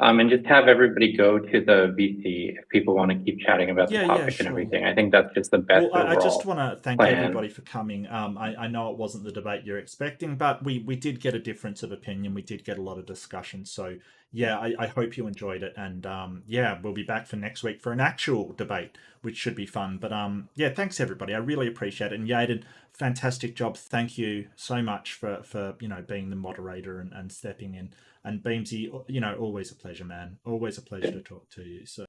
And just have everybody go to the VC if people want to keep chatting about the topic and everything. I think that's just the best overall I just want to thank plan. everybody for coming. I know it wasn't the debate you're expecting, but we did get a difference of opinion. We did get a lot of discussion. So yeah, I hope you enjoyed it. And yeah, we'll be back for next week for an actual debate, which should be fun. But yeah, thanks everybody. I really appreciate it. And Yaden, fantastic job. Thank you so much for you know, being the moderator and stepping in. And Beamsy, you know, always a pleasure, man. Always a pleasure to talk to you. So,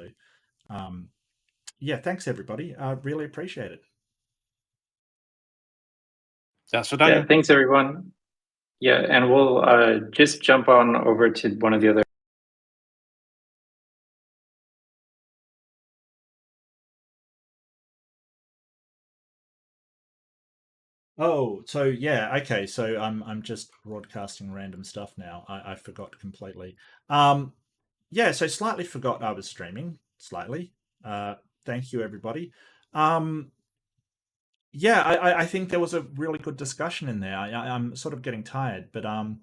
yeah, thanks everybody. I really appreciate it. That's what Yeah, thanks everyone. Yeah, and we'll just jump on over to one of the other. Oh, so yeah, okay. So I'm just broadcasting random stuff now. I forgot completely. Yeah, so slightly forgot I was streaming. Slightly. Thank you everybody. Yeah, I think there was a really good discussion in there. I'm sort of getting tired, but um,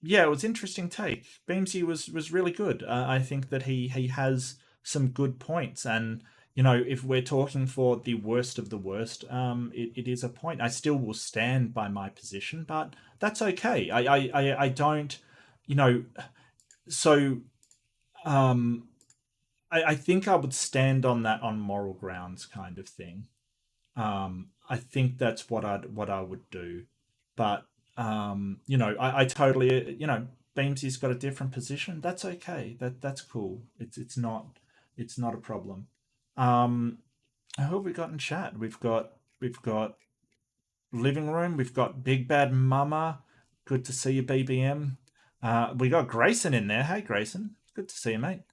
yeah, it was interesting take. Beamsy was really good. I think that he has some good points, and you know, if we're talking for the worst of the worst, it is a point. I still will stand by my position, but that's okay. I don't, you know, so um, I think I would stand on that on moral grounds kind of thing. I think that's what I would do, but you know, I totally, you know, Beamsy's got a different position. That's okay. That's cool. It's not a problem. Who have we got in chat? We've got living room. We've got Big Bad Mama. Good to see you, BBM. We got Grayson in there. Hey, Grayson. Good to see you, mate.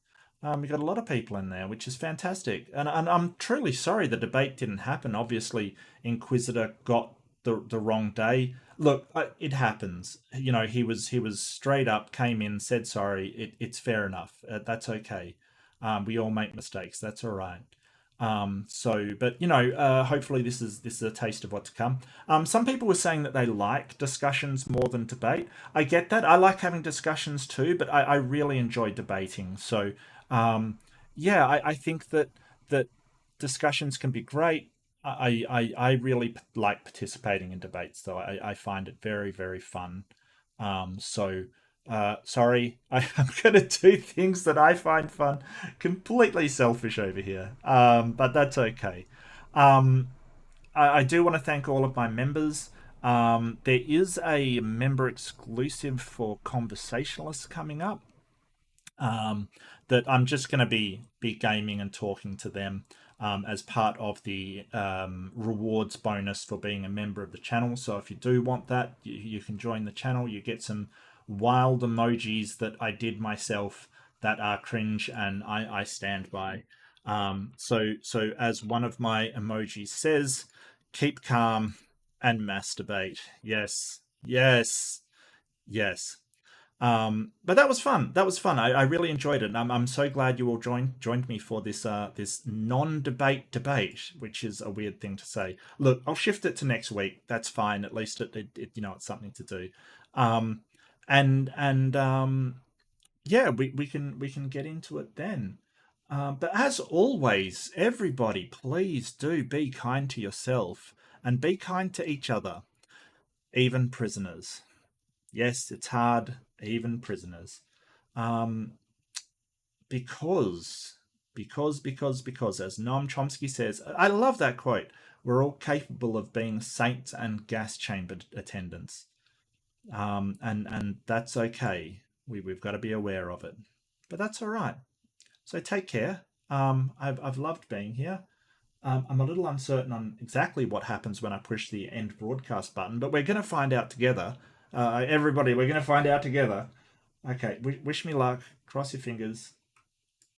We got a lot of people in there, which is fantastic. And I'm truly sorry the debate didn't happen. Obviously, Inquisitor got the wrong day. Look, it happens. You know, he was straight up, came in, said sorry. It's fair enough. That's okay. We all make mistakes. That's all right. But you know, hopefully this is a taste of what to come. Some people were saying that they like discussions more than debate. I get that. I like having discussions too, but I really enjoy debating. So yeah, I think that discussions can be great. I really like participating in debates, though. I find it very, very fun. Sorry, I'm going to do things that I find fun. Completely selfish over here, but that's okay. I do want to thank all of my members. There is a member exclusive for conversationalists coming up. That I'm just going to be gaming and talking to them as part of the rewards bonus for being a member of the channel. So if you do want that, you can join the channel. You get some wild emojis that I did myself that are cringe, and I stand by. So as one of my emojis says, keep calm and masturbate. Yes, yes, yes. But that was fun. That was fun. I really enjoyed it. And I'm so glad you all joined me for this this non-debate debate, which is a weird thing to say. Look, I'll shift it to next week. That's fine. At least it you know, it's something to do. Yeah, we can get into it then. But as always, everybody, please do be kind to yourself and be kind to each other, even prisoners. Yes, it's hard, even prisoners. Because, as Noam Chomsky says, I love that quote, we're all capable of being saints and gas chamber attendants. And that's okay. We've got to be aware of it. But that's all right. So take care. I've loved being here. I'm a little uncertain on exactly what happens when I push the end broadcast button, but we're going to find out together. Everybody, we're going to find out together. Okay, wish me luck. Cross your fingers.